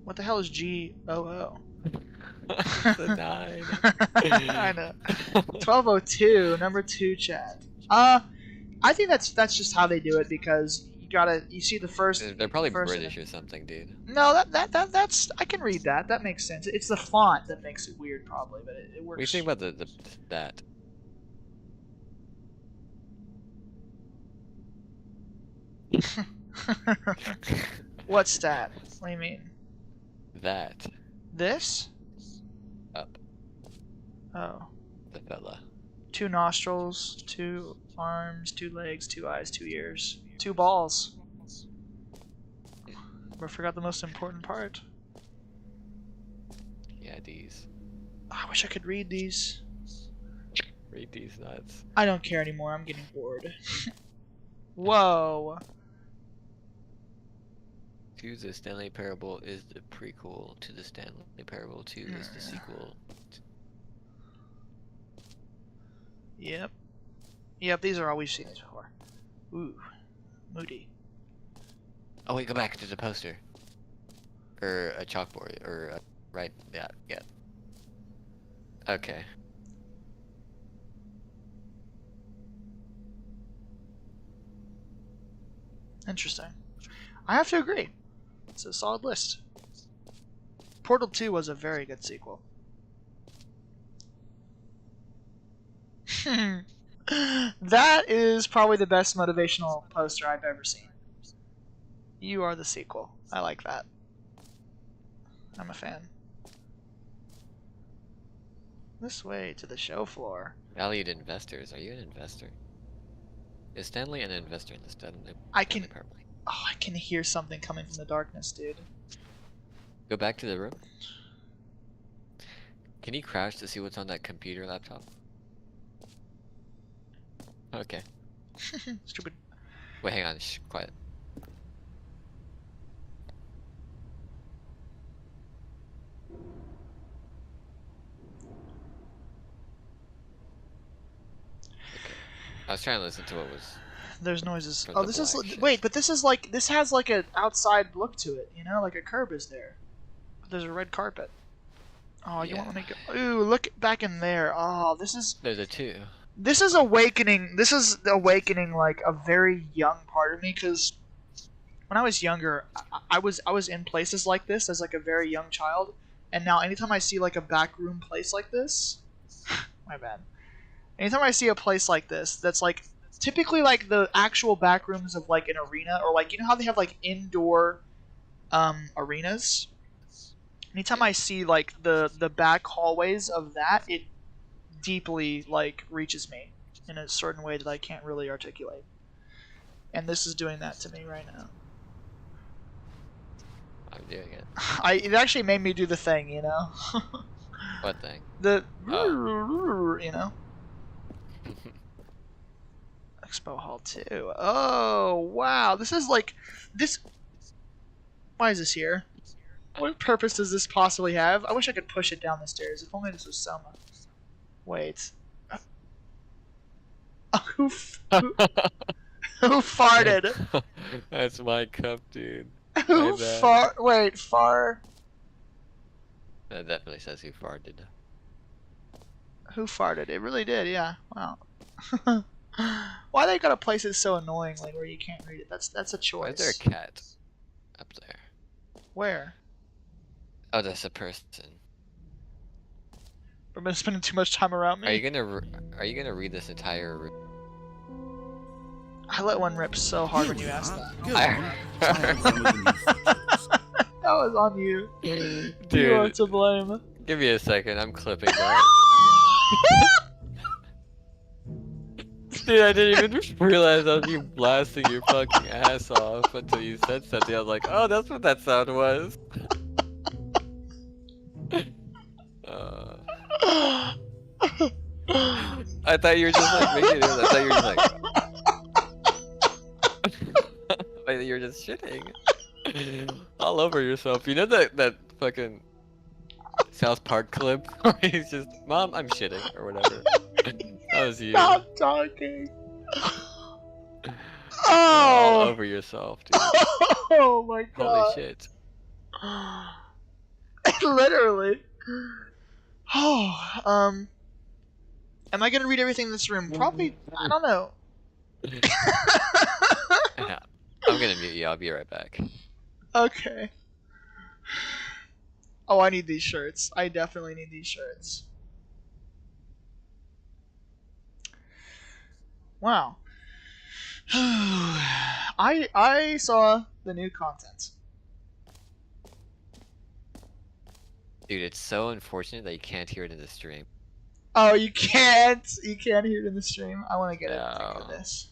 What the hell is GOO? The 9. I know. 1202, number 2 chat. I think that's just how they do it because you see the first. They're probably first British or something, dude. No, that's I can read that. That makes sense. It's the font that makes it weird, probably, but it works. What do you think about that? What stat? What do you mean? That. This? Up. Oh. The fella. 2 nostrils, 2 arms, 2 legs, 2 eyes, 2 ears, 2 balls. I forgot the most important part. Yeah, these. I wish I could read these. Read these nuts. I don't care anymore. I'm getting bored. Whoa. To the Stanley Parable is the prequel to the Stanley Parable 2 is the sequel. Yep. Yep, these are all we've seen before. Ooh. Moody. Oh wait, go back to the poster. Or a chalkboard, or right, yeah. Okay. Interesting. I have to agree. It's a solid list. Portal 2 was a very good sequel. That is probably the best motivational poster I've ever seen. You are the sequel. I like that. I'm a fan. This way to the show floor. Valued investors. Are you an investor? Is Stanley an investor in the Stanley Parable? Oh, I can hear something coming from the darkness, dude. Go back to the room. Can you crash to see what's on that computer laptop? Okay. Stupid. Wait, hang on. Shh, quiet. Okay. I was trying to listen to what was. There's noises. From Oh, the this is black shit. wait, but this is like this has like an outside look to it, you know, like a curb is there. But there's a red carpet. Oh, you Yeah. want me to go? Ooh, look back in there. Oh, this is There's a 2. this is awakening. This is awakening like a very young part of me because when I was younger, I was in places like this as like a very young child, and now anytime I see like a back room place like this, my bad. Anytime I see a place like this, that's like typically like the actual back rooms of like an arena, or like you know how they have like indoor arenas. Anytime I see like the back hallways of that, it deeply like reaches me in a certain way that I can't really articulate. And this is doing that to me right now. I'm doing it. It actually made me do the thing, you know. What thing? The Oh. you know. Expo Hall 2. Oh wow, this is like this. Why is this here? What purpose does this possibly have? I wish I could push it down the stairs. If only this was Selma. Wait. Who farted? That's my cup, dude. Who bad. Wait, far. That definitely says who farted. Who farted? It really did. Yeah. Wow. Why they gotta place it so annoyingly where you can't read it? That's a choice. Why is there a cat up there? Where? Oh, that's a person. I've been spending too much time around me. Are you gonna read this entire? I let one rip so hard when you asked that. Go on. Try out some of the new features. That was on you. Dude, You are to blame. give me a second. I'm clipping that. Dude, I didn't even realize that was you blasting your fucking ass off until you said something. I was like, oh, that's what that sound was. I thought you were just like making it. I thought you were just like. I thought you were just shitting all over yourself. You know that fucking South Park clip where he's just, "Mom, I'm shitting" or whatever. That was you. Stop talking. All Oh. over yourself, dude. Oh my god. Holy shit. Literally. Oh, am I gonna read everything in this room? Probably. I don't know. Yeah. I'm gonna mute you. I'll be right back. Okay. Oh, I need these shirts. I definitely need these shirts. Wow. I saw the new content. Dude, it's so unfortunate that you can't hear it in the stream. Oh, you can't hear it in the stream. I want to get a thing of No. this.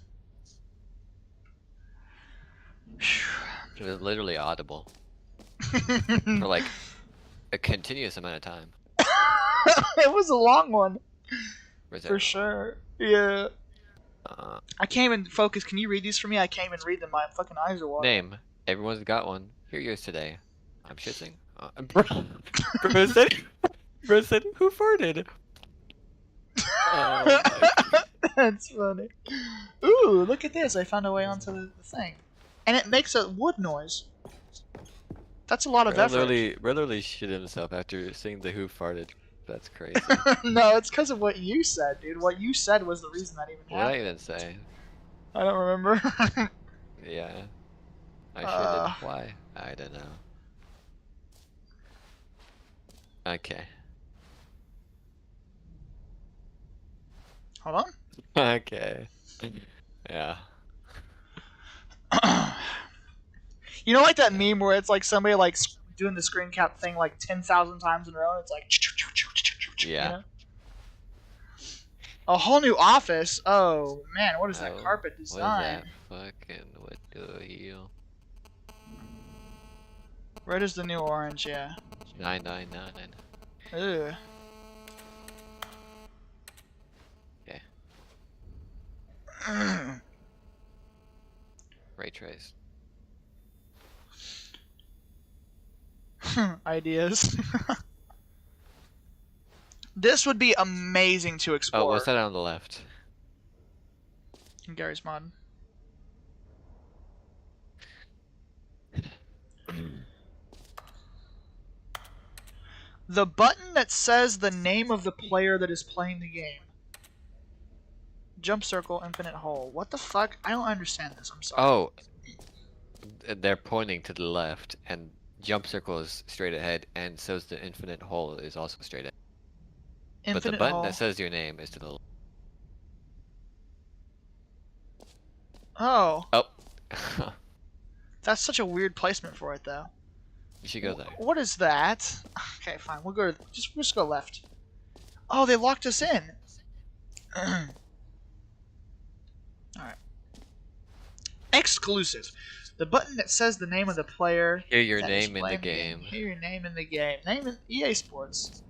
It was literally audible for like a continuous amount of time. It was a long one. Was For it? sure. Yeah. Uh, I can't even focus. Can you read these for me? I can't even read them. My fucking eyes are watering. name. Everyone's got one. Hear yours today. I'm shitting. Bro said, who farted? Oh, That's funny. Ooh, look at this. I found a way onto the thing. And it makes a wood noise. That's a lot of effort. Bro literally shit himself after seeing the who farted. That's crazy. No, it's because of what you said, dude. What you said was the reason that even What did I happened. even say? I don't remember. Yeah. I shitted. Why? I don't know. Okay. Hold on. Okay. Yeah. You know, like that meme where it's like somebody like doing the screen cap thing like 10,000 times in a row. And it's like, Yeah. You know? A whole new office. Oh man, what is that Oh, carpet What is design? that? Fucking what the hell? Red is the new orange, yeah. 999. Ugh. Okay. Ray trace. Ideas. This would be amazing to explore. Oh, what's that on the left? Gary's mod. The button that says the name of the player that is playing the game. Jump circle, infinite hole. What the fuck? I don't understand this. I'm sorry. Oh, they're pointing to the left, and jump circle is straight ahead, and so's the infinite hole is also straight ahead. Infinite But the button hole. that says your name is to the left. Oh, Oh. that's such a weird placement for it, though. You should go there. What is that? Okay, fine. We'll go to just go left. Oh, they locked us in. All right. Exclusive. The button that says the name of the player. Hear your that is name in the playing game. Hear your name in the game. Name in EA Sports.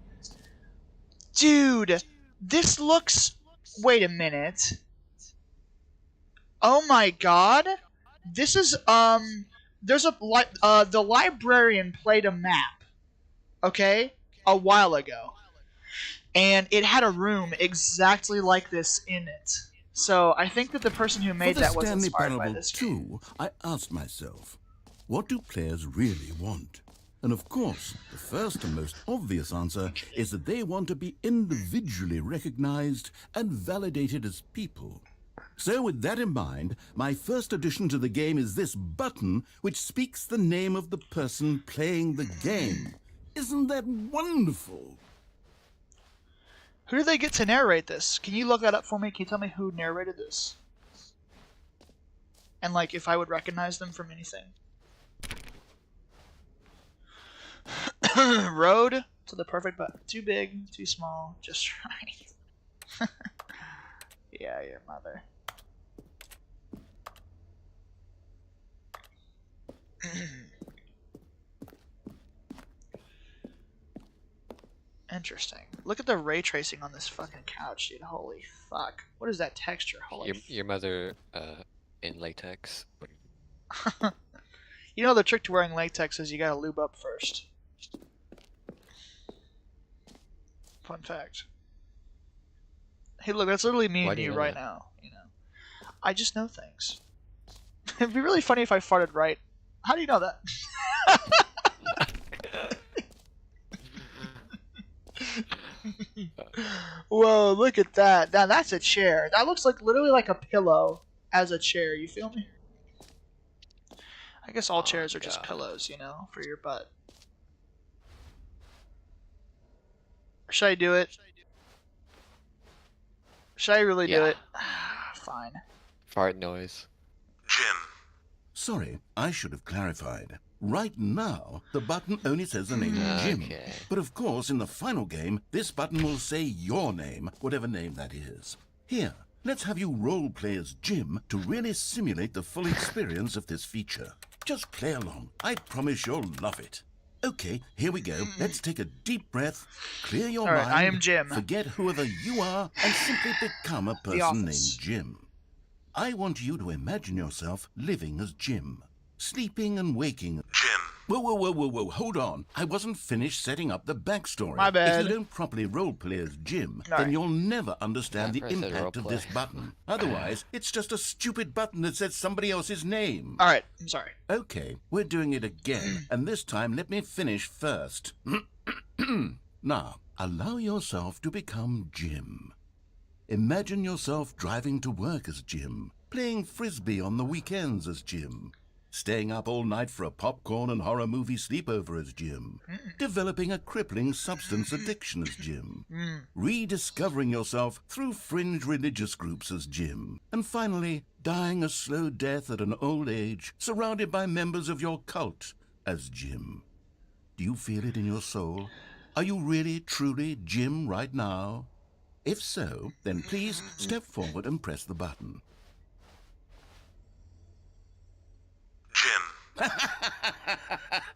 Dude, this looks. Wait a minute. Oh my god. This is there's a the librarian played a map, okay, a while ago, and it had a room exactly like this in it. So I think that the person who made For the that was Stanley inspired by Parable this game. 2, I asked myself, what do players really want? And of course, the first and most obvious answer is that they want to be individually recognized and validated as people. So with that in mind, my first addition to the game is this button which speaks the name of the person playing the game. Isn't that wonderful? Who do they get to narrate this? Can you look that up for me? Can you tell me who narrated this? And like if I would recognize them from anything. Road to the perfect button. Too big, too small, just right. Yeah, your mother. Interesting. Look at the ray tracing on this fucking couch, dude. Holy fuck. What is that texture? Holy Your mother in latex. You know the trick to wearing latex is you gotta lube up first. Fun fact. Hey, look, that's literally me Why and do you you know right that? now. You know, I just know things. It'd be really funny if I farted right. How do you know that? Whoa, look at that. Now that's a chair. That looks like literally like a pillow. as a chair. You feel me? I guess all Oh, chairs are just God. pillows, you know, for your butt. Should I do it? Should I really do Yeah. it? Fine. Fart noise. Jim. Sorry, I should have clarified. Right now, the button only says the name Jim. Okay. But of course, in the final game, this button will say your name, whatever name that is. Here, let's have you role-play as Jim to really simulate the full experience of this feature. Just play along. I promise you'll love it. Okay, here we go. Let's take a deep breath, clear your All right, mind, I am Jim. forget whoever you are, and simply become a person named Office. Jim. I want you to imagine yourself living as Jim, sleeping and waking. Jim. Whoa, hold on. I wasn't finished setting up the backstory. My bad. If you don't properly roleplay as Jim, All then right. you'll never understand Yeah, the press that impact of roleplay. this button. Otherwise, it's just a stupid button that says somebody else's name. All right, I'm sorry. Okay, we're doing it again, and this time let me finish first. Now, allow yourself to become Jim. Imagine yourself driving to work as Jim, playing frisbee on the weekends as Jim, staying up all night for a popcorn and horror movie sleepover as Jim, developing a crippling substance addiction as Jim, rediscovering yourself through fringe religious groups as Jim, and finally dying a slow death at an old age surrounded by members of your cult as Jim. Do you feel it in your soul? Are you really, truly Jim right now? If so, then please step forward and press the button. Jim.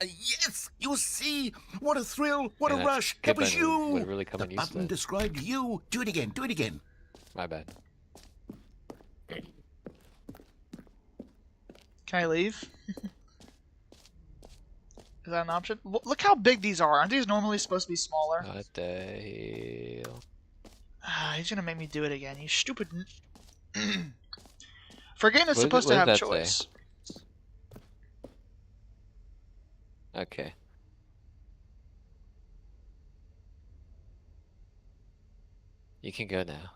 Yes! You see? What a thrill! What Yeah, a that's rush! good It was button you! would really come The in use button then. described you. Do it again. Do it again. My bad. Can I leave? Is that an option? Look how big these are. Aren't these normally supposed to be smaller? What the hell? He's gonna make me do it again. You stupid. Forgetting it's What supposed did to have that say? choice. Okay. You can go now.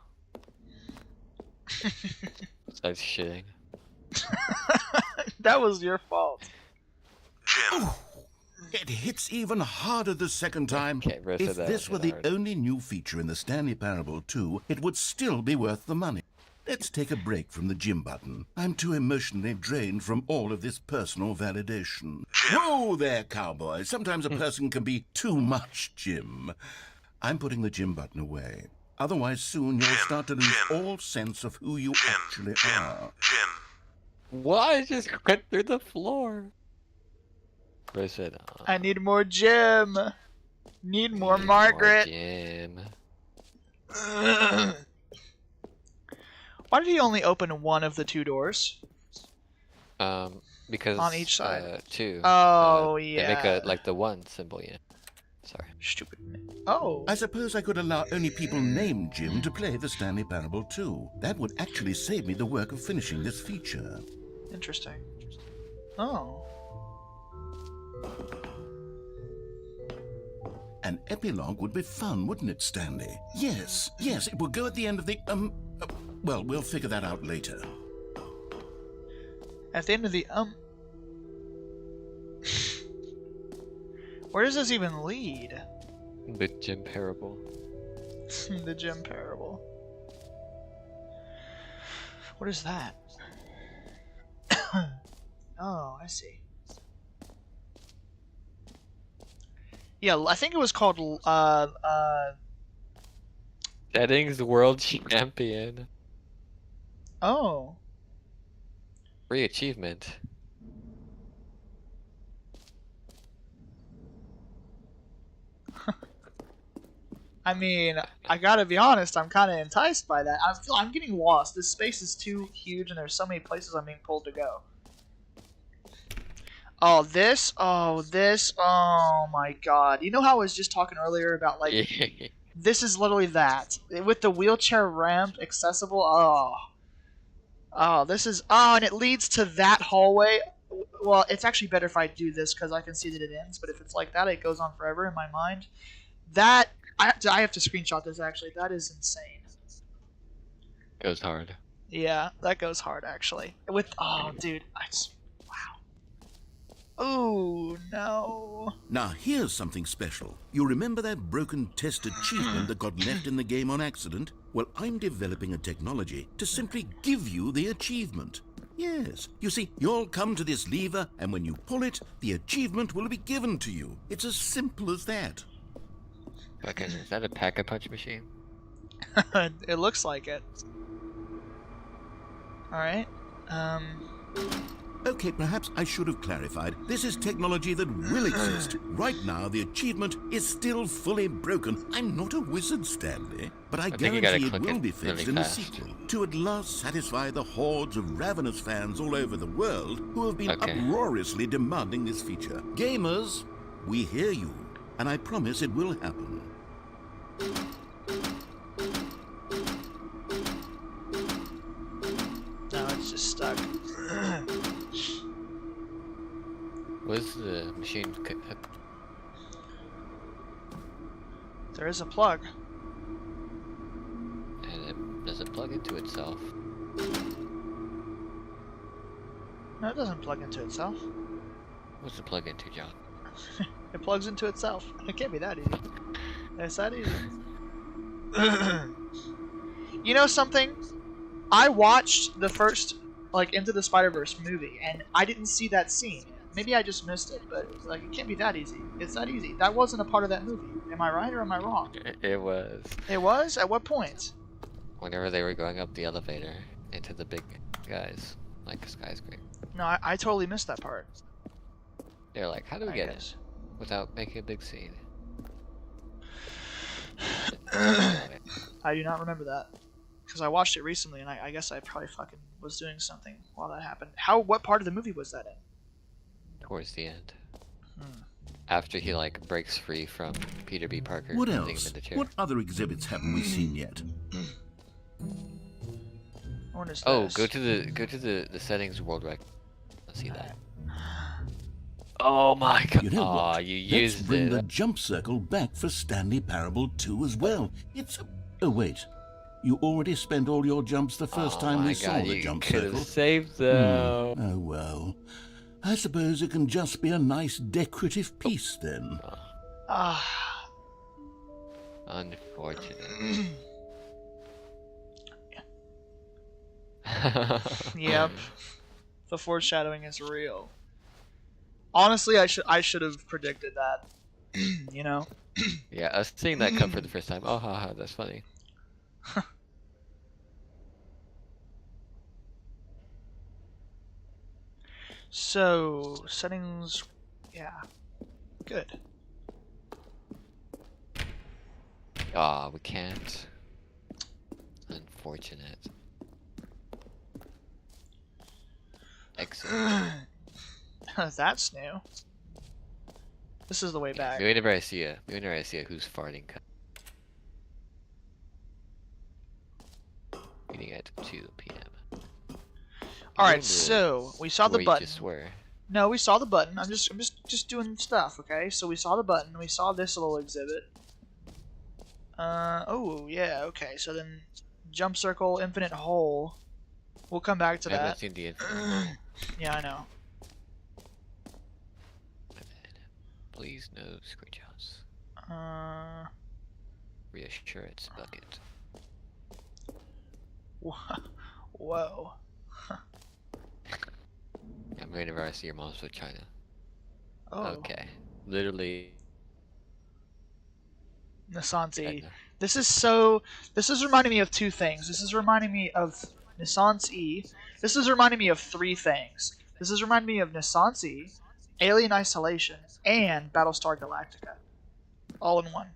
Starts shitting. That was your fault. Jim. It hits even harder the second time. Okay, rest If of that this hit were the harder. only new feature in the Stanley Parable 2, it would still be worth the money. Let's take a break from the Jim button. I'm too emotionally drained from all of this personal validation. Whoa there, cowboy. Sometimes a person can be too much Jim. I'm putting the Jim button away. Otherwise, soon you'll start to lose all sense of who you actually are. What? I just went through the floor. Press it on. I need more Jim. Need more Need Margaret. Jim. Why did he only open one of the two doors? Because On each side. two. Oh, They make yeah. like the one symbol, yeah. Sorry. Stupid. Oh. I suppose I could allow only people named Jim to play the Stanley Parable 2. That would actually save me the work of finishing this feature. Interesting. Oh. An epilogue would be fun, wouldn't it, Stanley? Yes, it would go at the end of the, well, we'll figure that out later. At the end of the Where does this even lead? The Jim parable. The Jim parable. What is that? Oh, I see. Yeah, I think it was called Settings world champion. oh. Free achievement. I mean, I gotta be honest, I'm kind of enticed by that. I'm getting lost. This space is too huge, and there's so many places I'm being pulled to go. Oh, this. Oh, this. Oh my god. You know how I was just talking earlier about, like, this is literally that. With the wheelchair ramp accessible. Oh. Oh, this is. Oh, and it leads to that hallway. Well, it's actually better if I do this because I can see that it ends, but if it's like that, it goes on forever in my mind. That. I have to screenshot this, actually. That is insane. Goes hard. Yeah, that goes hard actually. With oh, dude, wow. Oh no. Now here's something special. You remember that broken test achievement that got left in the game on accident? Well, I'm developing a technology to simply give you the achievement. Yes, you see, you'll come to this lever, and when you pull it, the achievement will be given to you. It's as simple as that. Okay, is that a pack-a-punch machine? It looks like it. All right. Okay, perhaps I should have clarified. This is technology that will exist. Right now, the achievement is still fully broken. I'm not a wizard, Stanley, but I think you gotta guarantee it click will it be fixed really in the fast. sequel to at last satisfy the hordes of ravenous fans all over the world who have been Okay. uproariously demanding this feature. Gamers, we hear you, and I promise it will happen. No, it's just stuck. Was the machine... There is a plug. and does it plug into itself? No, it doesn't plug into itself. What's it plug into, John? It plugs into itself. It can't be that easy. It's that easy. You know something? I watched the first, like, Into the Spider-Verse movie, and I didn't see that scene. Maybe I just missed it, but, like, it can't be that easy. It's that easy. That wasn't a part of that movie. Am I right or am I wrong? It was. It was? At what point? Whenever they were going up the elevator into the big guys, like skyscraper. No, I totally missed that part. They're like, how do we I get guess. in without making a big scene? I do not remember that. Because I watched it recently, and I guess I probably fucking was doing something while that happened. What part of the movie was that in? Towards the end. After he, like, breaks free from Peter B. Parker. What holding him else? in the chair. What other exhibits haven't we seen yet? What is Oh, this? go to the settings world rec. Let's see that. Oh my god! You know Aw, what? you Let's used bring it. the jump circle back for Stanley Parable 2 as well. It's a... Oh, wait. You already spent all your jumps the first time we saw the jump could circle. have saved them. Oh, well. I suppose it can just be a nice decorative piece, then. Ah, Unfortunate. yep. The foreshadowing is real. Honestly, I should have predicted that. You know? Yeah, us seeing that come for the first time. Oh, haha, that's funny. So, settings, yeah. Good. Aw, we can't. Unfortunate. Excellent. That's new. This is the way back. Whenever I see a who's farting. Meeting at 2 p.m. Alright, so we saw the Where you button. just were. No, we saw the button. I'm just doing stuff, okay? So we saw the button, we saw this little exhibit. Oh yeah, okay. So then jump circle, infinite hole. We'll come back to I haven't that. seen the info. Yeah, I know. Please no screenshots. Reassurance bucket. Whoa. I'm whenever I see your mom's with China. Oh. Okay. Literally. Nisanti. This is reminding me of two things. This is reminding me of Naissance E. This is reminding me of three things. This is reminding me of Naissance E, Alien Isolation, and Battlestar Galactica. All in one.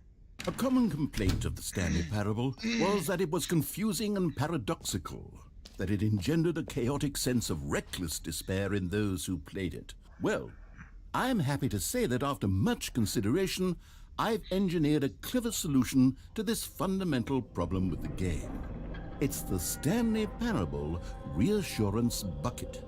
A common complaint of the Stanley Parable was that it was confusing and paradoxical, that it engendered a chaotic sense of reckless despair in those who played it. Well, I'm happy to say that after much consideration, I've engineered a clever solution to this fundamental problem with the game. It's the Stanley Parable Reassurance Bucket.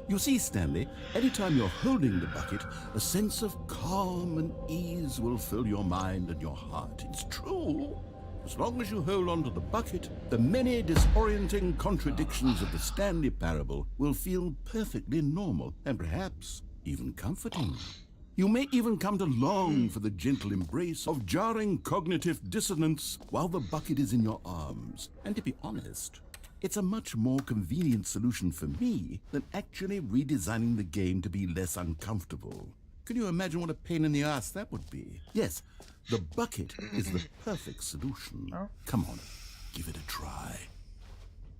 You see, Stanley, anytime you're holding the bucket, a sense of calm and ease will fill your mind and your heart. It's true. As long as you hold on to the bucket, the many disorienting contradictions of the Stanley parable will feel perfectly normal and perhaps even comforting. You may even come to long for the gentle embrace of jarring cognitive dissonance while the bucket is in your arms. And to be honest, it's a much more convenient solution for me than actually redesigning the game to be less uncomfortable. Can you imagine what a pain in the ass that would be? Yes, the bucket is the perfect solution. Oh. Come on, give it a try.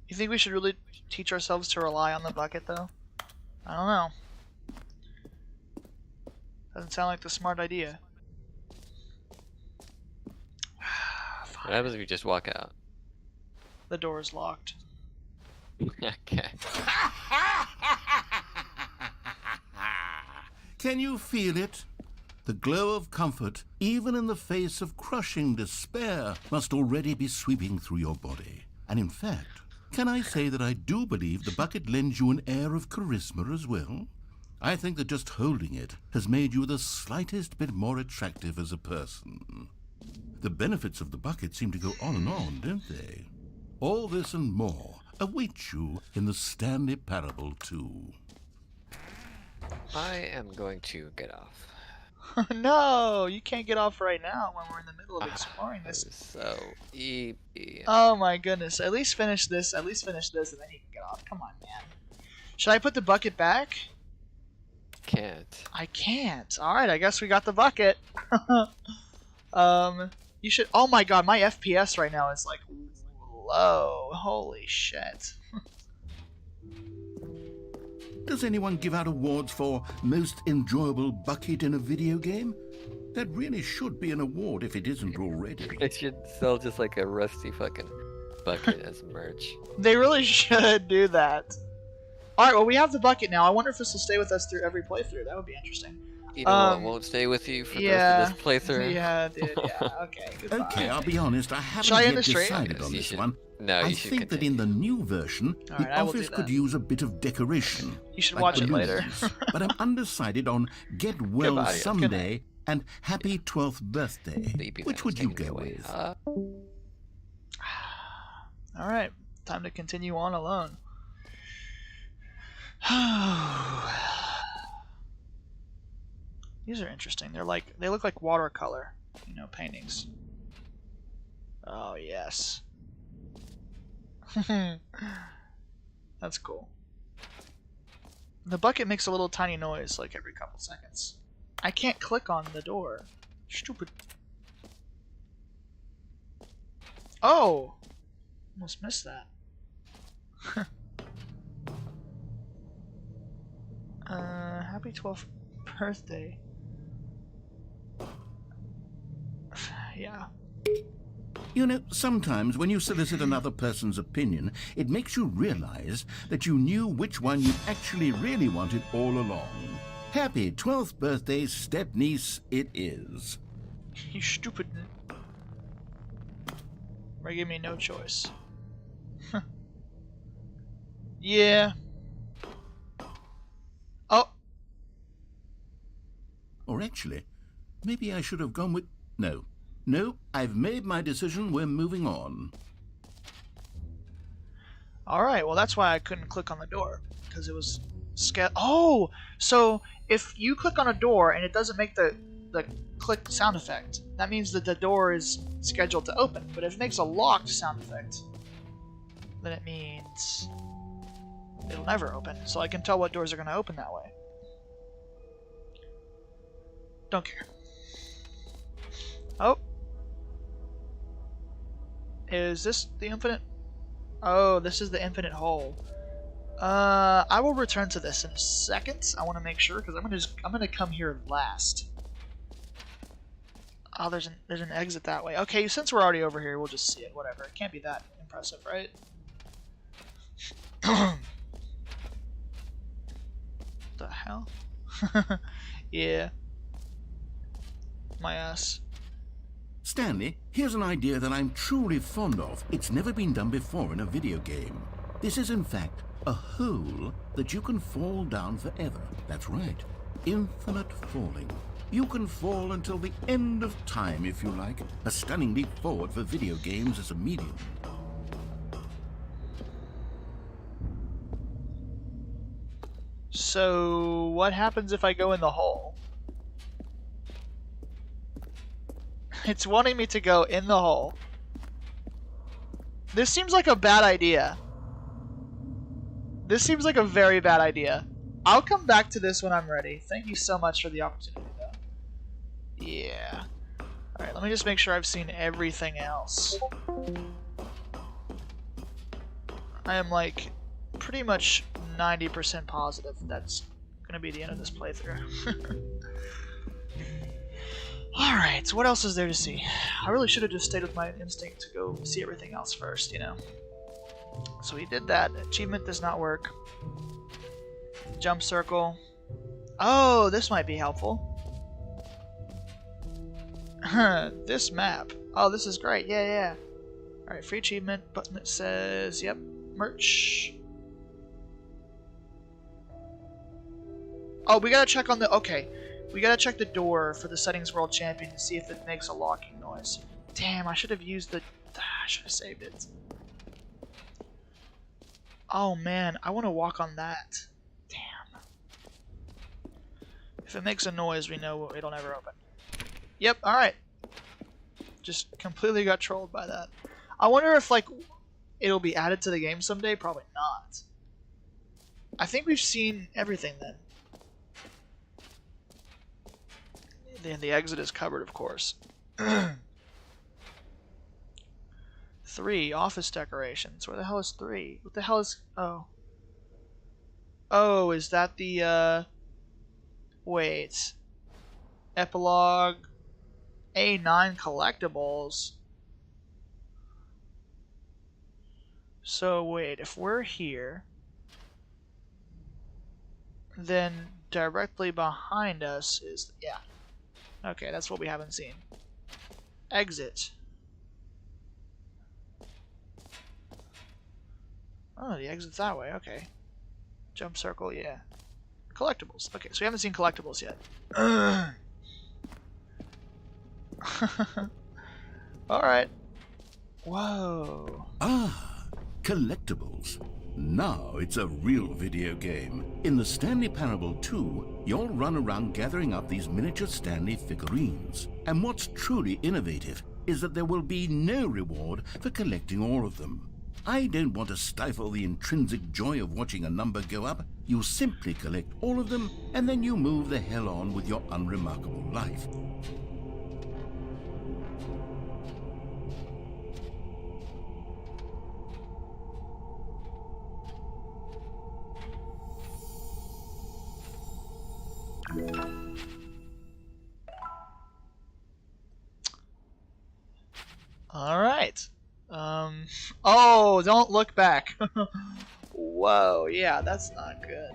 You think we should really teach ourselves to rely on the bucket, though? I don't know. Doesn't sound like the smart idea. What happens if you just walk out? The door is locked. Okay. Can you feel it? The glow of comfort, even in the face of crushing despair, must already be sweeping through your body. And in fact, can I say that I do believe the bucket lends you an air of charisma as well? I think that just holding it has made you the slightest bit more attractive as a person. The benefits of the bucket seem to go on and on, don't they? All this and more await you in the Stanley Parable 2. I am going to get off. No, you can't get off right now when we're in the middle of exploring this. So eepy. Oh my goodness! At least finish this. At least finish this, and then you can get off. Come on, man. Should I put the bucket back? Can't. I can't. All right, I guess we got the bucket. You should. Oh my god, my FPS right now is like low. Holy shit. Does anyone give out awards for most enjoyable bucket in a video game? That really should be an award if it isn't already. They should sell just like a rusty fucking bucket as merch. They really should do that. Alright, well we have the bucket now. I wonder if this will stay with us through every playthrough. That would be interesting. You know what won't stay with you for the rest of this playthrough? Yeah, dude, yeah. Okay, goodbye. Okay, I'll be honest, I Shall I haven't end yet the stream? decided Yes, on you this should. one. No, I you should think that in the new version, Alright, the I will do office could that. use a bit of decoration. You should like watch it later. balloons. But I'm undecided on Get Well Goodbye, Someday and Happy 12th Birthday. Baby Which Van's would you taking me go away. with? Alright, time to continue on alone. These are interesting. They look like watercolor, paintings. Oh yes. That's cool. The bucket makes a little tiny noise like every couple seconds. I can't click on the door. Stupid. Oh! Almost missed that. Happy 12th birthday. Yeah. You know, sometimes when you solicit another person's opinion, it makes you realize that you knew which one you actually really wanted all along. Happy 12th birthday, step-niece, it is. You stupid. They gave me no choice. Yeah. Oh. Or actually, maybe I should have gone with... No. No, I've made my decision. We're moving on. Alright, well that's why I couldn't click on the door. Because it was... Oh! So, if you click on a door and it doesn't make the click sound effect, that means that the door is scheduled to open. But if it makes a locked sound effect, then it means it'll never open. So I can tell what doors are going to open that way. Don't care. Oh. Is this the infinite? Oh, this is the infinite hole. I will return to this in a second. I want to make sure because I'm gonna come here last. Oh, there's an exit that way. Okay, since we're already over here, we'll just see it. Whatever. It can't be that impressive, right? The hell? Yeah. My ass. Stanley, here's an idea that I'm truly fond of. It's never been done before in a video game. This is, in fact, a hole that you can fall down forever. That's right. Infinite falling. You can fall until the end of time if you like. A stunning leap forward for video games as a medium. So, what happens if I go in the hole? It's wanting me to go in the hole. This seems like a bad idea. This seems like a very bad idea. I'll come back to this when I'm ready. Thank you so much for the opportunity, though. Yeah. Alright, let me just make sure I've seen everything else. I am, like, pretty much 90% positive that's gonna be the end of this playthrough. Alright, so what else is there to see? I really should have just stayed with my instinct to go see everything else first, you know? So he did that. Achievement does not work. Jump circle. Oh, this might be helpful. This map. Oh, this is great. Yeah, yeah. Alright, free achievement. Button that says, yep, merch. Oh, we gotta check on the... Okay. We gotta check the door for the Settings World Champion to see if it makes a locking noise. Damn, I should have used the... I should have saved it. Oh man, I want to walk on that. Damn. If it makes a noise, we know it'll never open. Yep, alright. Just completely got trolled by that. I wonder if, like, it'll be added to the game someday? Probably not. I think we've seen everything then. Then the exit is covered, of course. 3, office decorations. Where the hell is 3? What the hell is... Oh. Oh, is that the, Wait. Epilogue... A9 collectibles. So, wait, if we're here... Then directly behind us is... Yeah. Okay, that's what we haven't seen. Exit. Oh, the exit's that way, okay. Jump circle, yeah. Collectibles. Okay, so we haven't seen collectibles yet. Alright. Whoa. Ah, collectibles. Now it's a real video game. In the Stanley Parable 2, you'll run around gathering up these miniature Stanley figurines. And what's truly innovative is that there will be no reward for collecting all of them. I don't want to stifle the intrinsic joy of watching a number go up. You simply collect all of them, and then you move the hell on with your unremarkable life. Alright. Oh, don't look back. Whoa, yeah, that's not good.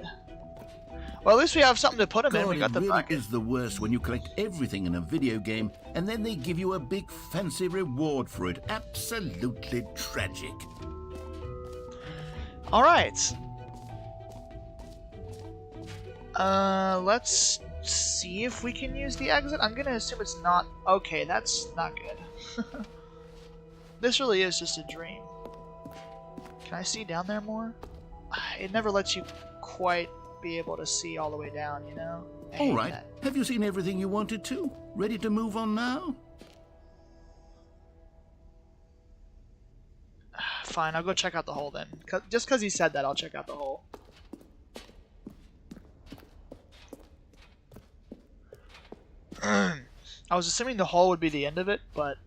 Well, at least we have something to put them in. We got the really bucket. is the worst when you collect everything in a video game and then they give you a big fancy reward for it. Absolutely tragic. Alright. Let's see if we can use the exit. I'm gonna assume it's not... Okay, that's not good. This really is just a dream. Can I see down there more? It never lets you quite be able to see all the way down, you know? All right. Have you seen everything you wanted to? Ready to move on now? Fine, I'll go check out the hole then. Just because he said that, I'll check out the hole. I was assuming the hole would be the end of it, but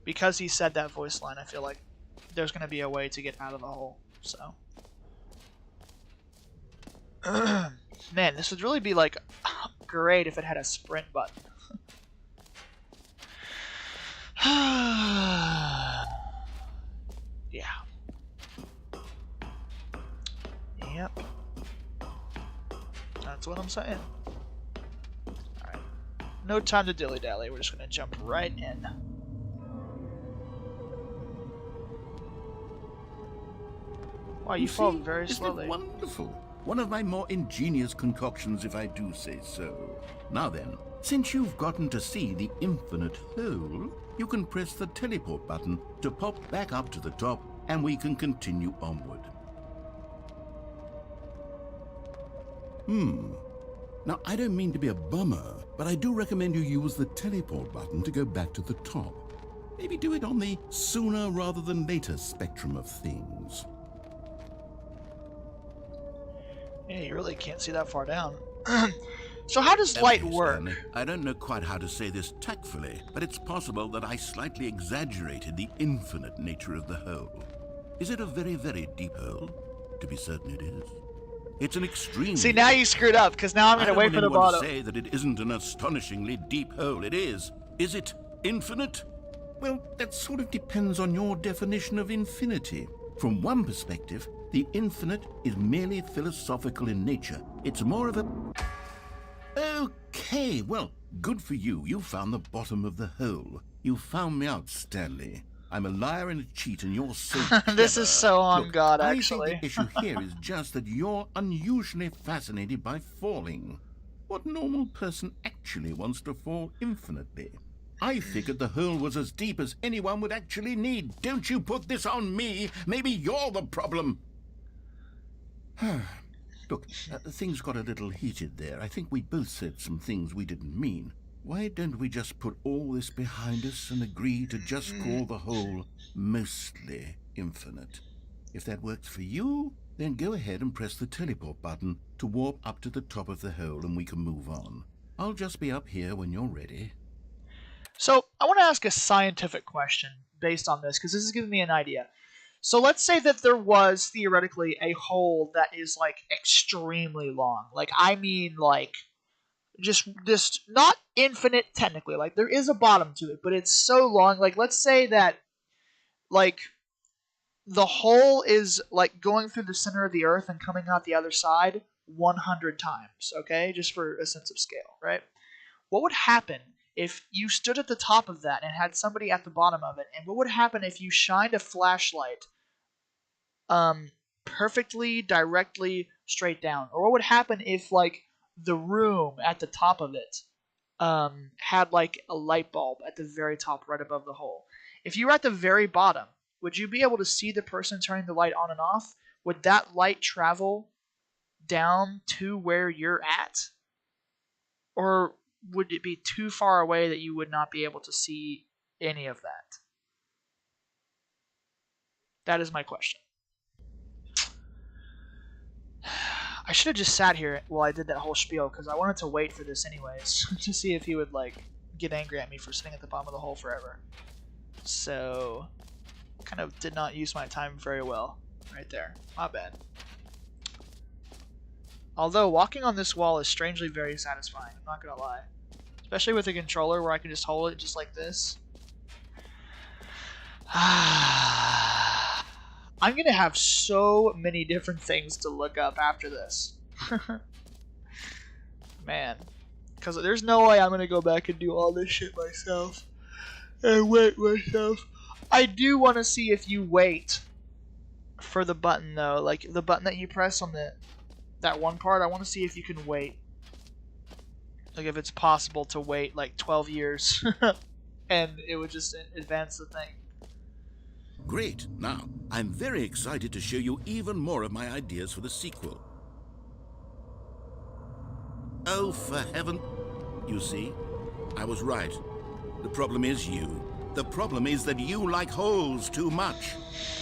because he said that voice line, I feel like there's going to be a way to get out of the hole, so. Man, this would really be, like, great if it had a sprint button. Yeah. Yep. That's what I'm saying. Alright. No time to dilly-dally, we're just going to jump right in. Wow, you fall very slowly. Isn't it wonderful? One of my more ingenious concoctions, if I do say so. Now then, since you've gotten to see the infinite hole, you can press the teleport button to pop back up to the top, and we can continue onward. Now, I don't mean to be a bummer, but I do recommend you use the teleport button to go back to the top. Maybe do it on the sooner rather than later spectrum of things. Yeah, you really can't see that far down. So how does light Okay, work? Stanley, I don't know quite how to say this tactfully, but it's possible that I slightly exaggerated the infinite nature of the hole. Is it a very, very deep hole? To be certain it is. It's an extremely... See, now you screwed up, because now I'm going to wait for the I don't want bottom. anyone to say that it isn't an astonishingly deep hole. It is. Is it infinite? Well, that sort of depends on your definition of infinity. From one perspective, the infinite is merely philosophical in nature. It's more of a... Okay, well, good for you. You found the bottom of the hole. You found me out, Stanley. I'm a liar and a cheat, and you're so This clever. is so on Look, God, I actually. think the issue here is just that you're unusually fascinated by falling. What normal person actually wants to fall infinitely? I figured the hole was as deep as anyone would actually need. Don't you put this on me. Maybe you're the problem. Look, things got a little heated there. I think we both said some things we didn't mean. Why don't we just put all this behind us and agree to just call the hole mostly infinite? If that works for you, then go ahead and press the teleport button to warp up to the top of the hole and we can move on. I'll just be up here when you're ready. So I want to ask a scientific question based on this, because this is giving me an idea. So let's say that there was theoretically a hole that is like extremely long. Like, I mean, like, just not infinite technically. Like, there is a bottom to it, but it's so long. Like, let's say that, like, the hole is like going through the center of the earth and coming out the other side 100 times, okay? Just for a sense of scale, right? What would happen if you stood at the top of that and had somebody at the bottom of it? And what would happen if you shined a flashlight perfectly directly straight down? Or what would happen if, like, the room at the top of it had like a light bulb at the very top right above the hole? If you were at the very bottom, would you be able to see the person turning the light on and off? Would that light travel down to where you're at? Or would it be too far away that you would not be able to see any of that? That is my question. I should have just sat here while I did that whole spiel, because I wanted to wait for this anyways, to see if he would, like, get angry at me for sitting at the bottom of the hole forever. So, kind of did not use my time very well right there. My bad. Although, walking on this wall is strangely very satisfying, I'm not gonna lie. Especially with a controller where I can just hold it just like this. I'm gonna have so many different things to look up after this. Man. Because there's no way I'm gonna go back and do all this shit myself. And wait myself. I do want to see if you wait for the button, though. Like, the button that you press on that one part, I want to see if you can wait. Like, if it's possible to wait, like, 12 years. And it would just advance the thing. Great. Now, I'm very excited to show you even more of my ideas for the sequel. Oh, for heaven... You see, I was right. The problem is you. The problem is that you like holes too much.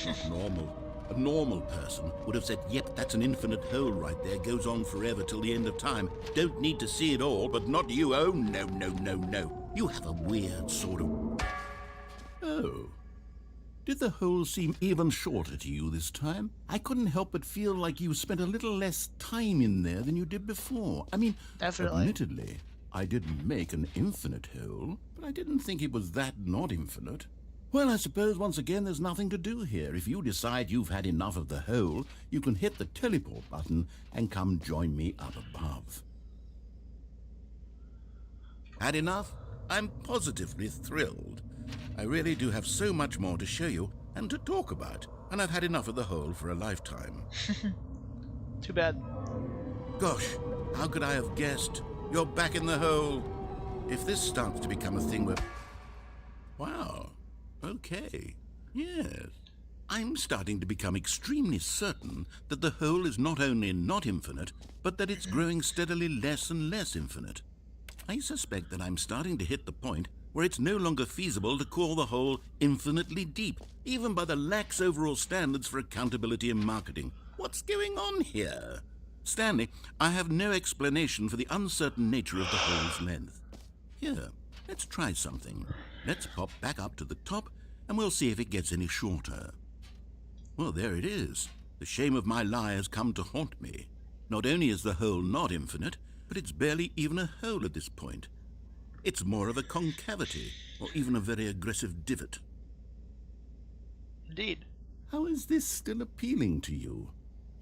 Not normal. A normal person would have said, yep, that's an infinite hole right there. Goes on forever till the end of time. Don't need to see it all, but not you. Oh, no, no, no, no. You have a weird sort of... Oh. Did the hole seem even shorter to you this time? I couldn't help but feel like you spent a little less time in there than you did before. I mean, Definitely. admittedly, I didn't make an infinite hole, but I didn't think it was that not infinite. Well, I suppose once again there's nothing to do here. If you decide you've had enough of the hole, you can hit the teleport button and come join me up above. Had enough? I'm positively thrilled. I really do have so much more to show you and to talk about, and I've had enough of the hole for a lifetime. Too bad. Gosh, how could I have guessed? You're back in the hole. If this starts to become a thing where... Wow. Okay. Yes. I'm starting to become extremely certain that the hole is not only not infinite, but that it's growing steadily less and less infinite. I suspect that I'm starting to hit the point where it's no longer feasible to call the hole infinitely deep, even by the lax overall standards for accountability in marketing. What's going on here? Stanley, I have no explanation for the uncertain nature of the hole's length. Here, let's try something. Let's pop back up to the top, and we'll see if it gets any shorter. Well, there it is. The shame of my lie has come to haunt me. Not only is the hole not infinite, but it's barely even a hole at this point. It's more of a concavity, or even a very aggressive divot. Indeed. How is this still appealing to you?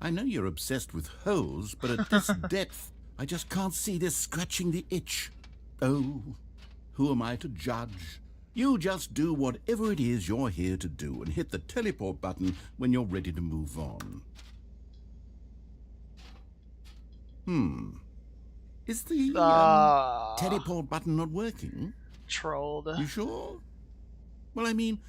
I know you're obsessed with holes, but at this depth, I just can't see this scratching the itch. Oh, who am I to judge? You just do whatever it is you're here to do and hit the teleport button when you're ready to move on. Is the teleport button not working? Trolled. You sure? Well, I mean,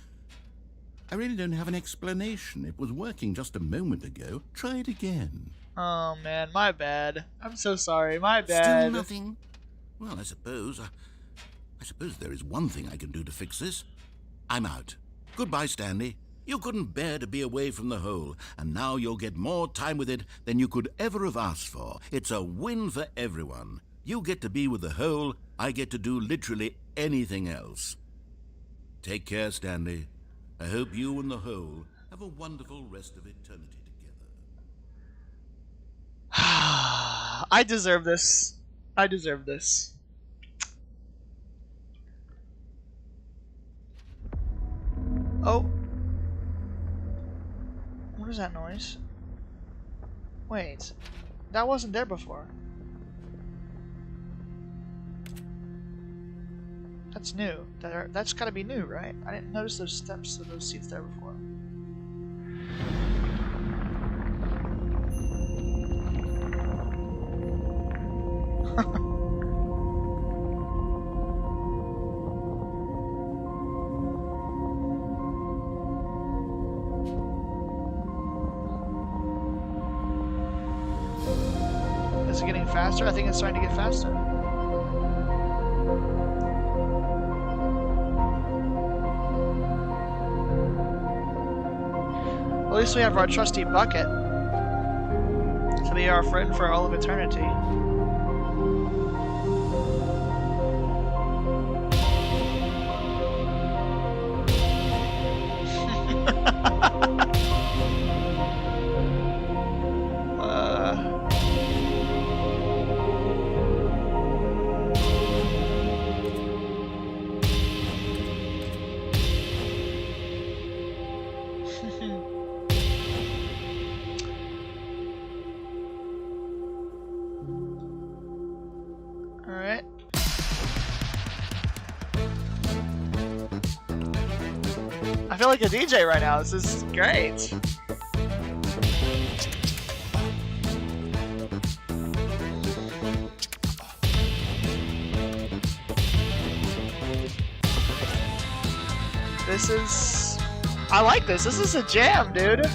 I really don't have an explanation. It was working just a moment ago. Try it again. Oh man, my bad. I'm so sorry. My bad. Still nothing? Well, I suppose there is one thing I can do to fix this. I'm out. Goodbye, Stanley. You couldn't bear to be away from the hole, and now you'll get more time with it than you could ever have asked for. It's a win for everyone. You get to be with the hole, I get to do literally anything else. Take care, Stanley. I hope you and the hole have a wonderful rest of eternity together. I deserve this. I deserve this. Oh. What is that noise? Wait. That wasn't there before. That's new. That's gotta be new, right? I didn't notice those steps of those seats there before. Is it getting faster? I think it's starting to get faster. At least we have our trusty bucket to be our friend for all of eternity. Alright. I feel like a DJ right now. This is great. This is... I like this. This is a jam, dude.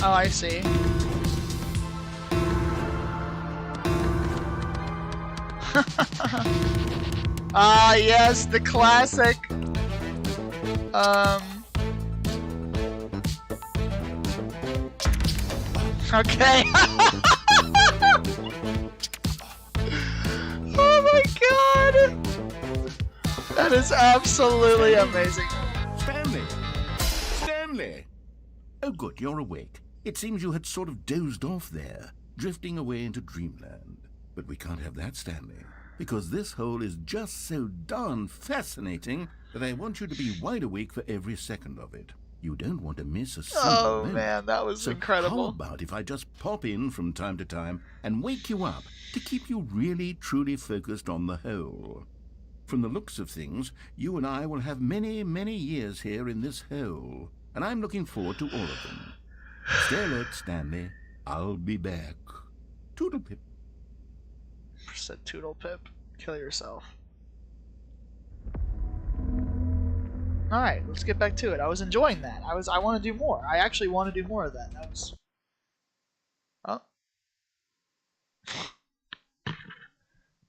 Oh, I see. Ah, yes, the classic. Okay. That is absolutely amazing. Stanley! Stanley! Oh, good, you're awake. It seems you had sort of dozed off there, drifting away into dreamland. But we can't have that, Stanley, because this hole is just so darn fascinating that I want you to be wide awake for every second of it. You don't want to miss a single Oh moment. man, that was So incredible. how about if I just pop in from time to time and wake you up to keep you really, truly focused on the hole? From the looks of things, you and I will have many, many years here in this hole, and I'm looking forward to all of them. Stay alert, Stanley. I'll be back. Toodle-pip. Said Toodle Pip. Kill yourself. Alright, let's get back to it. I was enjoying that. I want to do more. I actually want to do more of that. That was... Oh.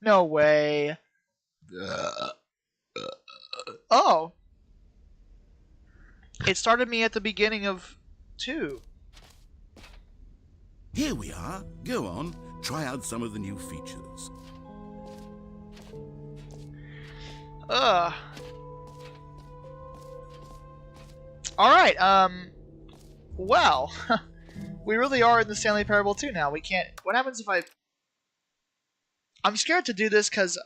No way. Oh. It started me at the beginning of 2. Here we are. Go on. Try out some of the new features. Alright, well, we really are in the Stanley Parable 2 now. We can't... What happens if I'm scared to do this because...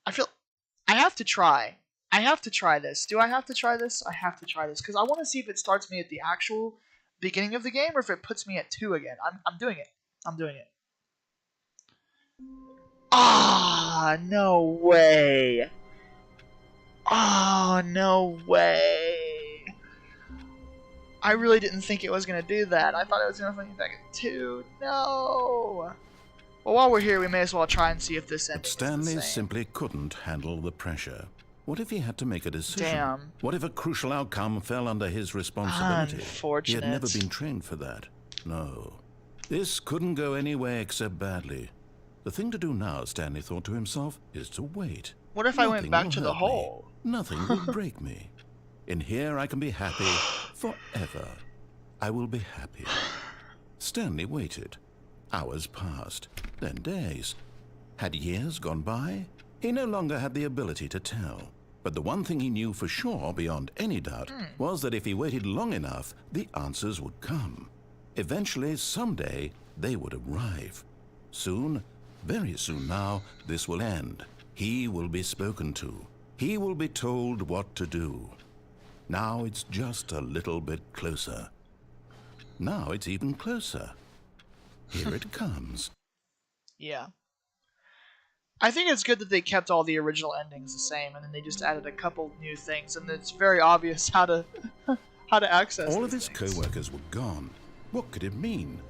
I feel... I have to try. I have to try this. Do I have to try this? I have to try this because I want to see if it starts me at the actual beginning of the game or if it puts me at 2 again. I'm doing it. I'm doing it. Ah, no way. Oh, no way. I really didn't think it was going to do that. I thought it was going to put me back at 2. No. Well, while we're here, we may as well try and see if this ending is the Stanley same. simply couldn't handle the pressure. What if he had to make a decision? Damn. What if a crucial outcome fell under his responsibility? Unfortunate. He had never been trained for that. No. This couldn't go anywhere except badly. The thing to do now, Stanley thought to himself, is to wait. What if I went Nothing back will to the hurt me. hole? Nothing will break me. In here I can be happy forever. I will be happy. Stanley waited. Hours passed, then days. Had years gone by? He no longer had the ability to tell. But the one thing he knew for sure, beyond any doubt, was that if he waited long enough, the answers would come. Eventually, someday, they would arrive. Soon, very soon now, this will end. He will be spoken to. He will be told what to do. Now it's just a little bit closer. Now it's even closer. Here it comes. Yeah. I think it's good that they kept all the original endings the same, and then they just added a couple new things, and it's very obvious how to access. All of these his things. co-workers were gone. What could it mean?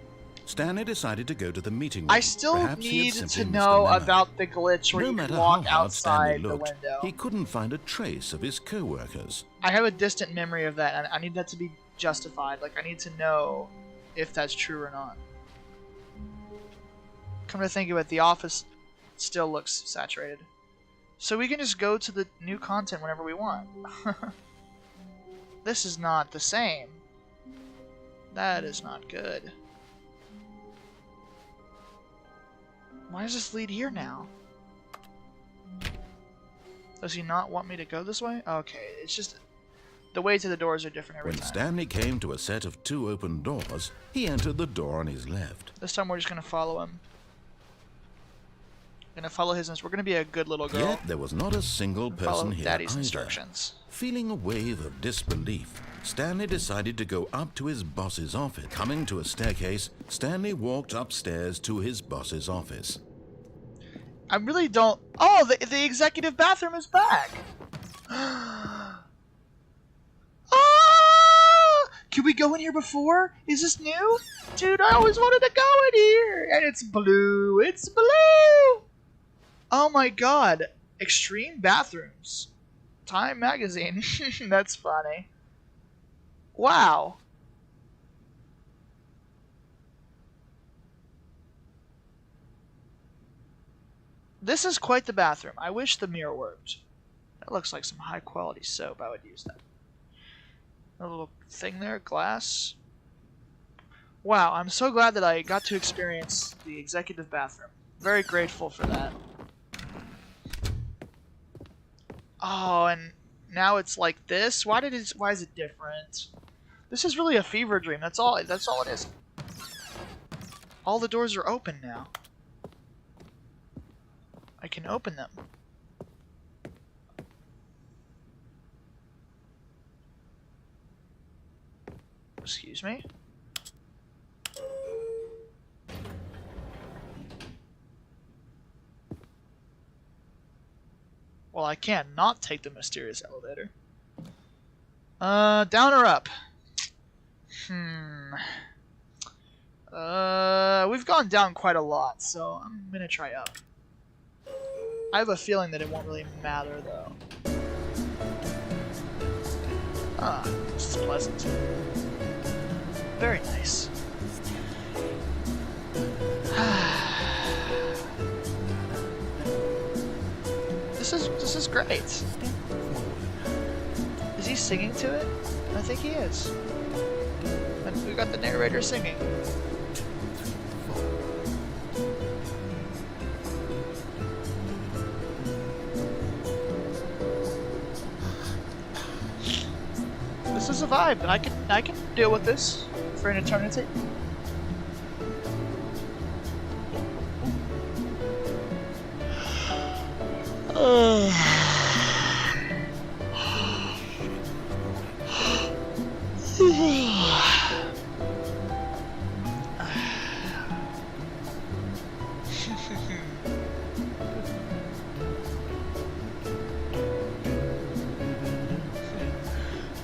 Stanley decided to go to the meeting room. I still Perhaps he had need simply to missed know the memo. about the glitch where No you matter can how walk hard Stanley outside the looked, window. he couldn't find a trace of his co-workers. I have a distant memory of that, and I need that to be justified. Like, I need to know if that's true or not. Come to think of it, the office still looks saturated. So we can just go to the new content whenever we want. This is not the same. That is not good. Why does this lead here now? Does he not want me to go this way? Okay, it's just... The way to the doors are different every When time. Stanley came to a set of 2 open doors, he entered the door on his left. This time we're just gonna follow him. Gonna follow his instructions. We're gonna be a good little girl. Yet there was not a single Follow person here Daddy's either. instructions. Feeling a wave of disbelief, Stanley decided to go up to his boss's office. Coming to a staircase, Stanley walked upstairs to his boss's office. I really don't... Oh, the executive bathroom is back! Ah! Can we go in here before? Is this new? Dude, I always wanted to go in here! And it's blue! It's blue! Oh my god. Extreme bathrooms. Time magazine. That's funny. Wow. This is quite the bathroom. I wish the mirror worked. That looks like some high quality soap. I would use that. A little thing there, glass. Wow, I'm so glad that I got to experience the executive bathroom. Very grateful for that. Oh, and now it's like this? Why is it different? This is really a fever dream. That's all it is. All the doors are open now. I can open them. Excuse me? Well, I can't not take the mysterious elevator. Down or up? We've gone down quite a lot, so I'm gonna try up. I have a feeling that it won't really matter, though. Ah, this is pleasant. Very nice. This is great. Is he singing to it? I think he is. And we got the narrator singing. This is a vibe. I can deal with this for an eternity.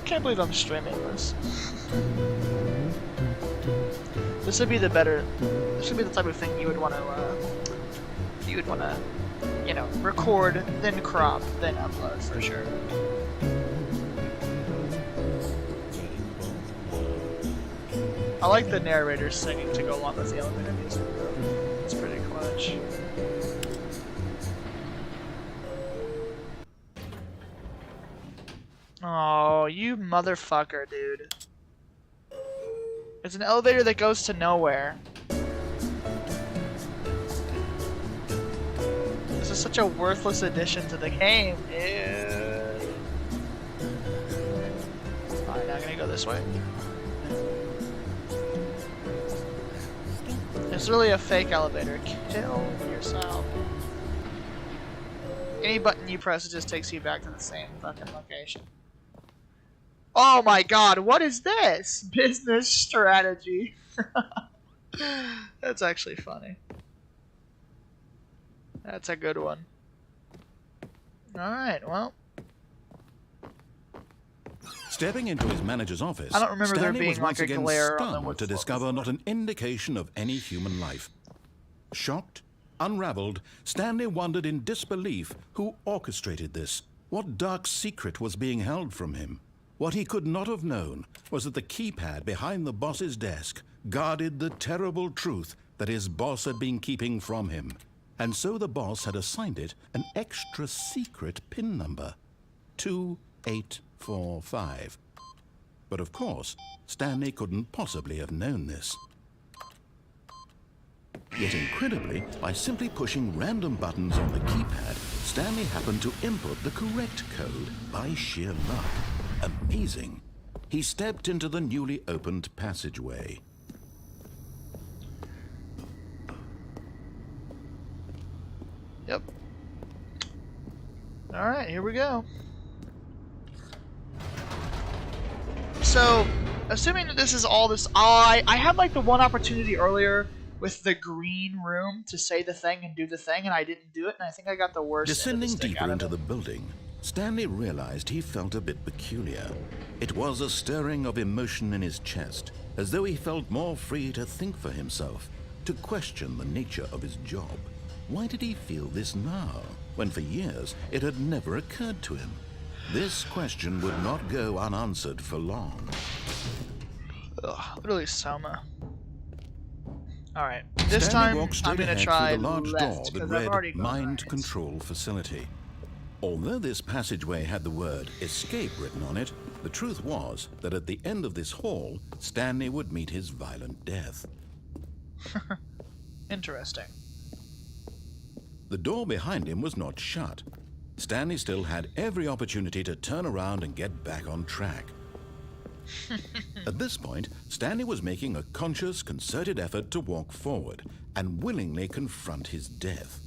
Can't believe I'm streaming this. This would be the better. This would be the type of thing you would want to, you know, record, then crop, then upload for sure. I like the narrator singing to go along with the elevator music. It's pretty clutch. Oh, you motherfucker, dude. It's an elevator that goes to nowhere. This is such a worthless addition to the game, dude. Alright, now I'm gonna go this way. It's really a fake elevator. Kill yourself. Any button you press, it just takes you back to the same fucking location. Oh my god, what is this? Business strategy. That's actually funny. That's a good one. Alright, well. Stepping into his manager's office, I don't remember Stanley there being was like once a again glare on the stunned wood to floor discover not an indication of any human life. Shocked, unraveled, Stanley wondered in disbelief who orchestrated this. What dark secret was being held from him? What he could not have known was that the keypad behind the boss's desk guarded the terrible truth that his boss had been keeping from him. And so the boss had assigned it an extra secret PIN number, 2845. But of course, Stanley couldn't possibly have known this. Yet incredibly, by simply pushing random buttons on the keypad, Stanley happened to input the correct code by sheer luck. Amazing. He stepped into the newly opened passageway. Yep. Alright, here we go. So, assuming that this is all this... I had like the one opportunity earlier with the green room to say the thing and do the thing, and I didn't do it, and I think I got the worst. Descending deeper into the building, Stanley realized he felt a bit peculiar. It was a stirring of emotion in his chest, as though he felt more free to think for himself, to question the nature of his job. Why did he feel this now, when for years it had never occurred to him? This question would not go unanswered for long. Ugh, literally Soma. Alright, this time I'm gonna try the large left, door that because I've already read gone Mind right. Control Facility. Although this passageway had the word escape written on it, the truth was that at the end of this hall, Stanley would meet his violent death. Interesting. The door behind him was not shut. Stanley still had every opportunity to turn around and get back on track. At this point, Stanley was making a conscious, concerted effort to walk forward and willingly confront his death.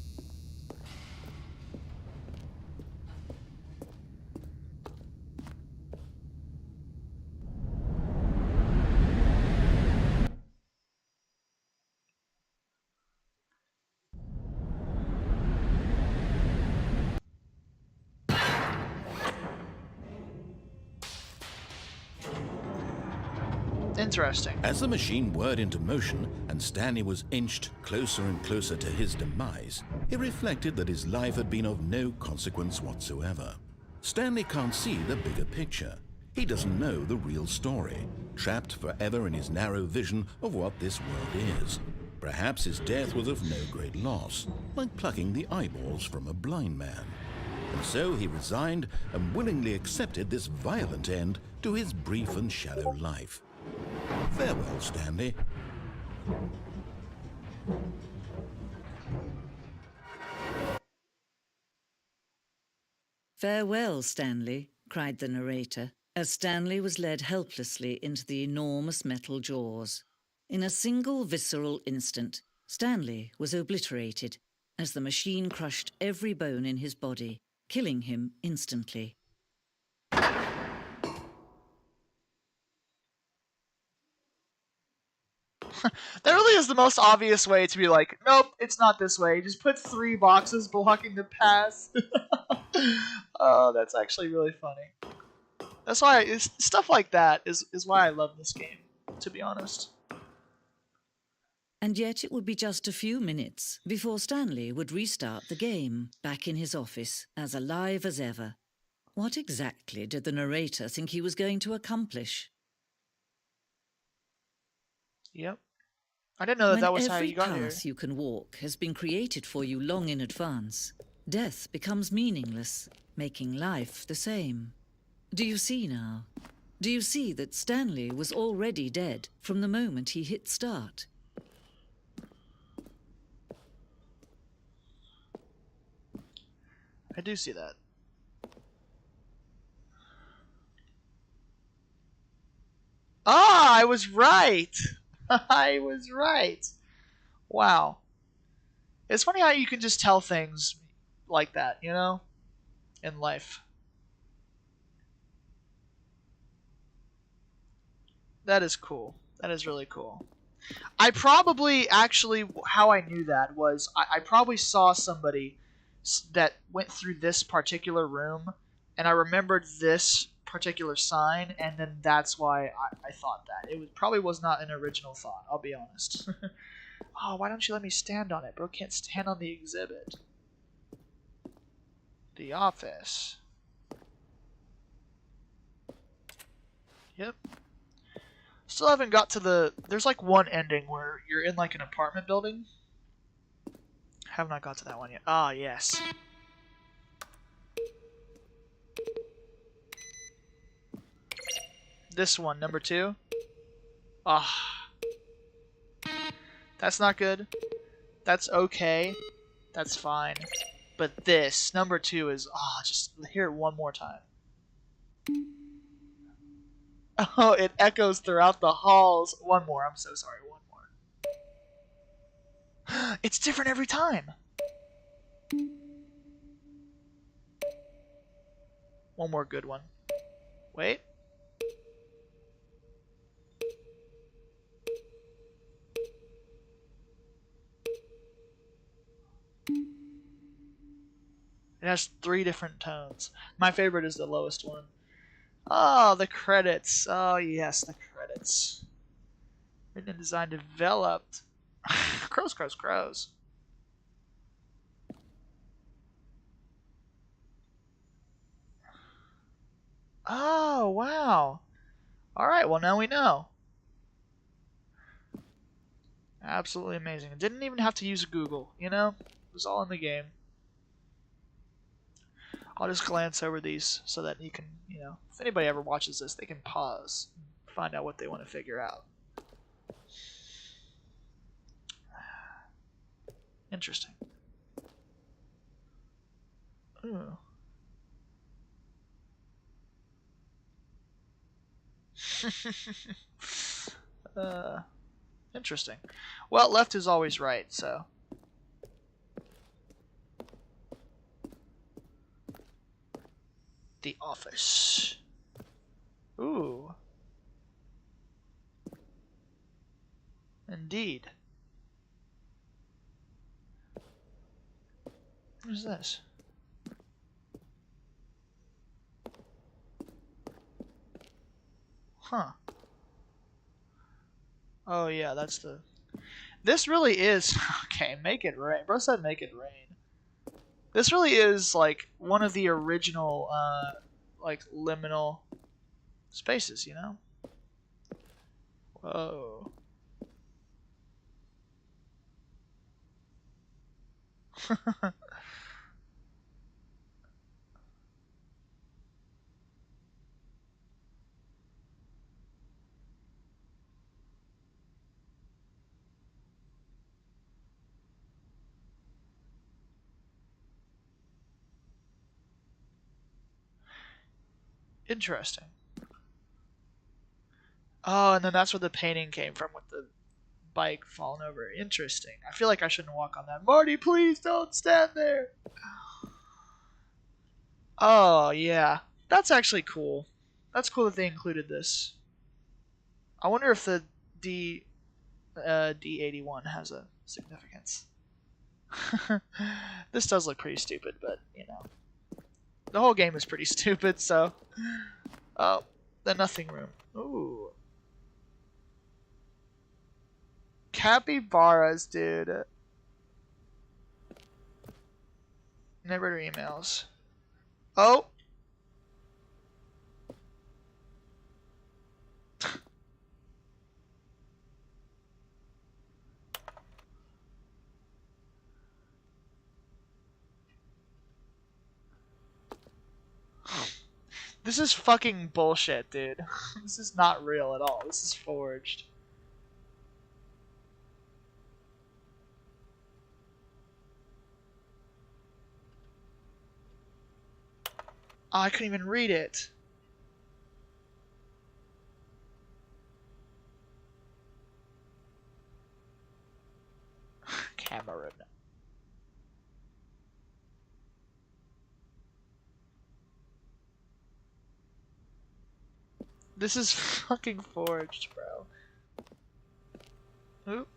Interesting. As the machine whirred into motion and Stanley was inched closer and closer to his demise, he reflected that his life had been of no consequence whatsoever. Stanley can't see the bigger picture. He doesn't know the real story, trapped forever in his narrow vision of what this world is. Perhaps his death was of no great loss, like plucking the eyeballs from a blind man. And so he resigned and willingly accepted this violent end to his brief and shallow life. Farewell, Stanley. "Farewell, Stanley," cried the narrator, as Stanley was led helplessly into the enormous metal jaws. In a single visceral instant, Stanley was obliterated as the machine crushed every bone in his body, killing him instantly. That really is the most obvious way to be like, nope, it's not this way. Just put 3 boxes blocking the path. Oh, that's actually really funny. That's why stuff like that is why I love this game, to be honest. And yet it would be just a few minutes before Stanley would restart the game, back in his office, as alive as ever. What exactly did the narrator think he was going to accomplish? Yep. I didn't know that was how you got here. When every path you can walk has been created for you long in advance, death becomes meaningless, making life the same. Do you see now? Do you see that Stanley was already dead from the moment he hit start? I do see that. Ah, I was right! I was right! Wow. It's funny how you can just tell things like that, you know? In life. That is cool. That is really cool. I probably, actually, how I knew that was, I probably saw somebody that went through this particular room, and I remembered this particular sign, and then that's why I thought that. Probably was not an original thought, I'll be honest. Oh, why don't you let me stand on it? Bro can't stand on the exhibit. The office. Yep. Still haven't got to the... There's like one ending where you're in like an apartment building. Have not got to that one yet. Ah, yes. This one, number 2. Ah. That's not good. That's okay. That's fine. But this, number 2 is... Ah, just hear it one more time. Oh, it echoes throughout the halls. One more, I'm so sorry. One more. It's different every time. One more good one. Wait. It has 3 different tones. My favorite is the lowest one. Oh, the credits. Oh, yes, the credits. Written and designed, developed. Crows, crows, crows. Oh, wow. Alright, well, now we know. Absolutely amazing. Didn't even have to use Google, you know? It was all in the game. I'll just glance over these so that you can, you know, if anybody ever watches this, they can pause and find out what they want to figure out. Interesting. Ooh. Interesting. Well, left is always right, so. The office. Ooh. Indeed. What is this? Huh. Oh yeah, that's the... This really is... Okay, make it rain. Bro said make it rain. This really is, like, one of the original, like, liminal spaces, you know? Whoa. Interesting. Oh, and then that's where the painting came from with the bike falling over. Interesting. I feel like I shouldn't walk on that. Marty, please don't stand there. Oh, yeah. That's actually cool. That's cool that they included this. I wonder if the D81 has a significance. This does look pretty stupid, but, you know. The whole game is pretty stupid, so... Oh, the nothing room. Ooh. Capybaras, dude. Never emails. Oh! This is fucking bullshit, dude. This is not real at all. This is forged. Oh, I couldn't even read it. Cameron. This is fucking forged, bro. Oop.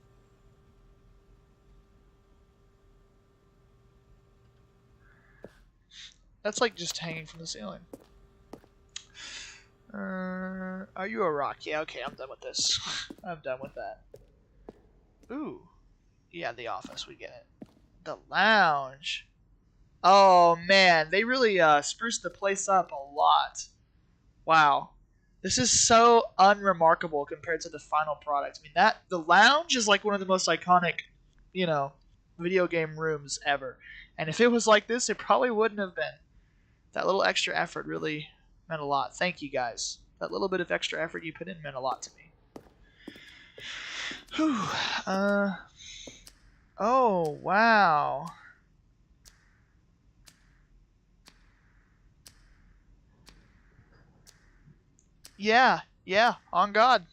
That's like just hanging from the ceiling. Are you a rock? Yeah, okay, I'm done with this. I'm done with that. Ooh. Yeah, the office, we get it. The lounge. Oh, man, they really spruced the place up a lot. Wow. This is so unremarkable compared to the final product. I mean, the lounge is like one of the most iconic, you know, video game rooms ever. And if it was like this, it probably wouldn't have been. That little extra effort really meant a lot. Thank you, guys. That little bit of extra effort you put in meant a lot to me. Whew. Oh, wow. Yeah, on God.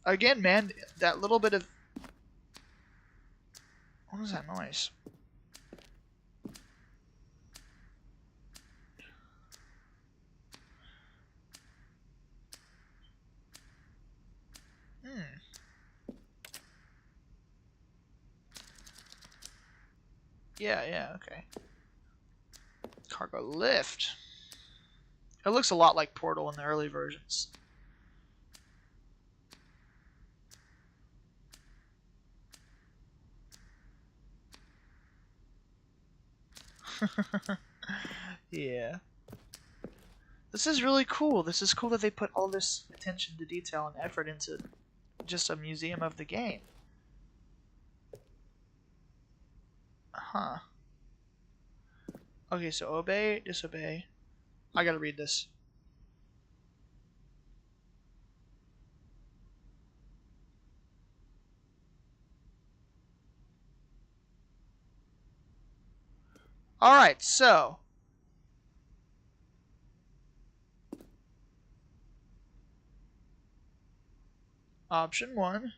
Again, man, that little bit of... What was that noise? Yeah, okay. Cargo lift. It looks a lot like Portal in the early versions. Yeah. This is really cool. This is cool that they put all this attention to detail and effort into just a museum of the game. Huh. Okay, so obey, disobey. I gotta read this. Alright, so... Option 1.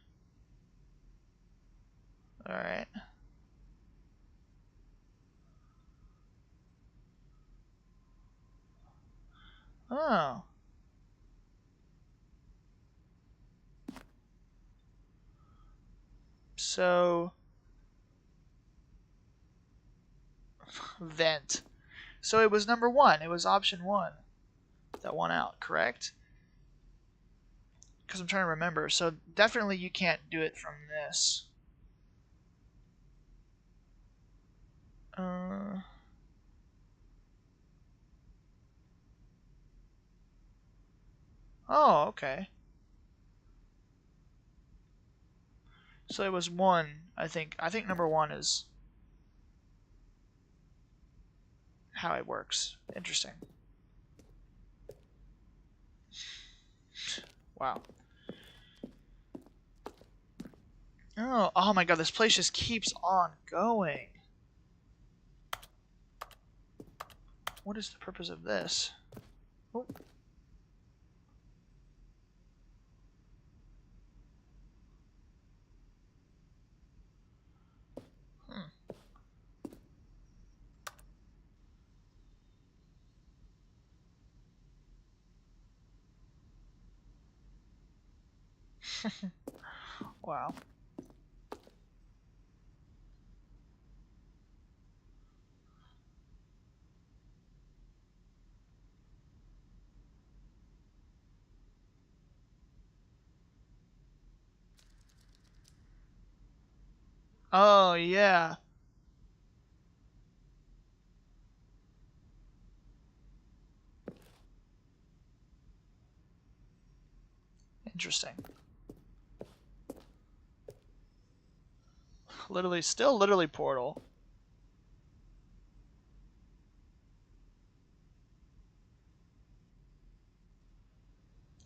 Alright. Oh. So... Vent. So it was number 1. It was option 1 that won out, correct? Because I'm trying to remember. So definitely you can't do it from this. Oh, okay. So it was 1, I think. I think number 1 is how it works. Interesting. Wow. Oh my god, this place just keeps on going. What is the purpose of this? Oh. Wow. Oh, yeah. Interesting. Literally Portal.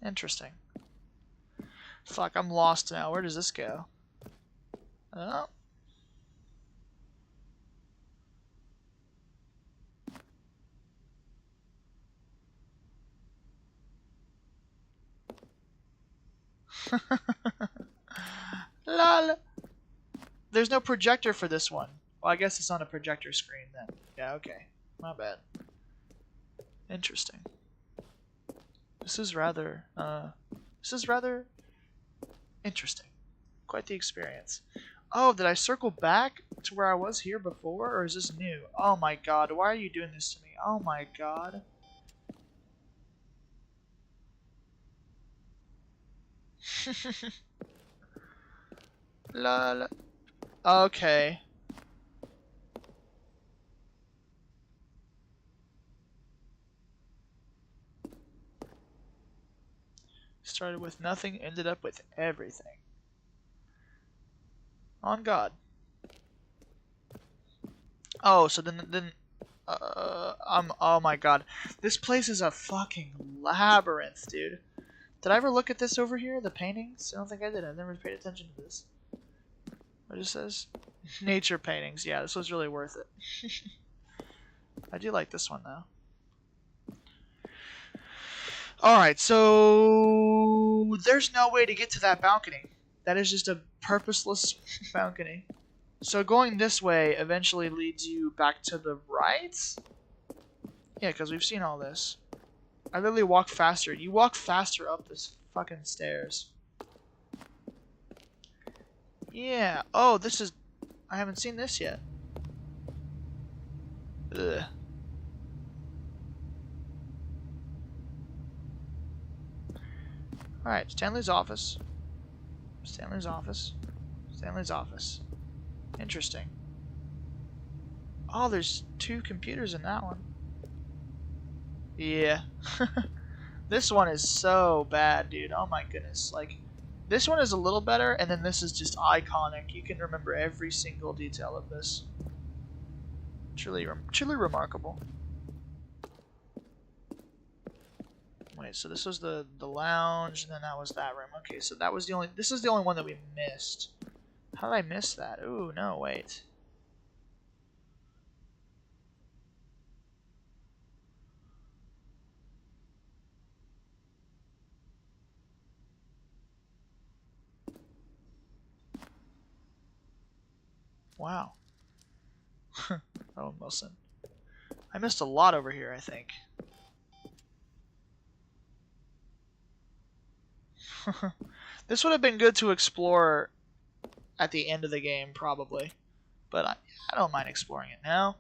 Interesting. Fuck, I'm lost now. Where does this go? Oh. Lol. There's no projector for this one. Well, I guess it's on a projector screen then. Yeah, okay. My bad. Interesting. This is rather interesting. Quite the experience. Oh, did I circle back to where I was here before, or is this new? Oh my god, why are you doing this to me? Oh my god. Lol. Okay. Started with nothing, ended up with everything. On God. Oh, so then oh my god. This place is a fucking labyrinth, dude. Did I ever look at this over here? The paintings? I don't think I did. I never paid attention to this. What it says? Nature paintings. Yeah, this was really worth it. I do like this one, though. Alright, so... There's no way to get to that balcony. That is just a purposeless balcony. So going this way eventually leads you back to the right? Yeah, because we've seen all this. I literally walk faster. You walk faster up this fucking stairs. Yeah. Oh, this is... I haven't seen this yet. Ugh. Alright, Stanley's office. Stanley's office. Stanley's office. Interesting. Oh, there's 2 computers in that one. Yeah. This one is so bad, dude. Oh my goodness. Like, this one is a little better, and then this is just iconic. You can remember every single detail of this. Truly remarkable. Wait, so this was the lounge, and then that was that room. Okay, so that was the only... This is the only one that we missed. How did I miss that? Ooh, no, wait. Wow. Oh, Wilson. I missed a lot over here, I think. This would have been good to explore at the end of the game, probably. But I don't mind exploring it now.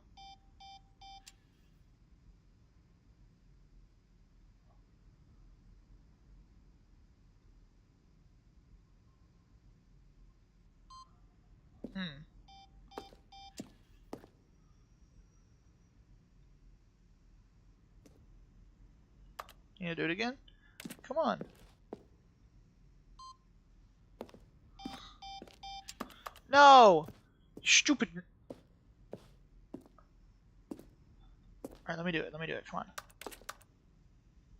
You gonna do it again? Come on. No! Stupid. Alright, let me do it. Let me do it. Come on.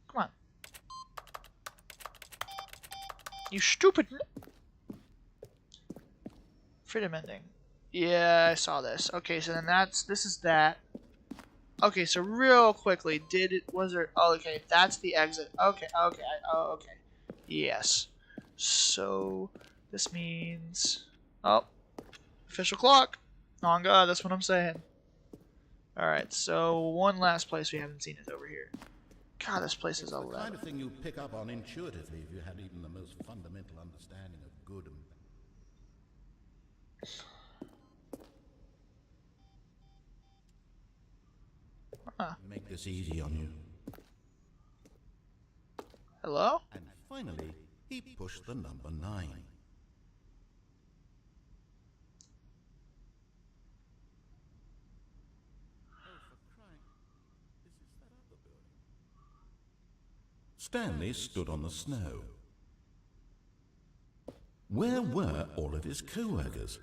Come on. You stupid. Freedom ending. Yeah, I saw this. Okay, so then this is that. Okay, so real quickly, was there, oh, okay, that's the exit. Okay, okay, oh, okay. Yes. So, this means, oh, official clock. Oh, God, that's what I'm saying. Alright, so one last place we haven't seen is over here. God, this place is 11. The kind of thing you pick up on intuitively if you had even the most fundamental understanding of good and make this easy on you. Hello? And finally, he pushed the number 9. Stanley stood on the snow. Where were all of his co-workers?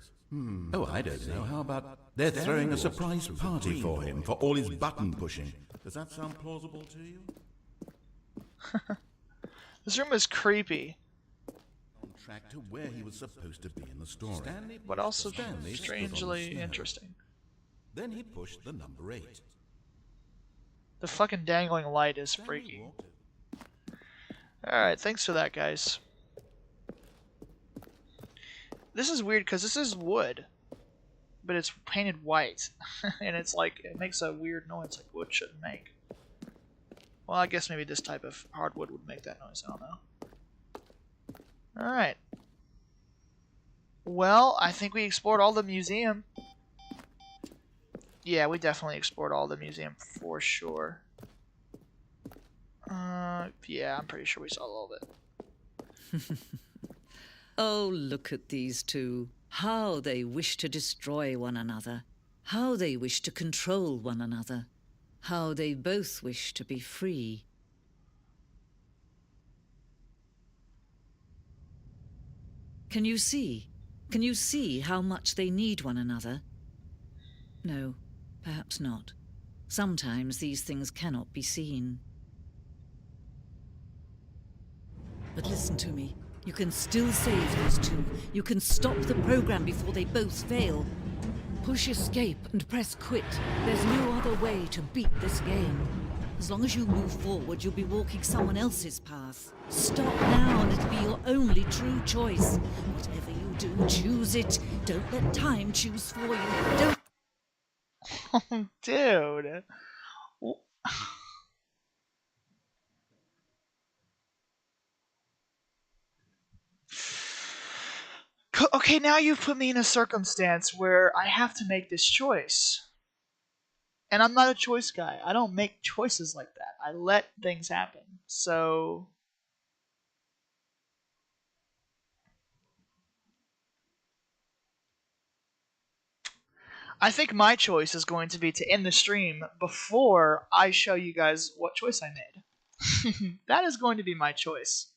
Oh, I don't know. How about they're throwing a surprise party for him for all his button pushing? Does that sound plausible to you? This room is creepy. On track to where he was supposed to be in the story. But also Stanley stood on the strangely snow. interesting. Then he pushed the number 8. The fucking dangling light is Stanley freaky. walked- Alright, thanks for that, guys. This is weird because this is wood, but it's painted white. And it's like, it makes a weird noise like wood shouldn't make. Well, I guess maybe this type of hardwood would make that noise, I don't know. Alright. Well, I think we explored all the museum. Yeah, we definitely explored all the museum for sure. Yeah, I'm pretty sure we saw a little bit. Oh, look at these two. How they wish to destroy one another. How they wish to control one another. How they both wish to be free. Can you see? Can you see how much they need one another? No, perhaps not. Sometimes these things cannot be seen. But listen to me. You can still save these two. You can stop the program before they both fail. Push escape and press quit. There's no other way to beat this game. As long as you move forward, you'll be walking someone else's path. Stop now and it'll be your only true choice. Whatever you do, choose it. Don't let time choose for you. Don't... Dude. Okay, now you've put me in a circumstance where I have to make this choice. And I'm not a choice guy. I don't make choices like that. I let things happen. So... I think my choice is going to be to end the stream before I show you guys what choice I made. That is going to be my choice.